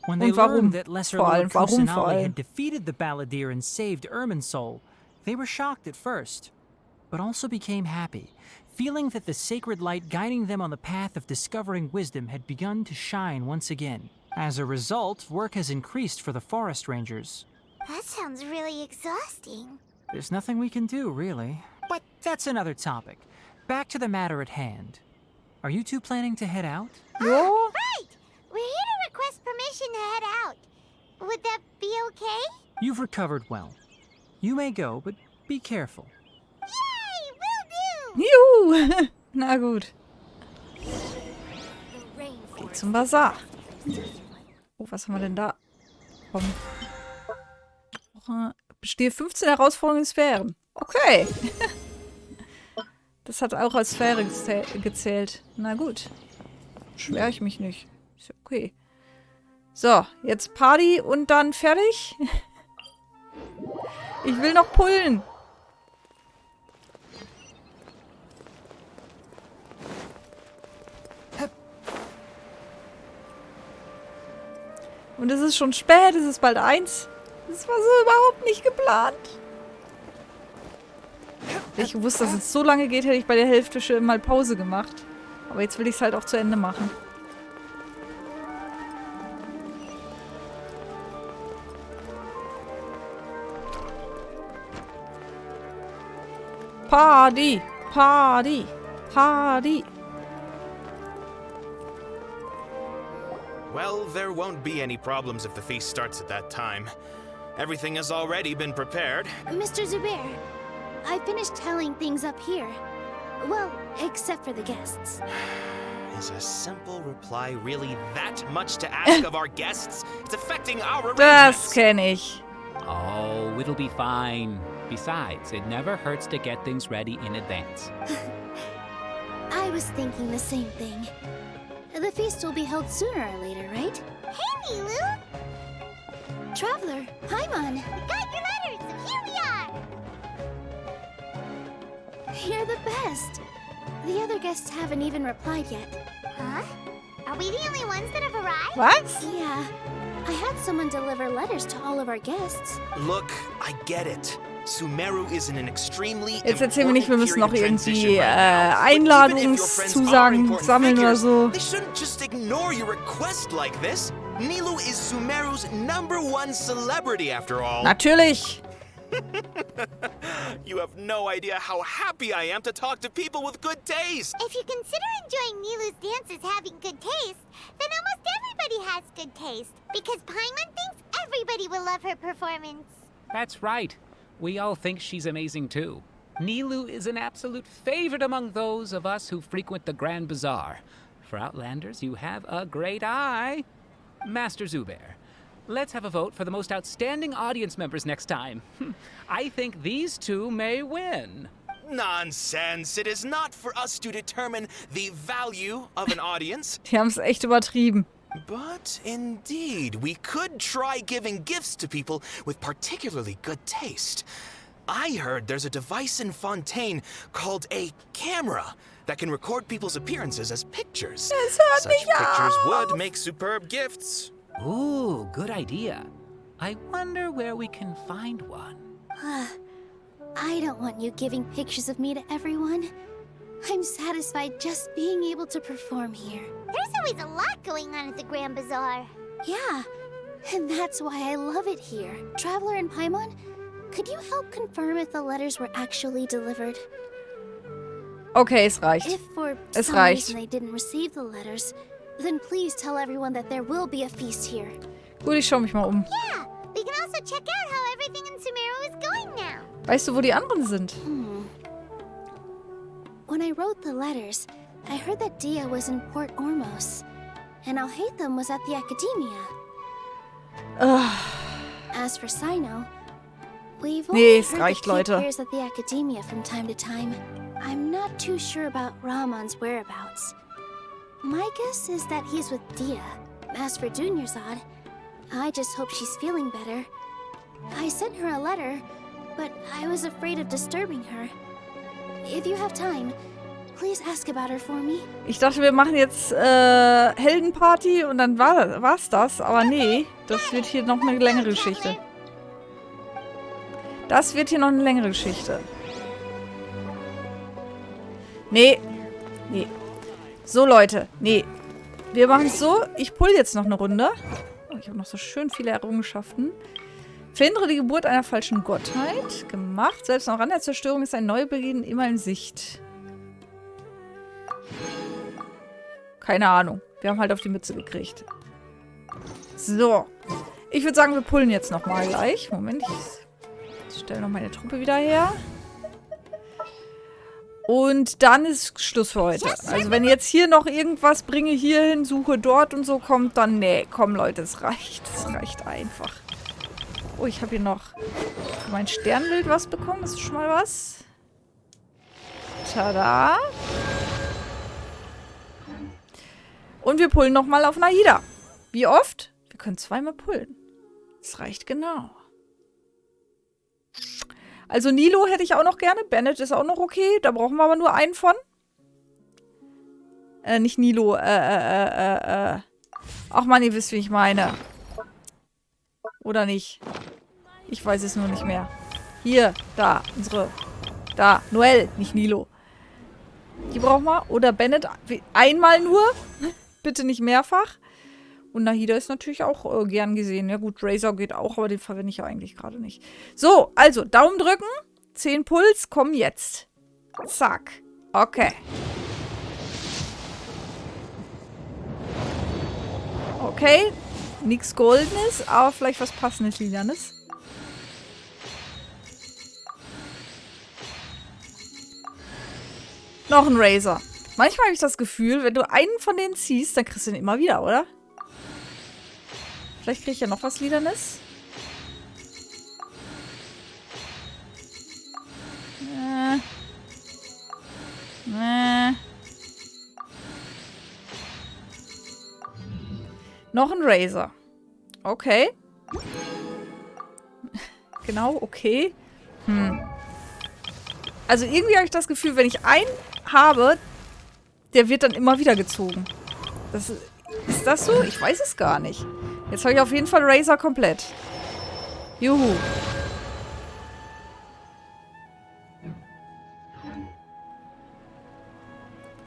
When they learned that Lesser Lord Kusanali had defeated the Balladeer and saved Irminsul, they were shocked at first, but also became happy, feeling that the sacred light guiding them on the path of discovering wisdom had begun to shine once again. As a result, work has increased for the forest rangers. That sounds really exhausting. There's nothing we can do, really. But that's another topic. Back to the matter at hand. Are you two planning to head out? Oh, right! We're here to request permission to head out. Would that be okay? You've recovered well. You may go, but be careful. Yay! Will do! Juhu! Na gut. Geht zum Bazar. Oh, was haben wir denn da? Komm. Bestehe 15 Herausforderungen in Sphären. Okay. Das hat auch als Sphäre gezählt. Na gut. Beschwere ich mich nicht. Ist ja okay. So, jetzt Party und dann fertig. Ich will noch pullen. Und es ist schon spät, es ist bald 1. Das war so überhaupt nicht geplant. Wenn ich gewusst, dass es so lange geht, hätte ich bei der Hälfte schon mal Pause gemacht. Aber jetzt will ich es halt auch zu Ende machen. Party! Party! Party! Well, there won't be any problems if the feast starts at that time. Everything has already been prepared. Mr. Zubair, I finished tallying things up here. Well, except for the guests. Is a simple reply really that much to ask of our guests? It's affecting our Das kenne ich. Oh, it'll be fine. Besides, it never hurts to get things ready in advance. I was thinking the same thing. The feast will be held sooner or later, right? Hey, Nilu! Traveler, Paimon! We got your letters, and here we are! You're the best! The other guests haven't even replied yet. Huh? Are we the only ones that have arrived? What? Yeah. I had someone deliver letters to all of our guests. Look, I get it. Sumeru is in an extremely Jetzt erzählen wir nicht, wir müssen noch irgendwie Einladungszusagen sammeln oder so. They shouldn't just ignore your request like this. Nilou is Sumeru's #1 celebrity after all. Natürlich. You have no idea how happy I am to talk to people with good taste. If you consider enjoying Nilu's dances having good taste, then almost everybody has good taste. Because Paimon thinks everybody will love her performance. That's right. We all think she's amazing too. Nilou is an absolute favorite among those of us who frequent the Grand Bazaar. For Outlanders, you have a great eye. Master Zubair, let's have a vote for the most outstanding audience members next time. I think these two may win. Nonsense. It is not for us to determine the value of an audience. Die haben es echt übertrieben. But indeed, we could try giving gifts to people with particularly good taste. I heard there's a device in Fontaine called a camera that can record people's appearances as pictures. Such pictures would make superb gifts. Ooh, good idea. I wonder where we can find one. I don't want you giving pictures of me to everyone. I'm satisfied just being able to perform here. There's always a lot going on at the Grand Bazaar. Yeah, and that's why I love it here. Traveler and Paimon, could you help confirm if the letters were actually delivered? Okay, es reicht. If for Es some reicht. reason they didn't receive the letters, then please tell everyone that there will be a feast here. Gut, ich schau mich mal um. Yeah, we can also check out how everything in Sumeru is going now. Weißt du, wo die anderen sind? When I wrote the letters, I heard that Dia was in Port Ormos, and Alhaitham was at the Academia. As for Sino, we've Nee, only es heard reicht, that he Leute. appears at the Academia from time to time. I'm not too sure about Rahman's whereabouts. My guess is that he's with Dia. As for Dunyarzad, I just hope she's feeling better. I sent her a letter, but I was afraid of disturbing her. If you have time, please ask about her for me. Ich dachte, wir machen jetzt Heldenparty und dann war's das. Aber nee, das wird hier noch eine längere Geschichte. Das wird hier noch eine längere Geschichte. Nee. Nee. So, Leute. Nee. Wir machen es so. Ich pull jetzt noch eine Runde. Oh, ich habe noch so schön viele Errungenschaften. Verhindere die Geburt einer falschen Gottheit. Gemacht. Selbst am Rand der Zerstörung ist ein Neubeginn immer in Sicht. Keine Ahnung. Wir haben halt auf die Mütze gekriegt. So. Ich würde sagen, wir pullen jetzt nochmal gleich. Moment, ich stelle noch meine Truppe wieder her. Und dann ist Schluss für heute. Also wenn jetzt hier noch irgendwas bringe, hierhin, suche dort und so kommt, dann nee, komm Leute, es reicht. Es reicht einfach. Oh, ich habe hier noch für mein Sternbild was bekommen. Das ist schon mal was. Tada. Und wir pullen nochmal auf Nahida. Wie oft? Wir können zweimal pullen. Das reicht genau. Also Nilo hätte ich auch noch gerne. Bennett ist auch noch okay. Da brauchen wir aber nur einen von. Nicht Nilo. Ach man, ihr wisst, wie ich meine. Oder nicht? Ich weiß es nur nicht mehr. Hier, da, unsere. Da, Noelle, nicht Nilo. Die brauchen wir. Oder Bennett einmal nur. Bitte nicht mehrfach. Und Nahida ist natürlich auch gern gesehen. Ja gut, Razor geht auch, aber den verwende ich ja eigentlich gerade nicht. So, also Daumen drücken. 10 Puls, komm jetzt. Zack. Okay. Okay. Nichts Goldenes, aber vielleicht was Passendes, Lilanes. Noch ein Razor. Manchmal habe ich das Gefühl, wenn du einen von denen ziehst, dann kriegst du den immer wieder, oder? Vielleicht kriege ich ja noch was Liedernes. Noch ein Razor. Okay. Genau, okay. Also irgendwie habe ich das Gefühl, wenn ich einen habe, der wird dann immer wieder gezogen. Ist das so? Ich weiß es gar nicht. Jetzt habe ich auf jeden Fall Razor komplett. Juhu.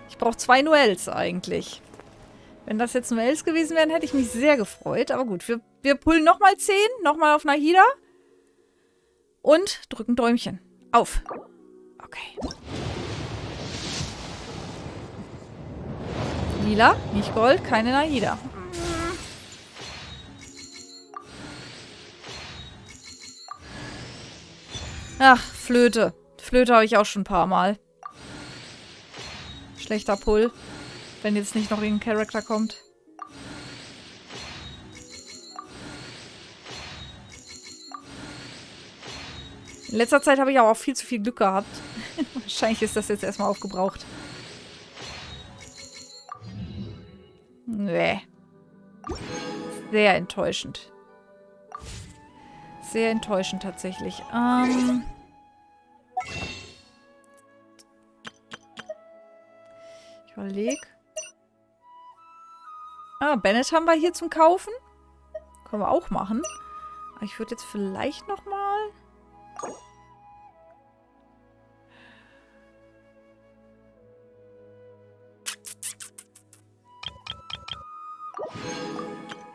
Ich brauche 2 Noelles eigentlich. Wenn das jetzt Noelles gewesen wären, hätte ich mich sehr gefreut. Aber gut, wir pullen nochmal 10. Nochmal auf Nahida. Und drücken Däumchen. Auf. Okay. Lila, nicht Gold, keine Nahida. Ach, Flöte. Flöte habe ich auch schon ein paar Mal. Schlechter Pull. Wenn jetzt nicht noch irgendein Charakter kommt. In letzter Zeit habe ich aber auch viel zu viel Glück gehabt. Wahrscheinlich ist das jetzt erstmal aufgebraucht. Nee. Sehr enttäuschend. Sehr enttäuschend tatsächlich. Ich überlege. Bennett haben wir hier zum Kaufen. Können wir auch machen. Aber ich würde jetzt vielleicht nochmal...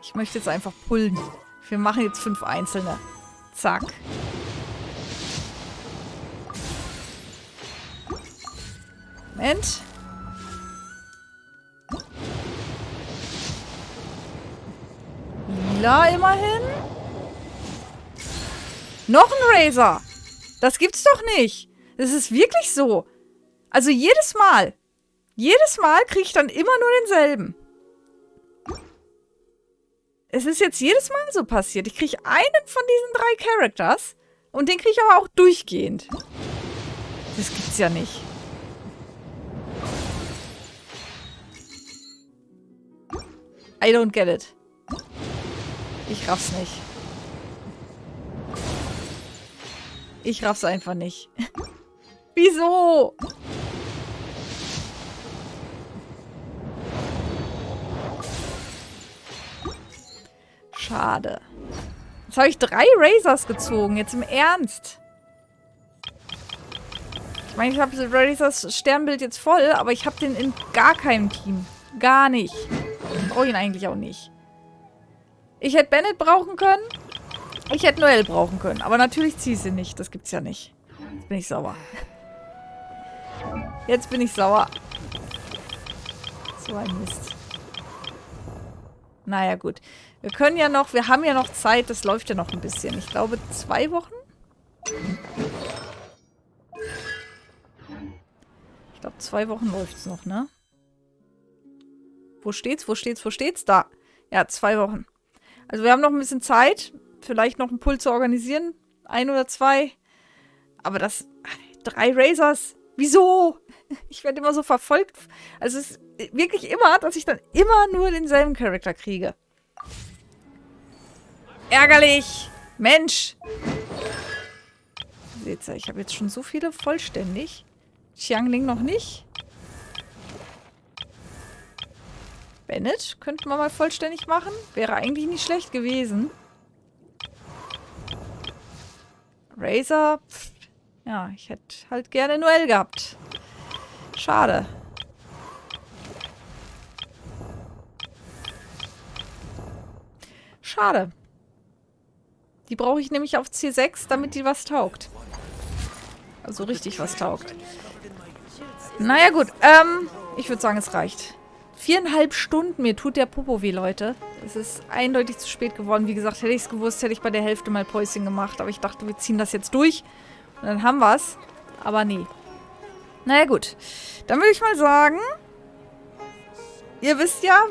Ich möchte jetzt einfach pullen. Wir machen jetzt 5 einzelne. Zack. Moment. Lila immerhin. Noch ein Razor. Das gibt's doch nicht. Das ist wirklich so. Also jedes Mal. Jedes Mal kriege ich dann immer nur denselben. Es ist jetzt jedes Mal so passiert. Ich kriege einen von diesen 3 Characters und den kriege ich aber auch durchgehend. Das gibt's ja nicht. I don't get it. Ich raff's nicht. Ich raff's einfach nicht. Wieso? Schade. Jetzt habe ich 3 Razors gezogen. Jetzt im Ernst. Ich meine, ich habe Razors Sternbild jetzt voll, aber ich habe den in gar keinem Team. Gar nicht. Ich brauche ihn eigentlich auch nicht. Ich hätte Bennett brauchen können. Ich hätte Noelle brauchen können. Aber natürlich ziehe ich sie nicht. Das gibt's ja nicht. Jetzt bin ich sauer. Jetzt bin ich sauer. So ein Mist. Naja, gut. Wir können ja noch, wir haben ja noch Zeit. Das läuft ja noch ein bisschen. Ich glaube, 2 Wochen? Ich glaube, 2 Wochen läuft es noch, ne? Wo steht's? Wo steht's? Wo steht's? Da. Ja, 2 Wochen. Also wir haben noch ein bisschen Zeit. Vielleicht noch einen Pull zu organisieren. 1 oder 2. Aber das... 3 Razors. Wieso? Ich werde immer so verfolgt. Also es ist wirklich immer, dass ich dann immer nur denselben Charakter kriege. Ärgerlich. Mensch. Seht ihr, ich habe jetzt schon so viele vollständig. Xiangling noch nicht. Bennett könnten wir mal vollständig machen. Wäre eigentlich nicht schlecht gewesen. Razor. Pff. Ja, ich hätte halt gerne Noelle gehabt. Schade. Schade. Die brauche ich nämlich auf C6, damit die was taugt. Also richtig was taugt. Naja gut, ich würde sagen, es reicht. 4,5 Stunden, mir tut der Popo weh, Leute. Es ist eindeutig zu spät geworden. Wie gesagt, hätte ich es gewusst, hätte ich bei der Hälfte mal Päuschen gemacht. Aber ich dachte, wir ziehen das jetzt durch. Und dann haben wir es. Aber nee. Naja gut. Dann würde ich mal sagen, ihr wisst ja,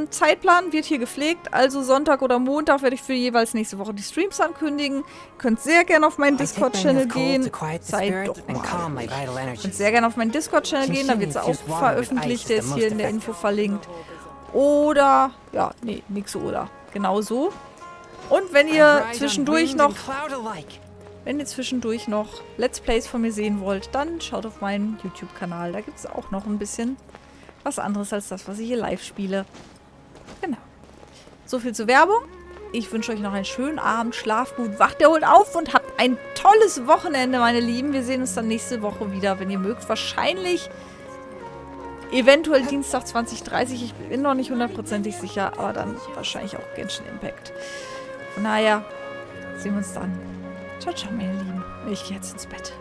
Zeitplan wird hier gepflegt. Also Sonntag oder Montag werde ich für jeweils nächste Woche die Streams ankündigen. Ihr könnt sehr gerne auf meinen Discord-Channel gehen. Seid doch mal. Ihr könnt sehr gerne auf meinen Discord-Channel gehen. Da wird es auch veröffentlicht. Der ist hier in der Info verlinkt. Oder, ja, nee, nix oder. Genau so. Und wenn ihr zwischendurch noch... Wenn ihr zwischendurch noch Let's Plays von mir sehen wollt, dann schaut auf meinen YouTube-Kanal. Da gibt es auch noch ein bisschen was anderes als das, was ich hier live spiele. Genau. So viel zur Werbung. Ich wünsche euch noch einen schönen Abend. Schlaft gut, wacht erholt auf und habt ein tolles Wochenende, meine Lieben. Wir sehen uns dann nächste Woche wieder, wenn ihr mögt. Wahrscheinlich, eventuell Dienstag 20:30. Ich bin noch nicht 100%ig sicher, aber dann wahrscheinlich auch Genshin Impact. Von daher sehen wir uns dann. Ciao, ciao, meine Lieben. Ich gehe jetzt ins Bett.